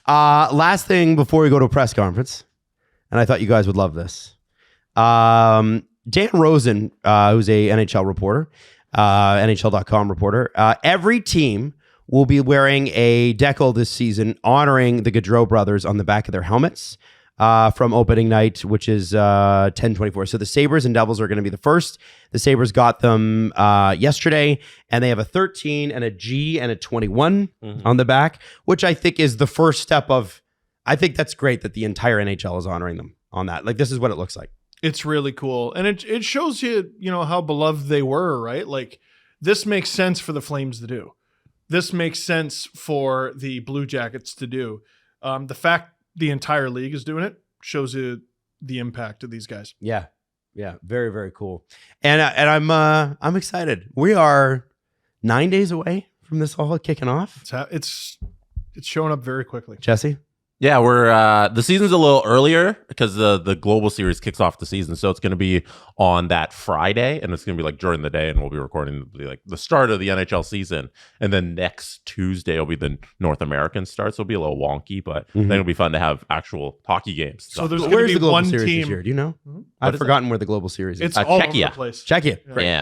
[SPEAKER 2] Last thing before we go to a press conference, and I thought you guys would love this. Dan Rosen, who's a NHL reporter, NHL.com reporter, every team will be wearing a decal this season honoring the Gaudreau brothers on the back of their helmets from opening night, which is 10/24. So the Sabres and Devils are going to be the first. The Sabres got them yesterday, and they have a 13 and a G and a 21 on the back, which I think is the first step of, I think that's great that the entire NHL is honoring them on that. Like, this is what it looks like.
[SPEAKER 4] It's really cool. And it shows you, how beloved they were, right? Like, this makes sense for the Flames to do. This makes sense for the Blue Jackets to do. The fact the entire league is doing it shows you the impact of these guys.
[SPEAKER 2] Yeah. Yeah. Very, very cool. And I'm excited. We are 9 days away from this all kicking off.
[SPEAKER 4] It's showing up very quickly.
[SPEAKER 2] Jesse?
[SPEAKER 3] Yeah, we're the season's a little earlier because the global series kicks off the season, so it's going to be on that Friday, and it's going to be like during the day, and we'll be recording like the start of the NHL season, and then next Tuesday will be the North American start, so it'll be a little wonky, but then it'll be fun to have actual hockey games.
[SPEAKER 4] So there's going to be one
[SPEAKER 2] series
[SPEAKER 4] team.
[SPEAKER 2] This year? Do you know? I've forgotten where the global series is.
[SPEAKER 4] It's all over
[SPEAKER 3] Czechia.
[SPEAKER 4] the place.
[SPEAKER 2] Czechia.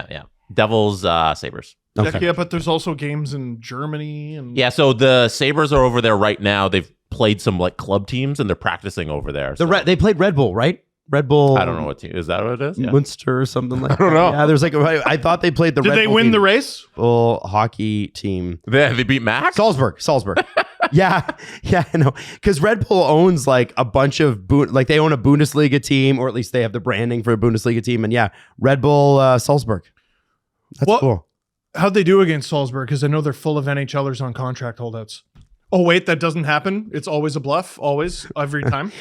[SPEAKER 3] Yeah. Devils, Sabres.
[SPEAKER 2] Okay.
[SPEAKER 4] Yeah, but there's also games in Germany and
[SPEAKER 3] So the Sabres are over there right now. They've played some like club teams and they're practicing over there.
[SPEAKER 2] They played Red Bull, right? Red Bull.
[SPEAKER 3] I don't know what team is that. What it is? Yeah.
[SPEAKER 2] Munster or something like that.
[SPEAKER 3] I don't know.
[SPEAKER 2] Yeah, there's like I thought they played the.
[SPEAKER 4] Did
[SPEAKER 2] Red
[SPEAKER 4] they
[SPEAKER 2] Bull
[SPEAKER 4] win
[SPEAKER 2] team.
[SPEAKER 4] the race?
[SPEAKER 2] Bull hockey team.
[SPEAKER 3] They beat Max.
[SPEAKER 2] Salzburg. Yeah, I know. Because Red Bull owns like a bunch of like they own a Bundesliga team, or at least they have the branding for a Bundesliga team. And yeah, Red Bull Salzburg. That's cool.
[SPEAKER 4] How'd they do against Salzburg? Because I know they're full of NHLers on contract holdouts. Oh wait, that doesn't happen. It's always a bluff, always, every time.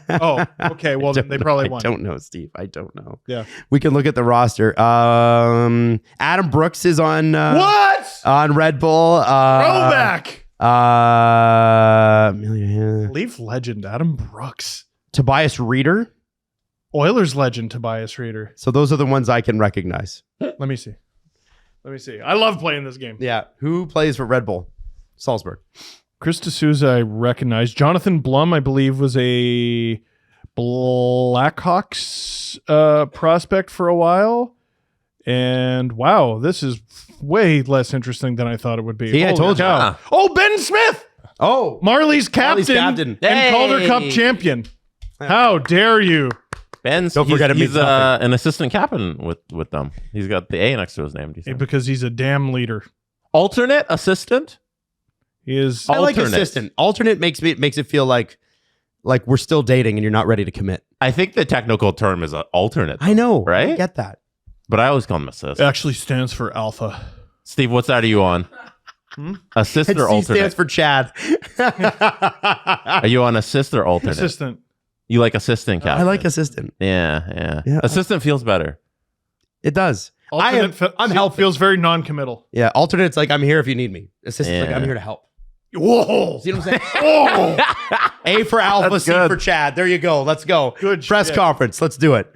[SPEAKER 4] Oh, okay. Well, then they probably won.
[SPEAKER 2] I don't know, Steve. I don't know.
[SPEAKER 4] Yeah,
[SPEAKER 2] we can look at the roster. Adam Brooks is on
[SPEAKER 4] what
[SPEAKER 2] on Red Bull.
[SPEAKER 4] Throwback. Leaf legend Adam Brooks.
[SPEAKER 2] Tobias Reeder.
[SPEAKER 4] Oilers legend Tobias Reeder.
[SPEAKER 2] So those are the ones I can recognize.
[SPEAKER 4] Let me see. I love playing this game.
[SPEAKER 2] Yeah. Who plays for Red Bull? Salzburg.
[SPEAKER 4] Chris D'Souza, I recognize. Jonathan Blum, I believe, was a Blackhawks prospect for a while. And wow, this is way less interesting than I thought it would be.
[SPEAKER 2] See, I told you.
[SPEAKER 4] Oh, Ben Smith.
[SPEAKER 2] Oh,
[SPEAKER 4] Marley's captain. And Calder Cup champion. How dare you?
[SPEAKER 3] Ben's,
[SPEAKER 2] don't forget
[SPEAKER 3] he's an assistant captain with them. He's got the A next to his name.
[SPEAKER 4] Because he's a damn leader.
[SPEAKER 3] Alternate assistant?
[SPEAKER 4] He is.
[SPEAKER 2] I like assistant. Alternate makes it feel like we're still dating and you're not ready to commit.
[SPEAKER 3] I think the technical term is an alternate.
[SPEAKER 2] I know.
[SPEAKER 3] Right?
[SPEAKER 2] I get that.
[SPEAKER 3] But I always call him assist.
[SPEAKER 4] It actually stands for alpha.
[SPEAKER 3] Steve, what side are you on? Assist or alternate?
[SPEAKER 2] C stands for Chad.
[SPEAKER 3] Are you on assist or alternate?
[SPEAKER 4] Assistant.
[SPEAKER 3] You like assistant captain?
[SPEAKER 2] I like assistant.
[SPEAKER 3] Yeah. Assistant feels better.
[SPEAKER 2] It does.
[SPEAKER 4] Alternate
[SPEAKER 2] I'm helping.
[SPEAKER 4] Feels very non-committal.
[SPEAKER 2] Yeah. Alternate's like, I'm here if you need me. Assistant's like, I'm here to help.
[SPEAKER 4] Whoa.
[SPEAKER 2] See what I'm saying? Whoa. A for Alpha,
[SPEAKER 3] That's
[SPEAKER 2] C
[SPEAKER 3] good.
[SPEAKER 2] for Chad. There you go. Let's go.
[SPEAKER 4] Good
[SPEAKER 2] press
[SPEAKER 4] shit.
[SPEAKER 2] conference. Let's do it.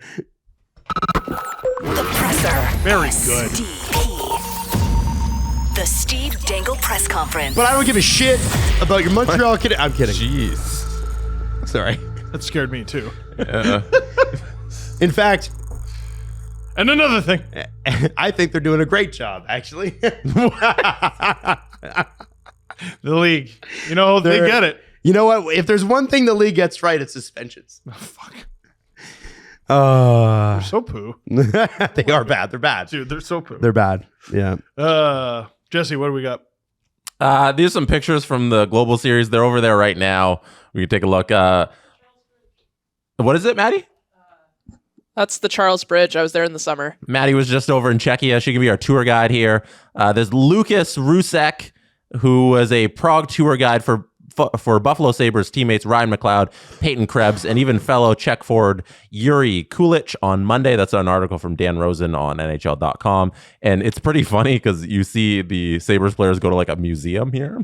[SPEAKER 1] The presser.
[SPEAKER 4] Very good.
[SPEAKER 1] The Steve Dangle press conference.
[SPEAKER 2] But I don't give a shit about your Montreal kid. I'm kidding.
[SPEAKER 3] Jeez.
[SPEAKER 2] Sorry.
[SPEAKER 4] That scared me too.
[SPEAKER 2] In fact,
[SPEAKER 4] and another thing,
[SPEAKER 2] I think they're doing a great job, actually.
[SPEAKER 4] The league. You know, they get it.
[SPEAKER 2] You know what? If there's one thing the league gets right, it's suspensions.
[SPEAKER 4] Oh, fuck.
[SPEAKER 2] They're
[SPEAKER 4] So poo.
[SPEAKER 2] they are bad. They're bad.
[SPEAKER 4] Dude, they're so poo.
[SPEAKER 2] They're bad. Yeah.
[SPEAKER 4] Jesse, what do we got?
[SPEAKER 3] These are some pictures from the Global Series. They're over there right now. We can take a look. What is it, Maddie?
[SPEAKER 7] That's the Charles Bridge. I was there in the summer.
[SPEAKER 3] Maddie was just over in Czechia. She can be our tour guide here. There's Lucas Rusek, who was a Prague tour guide for Buffalo Sabres teammates Ryan McLeod, Peyton Krebs, and even fellow Czech forward Yuri Kulich on Monday. That's an article from Dan Rosen on NHL.com. And it's pretty funny because you see the Sabres players go to like a museum here.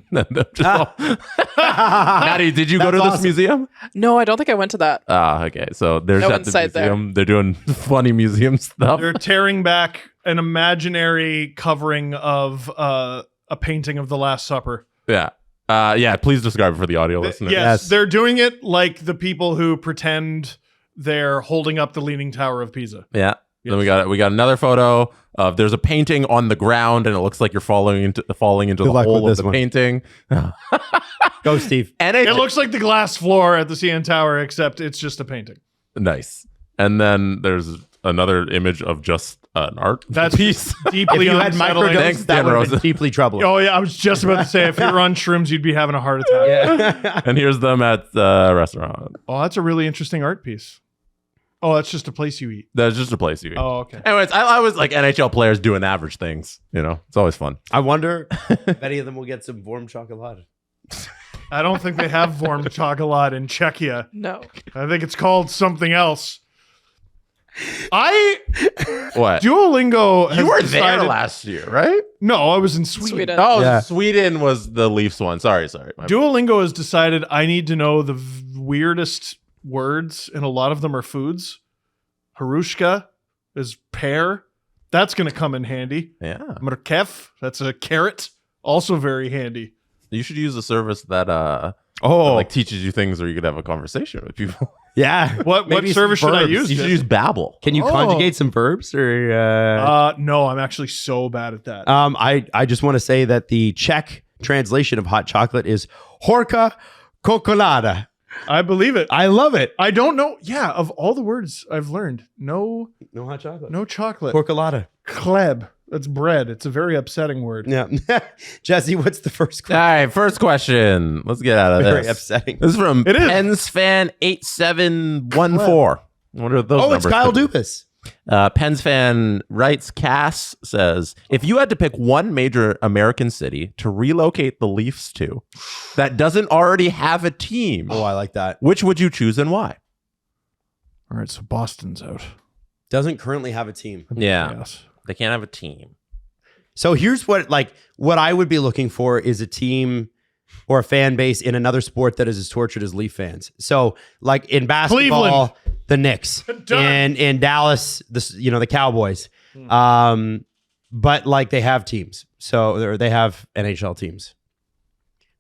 [SPEAKER 3] Maddie, did you go to this museum?
[SPEAKER 7] No, I don't think I went to that.
[SPEAKER 3] Okay. So there's
[SPEAKER 7] No
[SPEAKER 3] at the
[SPEAKER 7] insight
[SPEAKER 3] museum. They're doing funny museum stuff.
[SPEAKER 4] They're tearing back an imaginary covering of a painting of the Last Supper.
[SPEAKER 3] Yeah. Please describe it for the audio listeners.
[SPEAKER 4] Yes, they're doing it like the people who pretend they're holding up the Leaning Tower of Pisa.
[SPEAKER 3] Yeah.
[SPEAKER 4] Yes.
[SPEAKER 3] Then we got another photo of there's a painting on the ground and it looks like you're falling into the hole of the painting.
[SPEAKER 2] Go, Steve.
[SPEAKER 3] And
[SPEAKER 4] It looks like the glass floor at the CN Tower, except it's just a painting.
[SPEAKER 3] nice. And then there's another image of just an art piece.
[SPEAKER 4] Deeply
[SPEAKER 2] If you had
[SPEAKER 4] unsettling.
[SPEAKER 2] microdoses,
[SPEAKER 3] Thanks,
[SPEAKER 2] that
[SPEAKER 3] Dan
[SPEAKER 2] would have
[SPEAKER 3] Rosen.
[SPEAKER 2] been deeply troubling.
[SPEAKER 4] Oh yeah, I was just about to say if you were on shrooms, you'd be having a heart attack.
[SPEAKER 3] And here's them at the restaurant.
[SPEAKER 4] Oh, that's a really interesting art piece. Oh, that's just a place you eat.
[SPEAKER 3] That's just a place you eat.
[SPEAKER 4] Oh, okay.
[SPEAKER 3] Anyways, I was like NHL players doing average things. You know, it's always fun.
[SPEAKER 2] I wonder if any of them will get some warm chocolate.
[SPEAKER 4] I don't think they have warm chocolate in Czechia.
[SPEAKER 7] No.
[SPEAKER 4] I think it's called something else.
[SPEAKER 3] What?
[SPEAKER 4] Duolingo has
[SPEAKER 3] You were
[SPEAKER 4] decided,
[SPEAKER 3] there last year, right?
[SPEAKER 4] No, I was in Sweden.
[SPEAKER 7] Sweden.
[SPEAKER 3] Oh,
[SPEAKER 2] Yeah.
[SPEAKER 3] Sweden was the Leafs one. Sorry. My bad.
[SPEAKER 4] Duolingo has decided I need to know the weirdest words, and a lot of them are foods. Harushka is pear. That's going to come in handy.
[SPEAKER 3] Yeah.
[SPEAKER 4] Mrkev, that's a carrot. Also very handy.
[SPEAKER 3] You should use a service that
[SPEAKER 2] Oh,
[SPEAKER 3] like teaches you things where you could have a conversation with people.
[SPEAKER 2] yeah.
[SPEAKER 4] What
[SPEAKER 2] Maybe some
[SPEAKER 4] service should I
[SPEAKER 2] verbs.
[SPEAKER 4] use?
[SPEAKER 3] You should use Babbel.
[SPEAKER 2] Can you
[SPEAKER 4] Oh.
[SPEAKER 2] conjugate some verbs or?
[SPEAKER 4] No, I'm actually so bad at that.
[SPEAKER 2] I just want to say that the Czech translation of hot chocolate is Horka Kokolada.
[SPEAKER 4] I believe it.
[SPEAKER 2] I love it.
[SPEAKER 4] I don't know. Yeah, of all the words I've learned, no
[SPEAKER 2] hot chocolate.
[SPEAKER 4] no chocolate.
[SPEAKER 2] Porcolata.
[SPEAKER 4] Kleb. That's bread. It's a very upsetting word.
[SPEAKER 2] Yeah. Jesse, what's the first
[SPEAKER 3] All
[SPEAKER 2] question?
[SPEAKER 3] right, first question. Let's get out of this.
[SPEAKER 2] Very upsetting.
[SPEAKER 3] This is from
[SPEAKER 4] It is.
[SPEAKER 3] Pens fan 8714. What are those
[SPEAKER 2] Oh, it's
[SPEAKER 3] numbers?
[SPEAKER 2] Kyle Dupas.
[SPEAKER 3] Pens fan writes, Cass says, if you had to pick one major American city to relocate the Leafs to that doesn't already have a team,
[SPEAKER 2] Oh, I like that.
[SPEAKER 3] which would you choose and why?
[SPEAKER 4] All right, so Boston's out.
[SPEAKER 2] Doesn't currently have a team.
[SPEAKER 3] Yeah,
[SPEAKER 4] Yes.
[SPEAKER 3] they can't have a team.
[SPEAKER 2] So here's what I would be looking for is a team or a fan base in another sport that is as tortured as Leaf fans. So like in basketball,
[SPEAKER 4] Cleveland.
[SPEAKER 2] the Knicks,
[SPEAKER 4] Done.
[SPEAKER 2] and in Dallas, the Cowboys. But like they have teams, so they have NHL teams.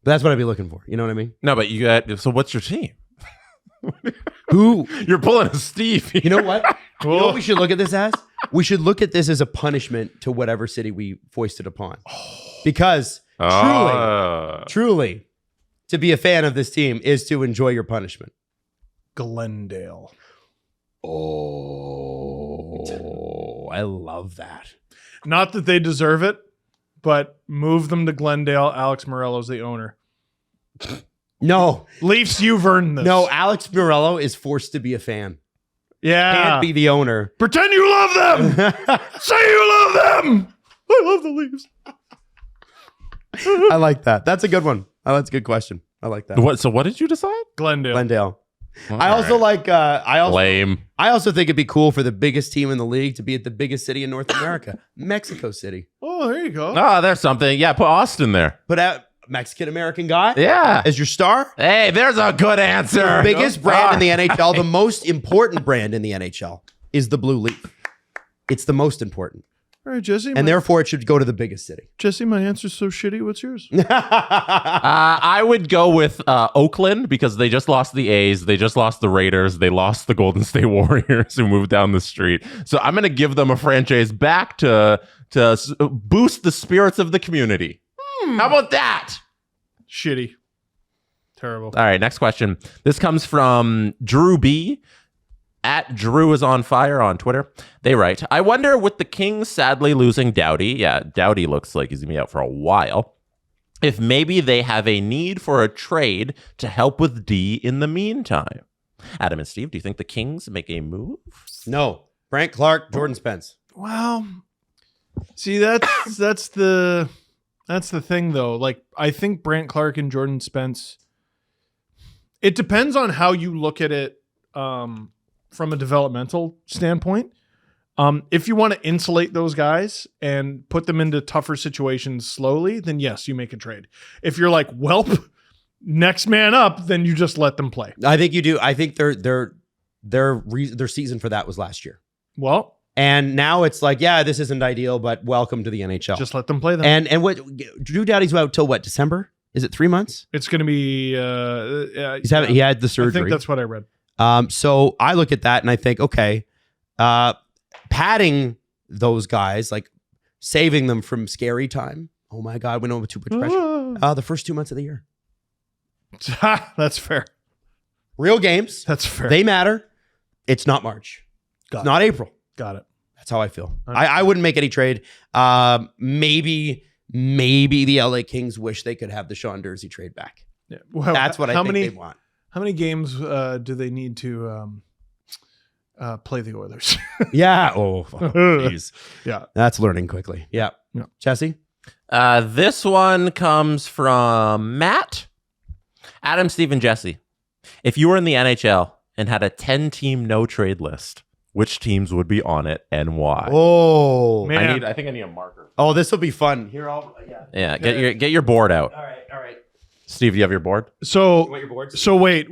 [SPEAKER 2] But that's what I'd be looking for. You know what I mean?
[SPEAKER 3] No, but you got, so what's your team?
[SPEAKER 2] Who?
[SPEAKER 3] You're pulling a Steve.
[SPEAKER 2] You know what? You know what we should look at this as? We should look at this as a punishment to whatever city we foisted upon. Because truly, to be a fan of this team is to enjoy your punishment.
[SPEAKER 4] Glendale.
[SPEAKER 2] Oh, I love that.
[SPEAKER 4] Not that they deserve it, but move them to Glendale. Alex Morello's the owner.
[SPEAKER 2] No,
[SPEAKER 4] Leafs, you've earned this.
[SPEAKER 2] no, Alex Morello is forced to be a fan.
[SPEAKER 4] Yeah.
[SPEAKER 2] Can't be the owner.
[SPEAKER 4] Pretend you love them. Say you love them. I love the Leafs.
[SPEAKER 2] I like that. That's a good one. Oh, that's a good question. I like that.
[SPEAKER 3] What? So what did you decide?
[SPEAKER 4] Glendale.
[SPEAKER 2] Glendale.
[SPEAKER 3] All
[SPEAKER 2] I also
[SPEAKER 3] right.
[SPEAKER 2] like. I
[SPEAKER 3] Lame.
[SPEAKER 2] also think it'd be cool for the biggest team in the league to be at the biggest city in North America, Mexico City.
[SPEAKER 4] Oh, there you go.
[SPEAKER 3] Oh, there's something. Yeah, put Austin there.
[SPEAKER 2] Put out Mexican American guy
[SPEAKER 3] Yeah.
[SPEAKER 2] as your star.
[SPEAKER 3] Hey, there's a good answer.
[SPEAKER 2] Biggest brand in the NHL, the most important brand in the NHL is the Blue Leaf. It's the most important,
[SPEAKER 4] All right, Jesse.
[SPEAKER 2] and therefore it should go to the biggest city.
[SPEAKER 4] Jesse, my answer's so shitty. What's yours?
[SPEAKER 3] I would go with Oakland because they just lost the A's. They just lost the Raiders. They lost the Golden State Warriors who moved down the street. So I'm going to give them a franchise back to boost the spirits of the community. How about that?
[SPEAKER 4] Shitty. Terrible.
[SPEAKER 3] All right, next question. This comes from Drew B. At Drew is on fire on Twitter. They write, I wonder with the Kings sadly losing Doughty, yeah, Doughty looks like he's going to be out for a while, if maybe they have a need for a trade to help with D in the meantime. Adam and Steve, do you think the Kings make a move?
[SPEAKER 2] No, Brandt Clark, Jordan Spence.
[SPEAKER 4] Well, see, that's the thing though. Like, I think Brandt Clark and Jordan Spence, it depends on how you look at it from a developmental standpoint. If you want to insulate those guys and put them into tougher situations slowly, then yes, you make a trade. If you're like, welp, next man up, then you just let them play.
[SPEAKER 2] I think you do. I think their season for that was last year.
[SPEAKER 4] Well,
[SPEAKER 2] And now it's like, yeah, this isn't ideal, but welcome to the NHL.
[SPEAKER 4] just let them play them.
[SPEAKER 2] And what Drew Doughty's out till what, December? Is it 3 months?
[SPEAKER 4] It's going to be.
[SPEAKER 2] He had the surgery.
[SPEAKER 4] I think that's what I read.
[SPEAKER 2] So I look at that and I think, okay, padding those guys, like saving them from scary time. Oh my God, we know too much pressure. The first 2 months of the year.
[SPEAKER 4] That's fair.
[SPEAKER 2] Real games.
[SPEAKER 4] That's fair.
[SPEAKER 2] They matter. It's not March.
[SPEAKER 4] Got
[SPEAKER 2] It's not April.
[SPEAKER 4] Got it.
[SPEAKER 2] That's how I feel. I wouldn't make any trade. Maybe the LA Kings wish they could have the Sean Dursey trade back.
[SPEAKER 4] Yeah. Well,
[SPEAKER 2] That's what I think they want.
[SPEAKER 4] How many games do they need to play the Oilers?
[SPEAKER 2] Yeah. Oh, jeez.
[SPEAKER 4] Yeah.
[SPEAKER 2] That's learning quickly. Yeah.
[SPEAKER 4] Yeah.
[SPEAKER 2] Jesse?
[SPEAKER 3] This one comes from Matt. Adam, Steve, and Jesse. If you were in the NHL and had a 10-team no-trade list, which teams would be on it and why?
[SPEAKER 2] Oh.
[SPEAKER 4] Man.
[SPEAKER 3] I think I need a marker.
[SPEAKER 2] Oh, this will be fun. Here,
[SPEAKER 3] Yeah, get your board out.
[SPEAKER 2] All right.
[SPEAKER 3] Steve, do you have your board?
[SPEAKER 4] So
[SPEAKER 2] your boards?
[SPEAKER 4] so wait.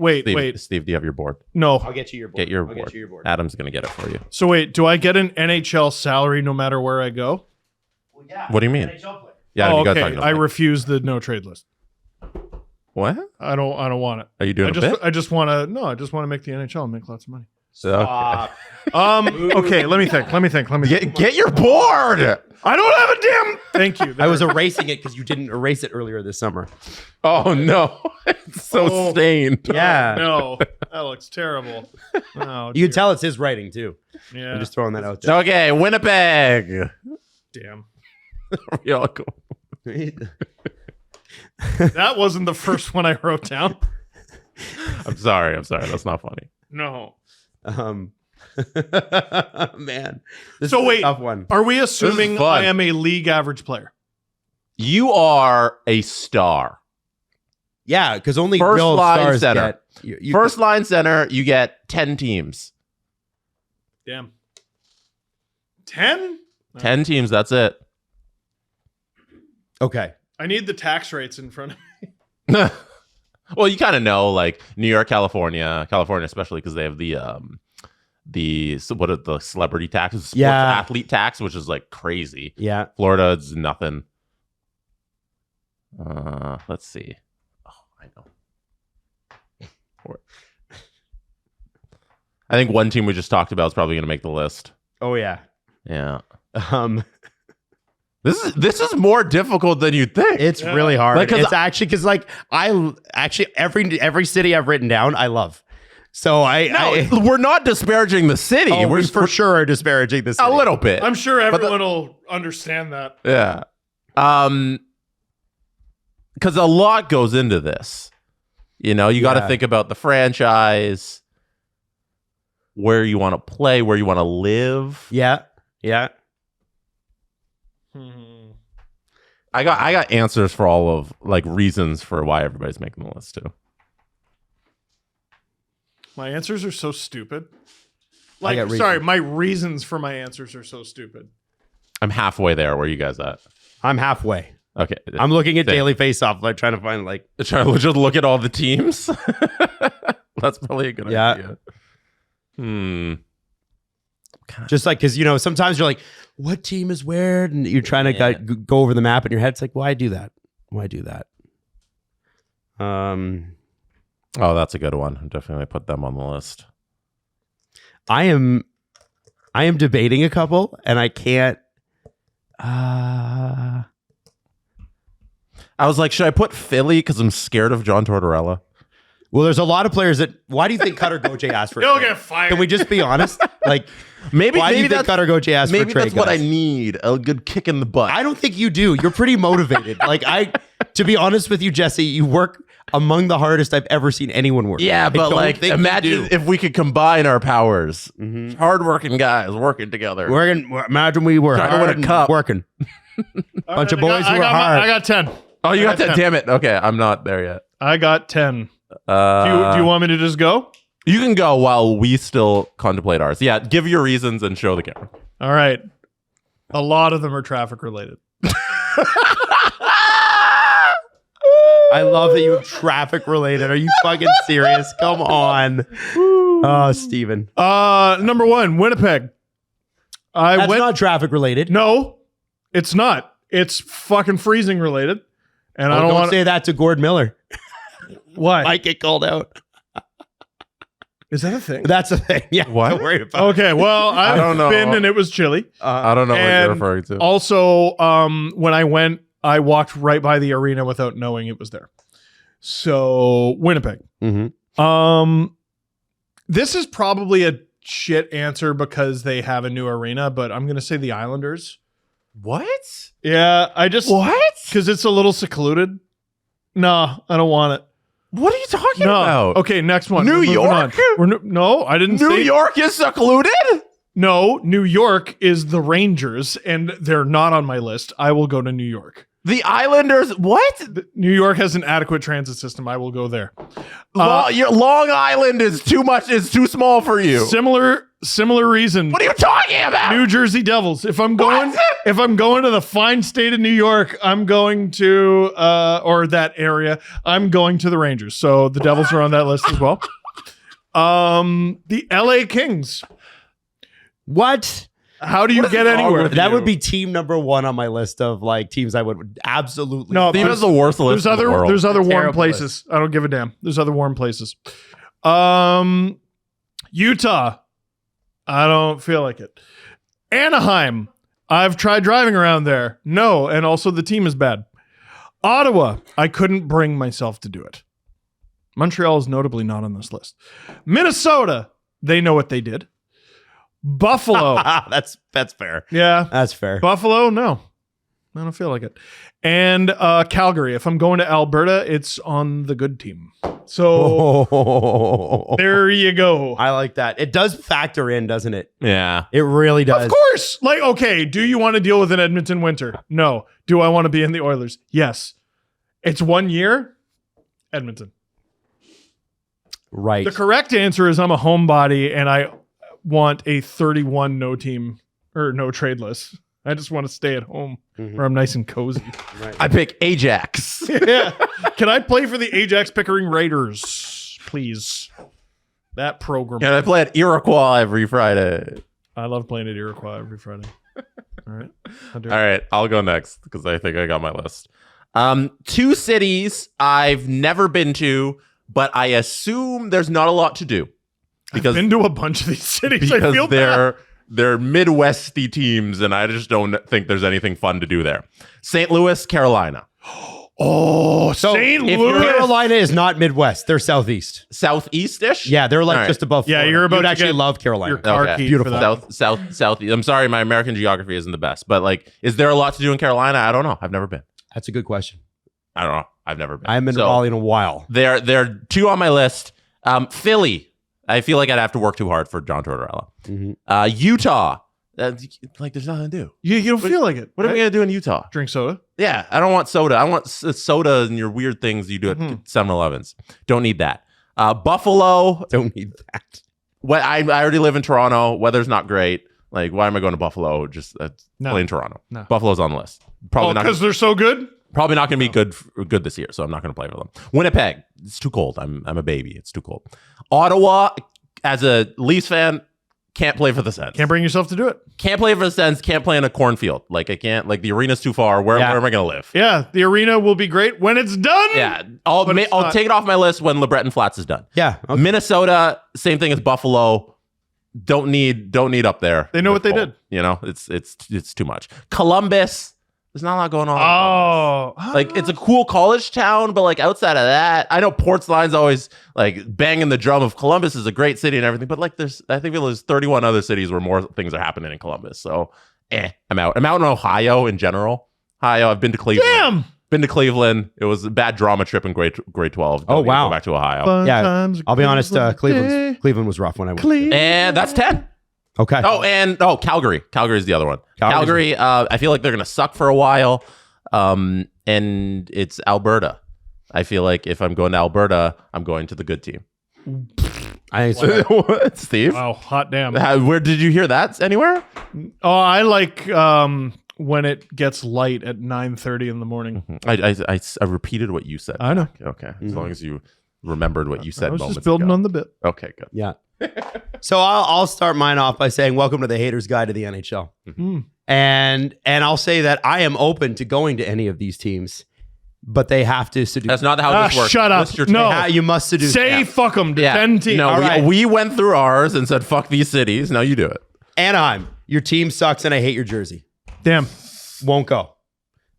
[SPEAKER 3] Steve, do you have your board?
[SPEAKER 4] No.
[SPEAKER 2] I'll get you your board.
[SPEAKER 3] Get your
[SPEAKER 2] I'll
[SPEAKER 3] board.
[SPEAKER 2] Get you your board.
[SPEAKER 3] Adam's gonna get it for you.
[SPEAKER 4] So wait, do I get an NHL salary no matter where I go?
[SPEAKER 2] Well, yeah.
[SPEAKER 3] What do you mean?
[SPEAKER 2] NHL player.
[SPEAKER 3] Yeah,
[SPEAKER 4] Oh,
[SPEAKER 3] you gotta
[SPEAKER 4] okay.
[SPEAKER 3] talk
[SPEAKER 4] I
[SPEAKER 3] about
[SPEAKER 4] refuse the no trade list.
[SPEAKER 3] what?
[SPEAKER 4] I don't want it.
[SPEAKER 3] Are you doing a bit?
[SPEAKER 4] I just want to make the NHL and make lots of money. Okay, let me think.
[SPEAKER 3] Get your board.
[SPEAKER 4] I don't have a damn. Thank you.
[SPEAKER 2] I was erasing it because you didn't erase it earlier this summer.
[SPEAKER 3] Oh no, it's so stained.
[SPEAKER 2] Yeah.
[SPEAKER 4] No, that looks terrible. Oh,
[SPEAKER 2] You can tell it's his writing too.
[SPEAKER 4] Yeah.
[SPEAKER 2] I'm just throwing that out there.
[SPEAKER 3] Okay, Winnipeg.
[SPEAKER 4] Damn.
[SPEAKER 3] We all go.
[SPEAKER 4] That wasn't the first one I wrote down.
[SPEAKER 3] I'm sorry. That's not funny.
[SPEAKER 4] No.
[SPEAKER 2] Man. This
[SPEAKER 4] So
[SPEAKER 2] is a
[SPEAKER 4] wait,
[SPEAKER 2] tough one.
[SPEAKER 4] are we assuming
[SPEAKER 3] fun.
[SPEAKER 4] I am a league average player?
[SPEAKER 3] You are a star.
[SPEAKER 2] Yeah, because only
[SPEAKER 3] First
[SPEAKER 2] real
[SPEAKER 3] line
[SPEAKER 2] stars
[SPEAKER 3] center.
[SPEAKER 2] get you
[SPEAKER 3] First line center, you get 10 teams.
[SPEAKER 4] Damn. 10?
[SPEAKER 3] 10 teams, that's it.
[SPEAKER 2] Okay.
[SPEAKER 4] I need the tax rates in front of me.
[SPEAKER 3] Well, you kind of know, like New York, California especially because they have the celebrity tax, sports athlete tax, which is like crazy.
[SPEAKER 2] Yeah.
[SPEAKER 3] Florida is nothing. Let's see. Oh, I know. I think one team we just talked about is probably going to make the list.
[SPEAKER 2] Oh yeah.
[SPEAKER 3] Yeah. This is more difficult than you'd think.
[SPEAKER 2] It's really hard.
[SPEAKER 3] Like,
[SPEAKER 2] it's actually because like I actually every city I've written down I love. So
[SPEAKER 3] we're not disparaging the city.
[SPEAKER 2] we're for sure are disparaging the city.
[SPEAKER 3] A little bit.
[SPEAKER 4] I'm sure everyone will understand that.
[SPEAKER 3] Yeah. Because a lot goes into this. You know, you got to think about the franchise, where you want to play, where you want to live.
[SPEAKER 2] Yeah. Yeah.
[SPEAKER 3] I got answers for all of like reasons for why everybody's making the list too.
[SPEAKER 4] My answers are so stupid.
[SPEAKER 2] I got
[SPEAKER 4] Like,
[SPEAKER 2] reasons.
[SPEAKER 4] sorry, my reasons for my answers are so stupid.
[SPEAKER 3] I'm halfway there. Where are you guys at?
[SPEAKER 2] I'm halfway.
[SPEAKER 3] Okay.
[SPEAKER 2] I'm looking at
[SPEAKER 3] Same.
[SPEAKER 2] daily face-off, like trying to find like
[SPEAKER 3] Trying to just look at all the teams. That's probably a good idea.
[SPEAKER 2] just like because sometimes you're like, what team is where, and you're trying to go over the map in your head. It's like, why do that? Why do that?
[SPEAKER 3] Oh, that's a good one. I'm definitely put them on the list.
[SPEAKER 2] I am debating a couple, and I can't.
[SPEAKER 3] I was like, should I put Philly because I'm scared of John Tortorella?
[SPEAKER 2] Well, there's a lot of players that. Why do you think Cutter Gauthier asked for?
[SPEAKER 4] He'll get fired.
[SPEAKER 2] Can we just be honest? Like,
[SPEAKER 3] Maybe
[SPEAKER 2] why do you think
[SPEAKER 3] that's
[SPEAKER 2] Cutter Gauthier asked for
[SPEAKER 3] maybe
[SPEAKER 2] trade
[SPEAKER 3] that's what I
[SPEAKER 2] guys?
[SPEAKER 3] need. A good kick in the butt.
[SPEAKER 2] I don't think you do. You're pretty motivated. To be honest with you, Jesse, you work among the hardest I've ever seen anyone work.
[SPEAKER 3] Yeah,
[SPEAKER 2] I
[SPEAKER 3] but
[SPEAKER 2] don't
[SPEAKER 3] like,
[SPEAKER 2] think you
[SPEAKER 3] imagine
[SPEAKER 2] do.
[SPEAKER 3] if we could combine our powers. Hardworking guys working together.
[SPEAKER 2] Imagine we were
[SPEAKER 3] Trying to win a
[SPEAKER 2] hard and
[SPEAKER 3] cup.
[SPEAKER 2] working. Bunch of boys who
[SPEAKER 4] I
[SPEAKER 2] were hard.
[SPEAKER 4] I got 10.
[SPEAKER 3] Oh, you got
[SPEAKER 4] got
[SPEAKER 3] that?
[SPEAKER 4] 10.
[SPEAKER 3] Damn it. Okay, I'm not there yet.
[SPEAKER 4] I got 10. Do you want me to just go?
[SPEAKER 3] You can go while we still contemplate ours. Yeah, give your reasons and show the camera.
[SPEAKER 4] All right. A lot of them are traffic related.
[SPEAKER 2] I love that you have traffic related. Are you fucking serious? Come on. Oh, Steven.
[SPEAKER 4] Number 1, Winnipeg.
[SPEAKER 2] That's not traffic related.
[SPEAKER 4] No, it's not. It's fucking freezing related. And I don't want
[SPEAKER 2] say that to Gord Miller.
[SPEAKER 4] Why?
[SPEAKER 2] Might get called out.
[SPEAKER 4] Is that a thing?
[SPEAKER 2] That's a thing. Yeah.
[SPEAKER 3] What?
[SPEAKER 2] Don't worry about
[SPEAKER 4] Okay, well, I've
[SPEAKER 3] don't know.
[SPEAKER 4] been and it was chilly.
[SPEAKER 3] I don't know what
[SPEAKER 4] And
[SPEAKER 3] you're referring to.
[SPEAKER 4] Also, when I went, I walked right by the arena without knowing it was there. So, Winnipeg.
[SPEAKER 2] it.
[SPEAKER 4] This is probably a shit answer because they have a new arena, but I'm going to say the Islanders.
[SPEAKER 3] What?
[SPEAKER 4] Yeah, I just...
[SPEAKER 3] What?
[SPEAKER 4] Because it's a little secluded. No, I don't want it.
[SPEAKER 3] What are you talking
[SPEAKER 4] No.
[SPEAKER 3] about?
[SPEAKER 4] Okay, next one.
[SPEAKER 3] New
[SPEAKER 4] We're moving
[SPEAKER 3] York?
[SPEAKER 4] on. No, I didn't
[SPEAKER 3] New
[SPEAKER 4] say...
[SPEAKER 3] York is secluded?
[SPEAKER 4] No, New York is the Rangers, and they're not on my list. I will go to New York.
[SPEAKER 3] The Islanders, what?
[SPEAKER 4] New York has an adequate transit system. I will go there.
[SPEAKER 3] Your Long Island is too much. It's too small for you.
[SPEAKER 4] Similar reason.
[SPEAKER 3] What are you talking about?
[SPEAKER 4] New Jersey Devils. If I'm going to the fine state of New York, I'm going to or that area. I'm going to the Rangers. So the Devils are on that list as well. The LA Kings.
[SPEAKER 2] What?
[SPEAKER 4] How do you
[SPEAKER 3] What is
[SPEAKER 4] get
[SPEAKER 3] wrong
[SPEAKER 4] anywhere?
[SPEAKER 3] with
[SPEAKER 2] That
[SPEAKER 3] you?
[SPEAKER 2] would be team number 1 on my list of like teams I would absolutely.
[SPEAKER 4] No,
[SPEAKER 3] Steve has the worst list
[SPEAKER 4] There's
[SPEAKER 3] in the world.
[SPEAKER 4] other warm
[SPEAKER 2] Terrible
[SPEAKER 4] places. I don't give a damn. There's other warm places. Utah. I don't feel like it. Anaheim. I've tried driving around there. No, and also the team is bad. Ottawa. I couldn't bring myself to do it. Montreal is notably not on this list. Minnesota. They know what they did. Buffalo.
[SPEAKER 2] That's fair.
[SPEAKER 4] Yeah.
[SPEAKER 2] That's fair.
[SPEAKER 4] Buffalo, no. I don't feel like it. And Calgary. If I'm going to Alberta, it's on the good team. So there you go.
[SPEAKER 2] I like that. It does factor in, doesn't it?
[SPEAKER 3] Yeah.
[SPEAKER 2] It really does.
[SPEAKER 4] Of course. Like, okay, do you want to deal with an Edmonton winter? No. Do I want to be in the Oilers? Yes. It's 1 year. Edmonton.
[SPEAKER 2] Right.
[SPEAKER 4] The correct answer is I'm a homebody and I want a 31 no team or no trade list. I just want to stay at home where I'm nice and cozy.
[SPEAKER 2] Right.
[SPEAKER 3] I pick Ajax.
[SPEAKER 4] Yeah. Can I play for the Ajax Pickering Raiders, please? That program.
[SPEAKER 3] Can I play at Iroquois every Friday?
[SPEAKER 4] I love playing at Iroquois every Friday. All right.
[SPEAKER 3] All right. I'll go next because I think I got my list. 2 cities I've never been to, but I assume there's not a lot to do.
[SPEAKER 4] Because I've been to a bunch of these cities. I feel bad.
[SPEAKER 3] They're Midwesty teams, and I just don't think there's anything fun to do there. St. Louis, Carolina.
[SPEAKER 4] Oh, St. Louis.
[SPEAKER 2] Carolina is not Midwest. They're Southeast.
[SPEAKER 3] Southeast-ish?
[SPEAKER 2] Yeah, they're like
[SPEAKER 3] All right.
[SPEAKER 2] just above Florida.
[SPEAKER 4] Yeah, you're about
[SPEAKER 2] You'd
[SPEAKER 4] to
[SPEAKER 2] actually
[SPEAKER 4] get
[SPEAKER 2] love Carolina.
[SPEAKER 4] your car
[SPEAKER 3] Okay.
[SPEAKER 4] key
[SPEAKER 2] Beautiful.
[SPEAKER 4] for that.
[SPEAKER 3] South. I'm sorry, my American geography isn't the best, but like, is there a lot to do in Carolina? I don't know. I've never been.
[SPEAKER 2] That's a good question.
[SPEAKER 3] I don't know. I've never been.
[SPEAKER 2] I haven't been to Raleigh in a while.
[SPEAKER 3] There are 2 on my list. Philly. I feel like I'd have to work too hard for John Tortorella. Utah. Like, there's nothing to do.
[SPEAKER 4] You don't feel like it.
[SPEAKER 3] What are we going to do in Utah?
[SPEAKER 4] Drink soda?
[SPEAKER 3] Yeah, I don't want soda. I want soda and your weird things you do at 7-Elevens. Don't need that. Buffalo.
[SPEAKER 2] Don't need that.
[SPEAKER 3] I already live in Toronto. Weather's not great. Like, why am I going to Buffalo? Just
[SPEAKER 4] No.
[SPEAKER 3] play in Toronto.
[SPEAKER 4] No.
[SPEAKER 3] Buffalo's on the list. Probably not.
[SPEAKER 4] Because they're so good?
[SPEAKER 3] Probably not going to be good this year, so I'm not going to play for them. Winnipeg, it's too cold. I'm a baby. It's too cold. Ottawa, as a Leafs fan, can't play for the Sens.
[SPEAKER 4] Can't bring yourself to do it.
[SPEAKER 3] Can't play for the Sens. Can't play in a cornfield. Like, I can't. Like, the arena's too far. Where am I going to live?
[SPEAKER 4] Yeah, the arena will be great when it's done.
[SPEAKER 3] Yeah, I'll
[SPEAKER 4] not.
[SPEAKER 3] take it off my list when LeBreton Flats is done.
[SPEAKER 2] Yeah. Okay.
[SPEAKER 3] Minnesota, same thing as Buffalo. Don't need up there.
[SPEAKER 4] They know what they did.
[SPEAKER 3] You know, it's too much. Columbus. There's not a lot going on.
[SPEAKER 4] Oh,
[SPEAKER 3] Like, it's a cool college town, but like outside of that, I know Portsline's always like banging the drum of Columbus is a great city and everything, but like I think there's 31 other cities where more things are happening in Columbus. So, I'm out. I'm out in Ohio in general. Ohio, I've been to Cleveland.
[SPEAKER 4] Damn.
[SPEAKER 3] Been to Cleveland. It was a bad drama trip in grade 12.
[SPEAKER 2] Oh, wow.
[SPEAKER 3] Go back to Ohio.
[SPEAKER 4] Fun
[SPEAKER 2] Yeah,
[SPEAKER 4] times
[SPEAKER 2] I'll be honest.
[SPEAKER 4] Cleveland.
[SPEAKER 2] Cleveland was rough when I went.
[SPEAKER 3] And that's 10.
[SPEAKER 2] Okay.
[SPEAKER 3] Calgary. Calgary is the other one. Calgary, I feel like they're going to suck for a while. And it's Alberta. I feel like if I'm going to Alberta, I'm going to the good team. What, Steve?
[SPEAKER 4] Wow, hot damn.
[SPEAKER 3] Where did you hear that? Anywhere?
[SPEAKER 4] Oh, I like when it gets light at 9:30 in the morning.
[SPEAKER 3] I repeated what you said.
[SPEAKER 4] I know.
[SPEAKER 3] Okay. As long as you remembered what you said
[SPEAKER 4] I was
[SPEAKER 3] moments
[SPEAKER 4] just building
[SPEAKER 3] ago.
[SPEAKER 4] on the bit.
[SPEAKER 3] Okay, good.
[SPEAKER 2] Yeah. So I'll start mine off by saying, welcome to the Haters Guide to the NHL. And I'll say that I am open to going to any of these teams, but they have to seduce.
[SPEAKER 3] That's not how this works.
[SPEAKER 4] Shut up.
[SPEAKER 3] List your
[SPEAKER 4] No.
[SPEAKER 3] teams.
[SPEAKER 2] You must seduce.
[SPEAKER 4] Say fuck them to 10 teams.
[SPEAKER 3] No,
[SPEAKER 2] All right.
[SPEAKER 3] we went through ours and said, fuck these cities. Now you do it.
[SPEAKER 2] Anaheim, your team sucks and I hate your jersey.
[SPEAKER 4] Damn.
[SPEAKER 2] Won't go.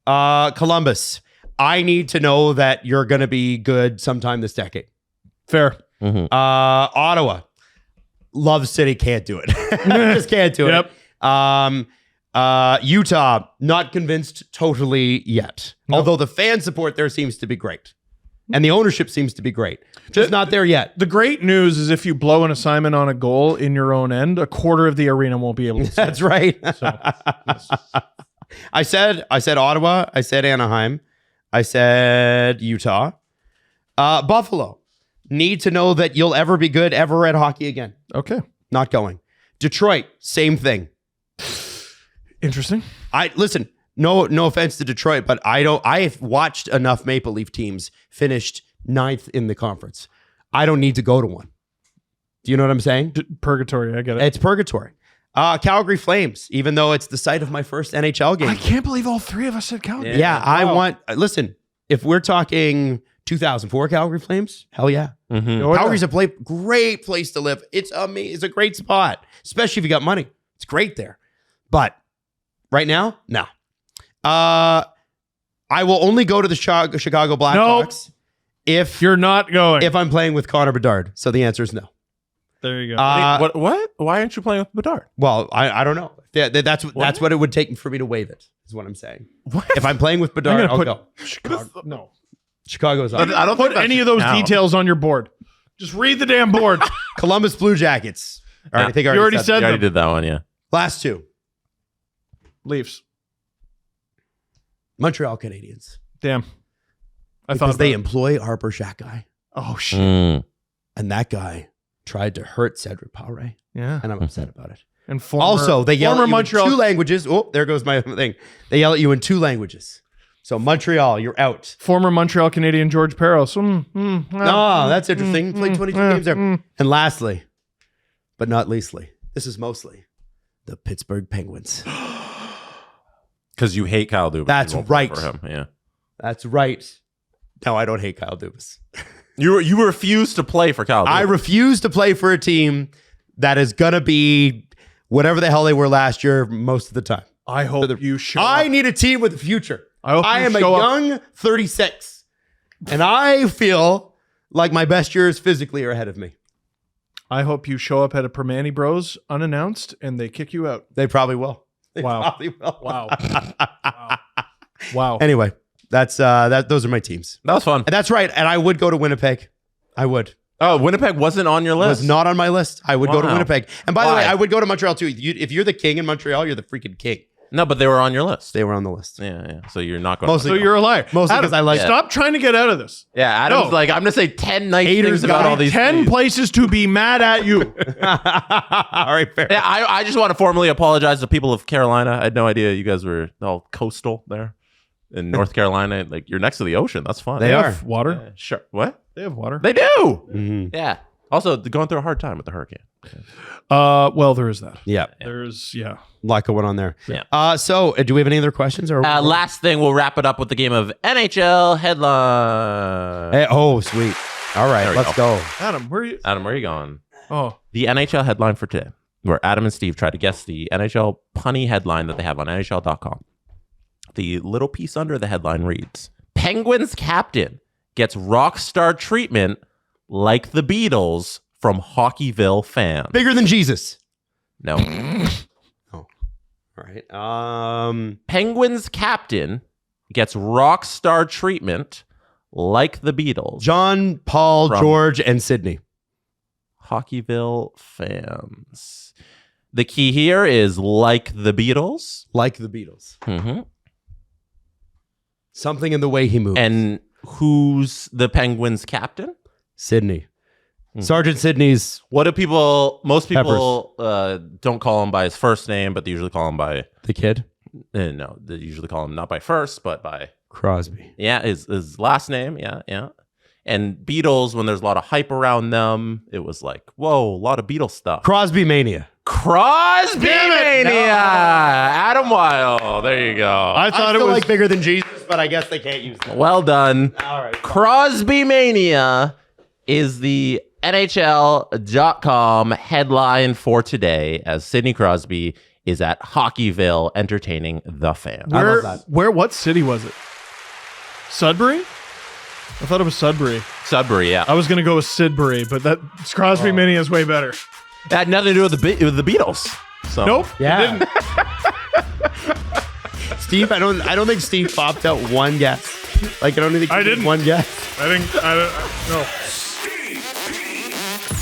[SPEAKER 2] Columbus, I need to know that you're going to be good sometime this decade.
[SPEAKER 4] Fair.
[SPEAKER 2] Ottawa, love the city, can't do it. Just can't do
[SPEAKER 4] Yep.
[SPEAKER 2] it. Utah, not convinced totally yet.
[SPEAKER 4] Nope.
[SPEAKER 2] Although the fan support there seems to be great. And the ownership seems to be great. Just not there yet.
[SPEAKER 4] The great news is if you blow an assignment on a goal in your own end, a quarter of the arena won't be able to see
[SPEAKER 2] That's right.
[SPEAKER 4] So,
[SPEAKER 2] I said Ottawa. I said Anaheim. I said Utah. Buffalo, need to know that you'll ever be good ever at hockey again.
[SPEAKER 4] okay.
[SPEAKER 2] Not going. Detroit, same thing.
[SPEAKER 4] Interesting.
[SPEAKER 2] Listen, no offense to Detroit, but I've watched enough Maple Leaf teams finished 9th in the conference. I don't need to go to one. Do you know what I'm saying?
[SPEAKER 4] Purgatory. I get it.
[SPEAKER 2] It's purgatory. Calgary Flames, even though it's the site of my first NHL game.
[SPEAKER 4] I can't believe all three of us said Calgary.
[SPEAKER 2] Yeah, I
[SPEAKER 4] Wow.
[SPEAKER 2] want. Listen, if we're talking 2004 Calgary Flames, hell yeah.
[SPEAKER 3] Mhm.
[SPEAKER 4] Oh, yeah.
[SPEAKER 2] Calgary's a great place to live. It's amazing. It's a great spot, especially if you got money. It's great there. But right now, no. I will only go to the Chicago Blackhawks if
[SPEAKER 4] You're not going.
[SPEAKER 2] if I'm playing with Connor Bedard. So the answer is no.
[SPEAKER 4] There you go.
[SPEAKER 3] What? Why aren't you playing with Bedard?
[SPEAKER 2] Well, I don't know. That's what it would take for me to waive it. Is what I'm saying.
[SPEAKER 3] What?
[SPEAKER 2] If I'm playing with
[SPEAKER 4] I'm
[SPEAKER 2] Bedard,
[SPEAKER 4] gonna
[SPEAKER 2] I'll
[SPEAKER 4] put
[SPEAKER 2] go.
[SPEAKER 4] Chicago. No.
[SPEAKER 2] Chicago's on.
[SPEAKER 3] I don't
[SPEAKER 4] Put
[SPEAKER 3] think that
[SPEAKER 4] any
[SPEAKER 3] should
[SPEAKER 4] of those
[SPEAKER 3] count.
[SPEAKER 4] details on your board. Just read the damn board.
[SPEAKER 2] Columbus Blue Jackets. All right,
[SPEAKER 3] Yeah.
[SPEAKER 2] I think I
[SPEAKER 4] You already
[SPEAKER 2] said
[SPEAKER 4] said
[SPEAKER 3] You already
[SPEAKER 4] them.
[SPEAKER 3] did that one, yeah.
[SPEAKER 2] last two.
[SPEAKER 4] Leafs.
[SPEAKER 2] Montreal Canadiens.
[SPEAKER 4] Damn. I
[SPEAKER 2] Because
[SPEAKER 4] thought
[SPEAKER 2] they
[SPEAKER 4] about-
[SPEAKER 2] employ Harper Xhekaj.
[SPEAKER 4] Oh shit.
[SPEAKER 3] Mm.
[SPEAKER 2] And that guy tried to hurt Cedric Pare.
[SPEAKER 4] Yeah.
[SPEAKER 2] And I'm upset about it.
[SPEAKER 4] And former,
[SPEAKER 2] Also, they yell
[SPEAKER 4] former
[SPEAKER 2] at you
[SPEAKER 4] Montreal.
[SPEAKER 2] in 2 languages. Oh, there goes my thing. They yell at you in 2 languages. So Montreal, you're out.
[SPEAKER 4] Former Montreal Canadian George Pare. So,
[SPEAKER 2] Oh, that's interesting. Played 22 games there. And lastly, but not leastly, this is mostly the Pittsburgh Penguins.
[SPEAKER 3] Because you hate Kyle Dubas.
[SPEAKER 2] That's
[SPEAKER 3] You won't vote
[SPEAKER 2] right.
[SPEAKER 3] For him. Yeah.
[SPEAKER 2] That's right. No, I don't hate Kyle Dubas.
[SPEAKER 3] You refuse to play for Kyle Dubas.
[SPEAKER 2] I refuse to play for a team that is going to be whatever the hell they were last year most of the time.
[SPEAKER 4] I hope you show
[SPEAKER 2] I
[SPEAKER 4] up.
[SPEAKER 2] need a team with a future.
[SPEAKER 4] I hope
[SPEAKER 2] I
[SPEAKER 4] you
[SPEAKER 2] am a
[SPEAKER 4] show up.
[SPEAKER 2] young 36, and I feel like my best years physically are ahead of me.
[SPEAKER 4] I hope you show up at a Permane Bros unannounced and they kick you out.
[SPEAKER 2] They probably will. They
[SPEAKER 4] Wow.
[SPEAKER 2] probably will.
[SPEAKER 4] Wow. Wow.
[SPEAKER 2] Anyway, that's that. Those are my teams.
[SPEAKER 3] That was fun.
[SPEAKER 2] And that's right. And I would go to Winnipeg. I would.
[SPEAKER 3] Oh, Winnipeg wasn't on your
[SPEAKER 2] It
[SPEAKER 3] list.
[SPEAKER 2] was not on my list. I would go to
[SPEAKER 3] Wow.
[SPEAKER 2] Winnipeg. And by the
[SPEAKER 3] Why?
[SPEAKER 2] way, I would go to Montreal too. If you're the king in Montreal, you're the freaking king.
[SPEAKER 3] No, but they were on your list.
[SPEAKER 2] They were on the list.
[SPEAKER 3] Yeah. So you're not going.
[SPEAKER 2] Mostly-
[SPEAKER 4] So you're a liar.
[SPEAKER 2] Mostly
[SPEAKER 4] Adam,
[SPEAKER 2] because I like
[SPEAKER 4] Stop trying to get out of this.
[SPEAKER 3] Yeah, Adam's
[SPEAKER 4] No.
[SPEAKER 3] like, I'm gonna say 10 nice
[SPEAKER 2] Haters
[SPEAKER 3] things about
[SPEAKER 2] got
[SPEAKER 3] all these
[SPEAKER 4] 10
[SPEAKER 3] things.
[SPEAKER 4] places to be mad at you.
[SPEAKER 2] All right, fair.
[SPEAKER 3] Yeah, I just want to formally apologize to people of Carolina. I had no idea you guys were all coastal there in North Carolina. Like, you're next to the ocean. That's fun.
[SPEAKER 2] They
[SPEAKER 4] They
[SPEAKER 2] are.
[SPEAKER 4] have water.
[SPEAKER 3] Yeah, sure. What?
[SPEAKER 4] They have water.
[SPEAKER 3] They do.
[SPEAKER 2] Mhm.
[SPEAKER 3] Yeah. Also, they're going through a hard time with the hurricane.
[SPEAKER 4] Well, there is that.
[SPEAKER 2] Yeah,
[SPEAKER 4] There's,
[SPEAKER 2] a lot going on there.
[SPEAKER 3] Yeah.
[SPEAKER 2] So do we have any other questions? Or
[SPEAKER 3] Last thing, we'll wrap it up with the game of NHL headline.
[SPEAKER 2] Hey, oh, sweet. All right,
[SPEAKER 3] There we
[SPEAKER 2] let's go.
[SPEAKER 4] Adam, where are you?
[SPEAKER 3] Adam, where are you going?
[SPEAKER 4] Oh,
[SPEAKER 3] The NHL headline for today, where Adam and Steve try to guess the NHL punny headline that they have on NHL.com. The little piece under the headline reads, Penguins captain gets rock star treatment like the Beatles from Hockeyville fan.
[SPEAKER 2] Bigger than Jesus.
[SPEAKER 3] No.
[SPEAKER 2] All right.
[SPEAKER 3] Penguins captain gets rock star treatment like the Beatles.
[SPEAKER 2] John, Paul,
[SPEAKER 3] From-
[SPEAKER 2] George, and Sydney.
[SPEAKER 3] Hockeyville fans. The key here is like the Beatles.
[SPEAKER 2] Like the Beatles.
[SPEAKER 3] Mm-hmm.
[SPEAKER 2] Something in the way he moves.
[SPEAKER 3] And who's the Penguins captain?
[SPEAKER 2] Sydney. Sergeant Sydney's
[SPEAKER 3] What do people, most people don't call him by his first name, but they usually call him by,
[SPEAKER 2] the kid.
[SPEAKER 3] no, they usually call him not by first, but by,
[SPEAKER 2] Crosby.
[SPEAKER 3] yeah, his last name. Yeah. And Beatles, when there's a lot of hype around them, it was like, whoa, a lot of Beatles stuff.
[SPEAKER 2] Crosby Mania.
[SPEAKER 3] Crosby Mania! Adam Weil. There you go.
[SPEAKER 4] I thought it
[SPEAKER 2] still
[SPEAKER 4] was
[SPEAKER 2] like bigger than Jesus, but I guess they can't use that.
[SPEAKER 3] Well done.
[SPEAKER 2] All right.
[SPEAKER 3] Crosby Mania is the NHL.com headline for today, as Sidney Crosby is at Hockeyville entertaining the fans.
[SPEAKER 2] I
[SPEAKER 4] where,
[SPEAKER 2] love that.
[SPEAKER 4] what city was it? Sudbury? I thought it was Sudbury.
[SPEAKER 3] Sudbury, yeah.
[SPEAKER 4] I was going to go with Sidbury, but that Crosby Mini is way better.
[SPEAKER 3] It had nothing to do with the Beatles. So.
[SPEAKER 4] Nope.
[SPEAKER 2] Yeah. Steve, I don't think Steve popped out one guess. Like, I don't think he
[SPEAKER 4] I
[SPEAKER 2] did
[SPEAKER 4] didn't.
[SPEAKER 2] one guess.
[SPEAKER 4] No.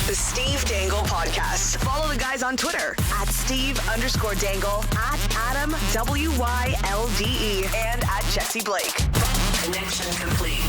[SPEAKER 1] The Steve Dangle Podcast. Follow the guys on Twitter at Steve_Dangle, at AdamWYLDE, and at Jesse Blake. Connection complete.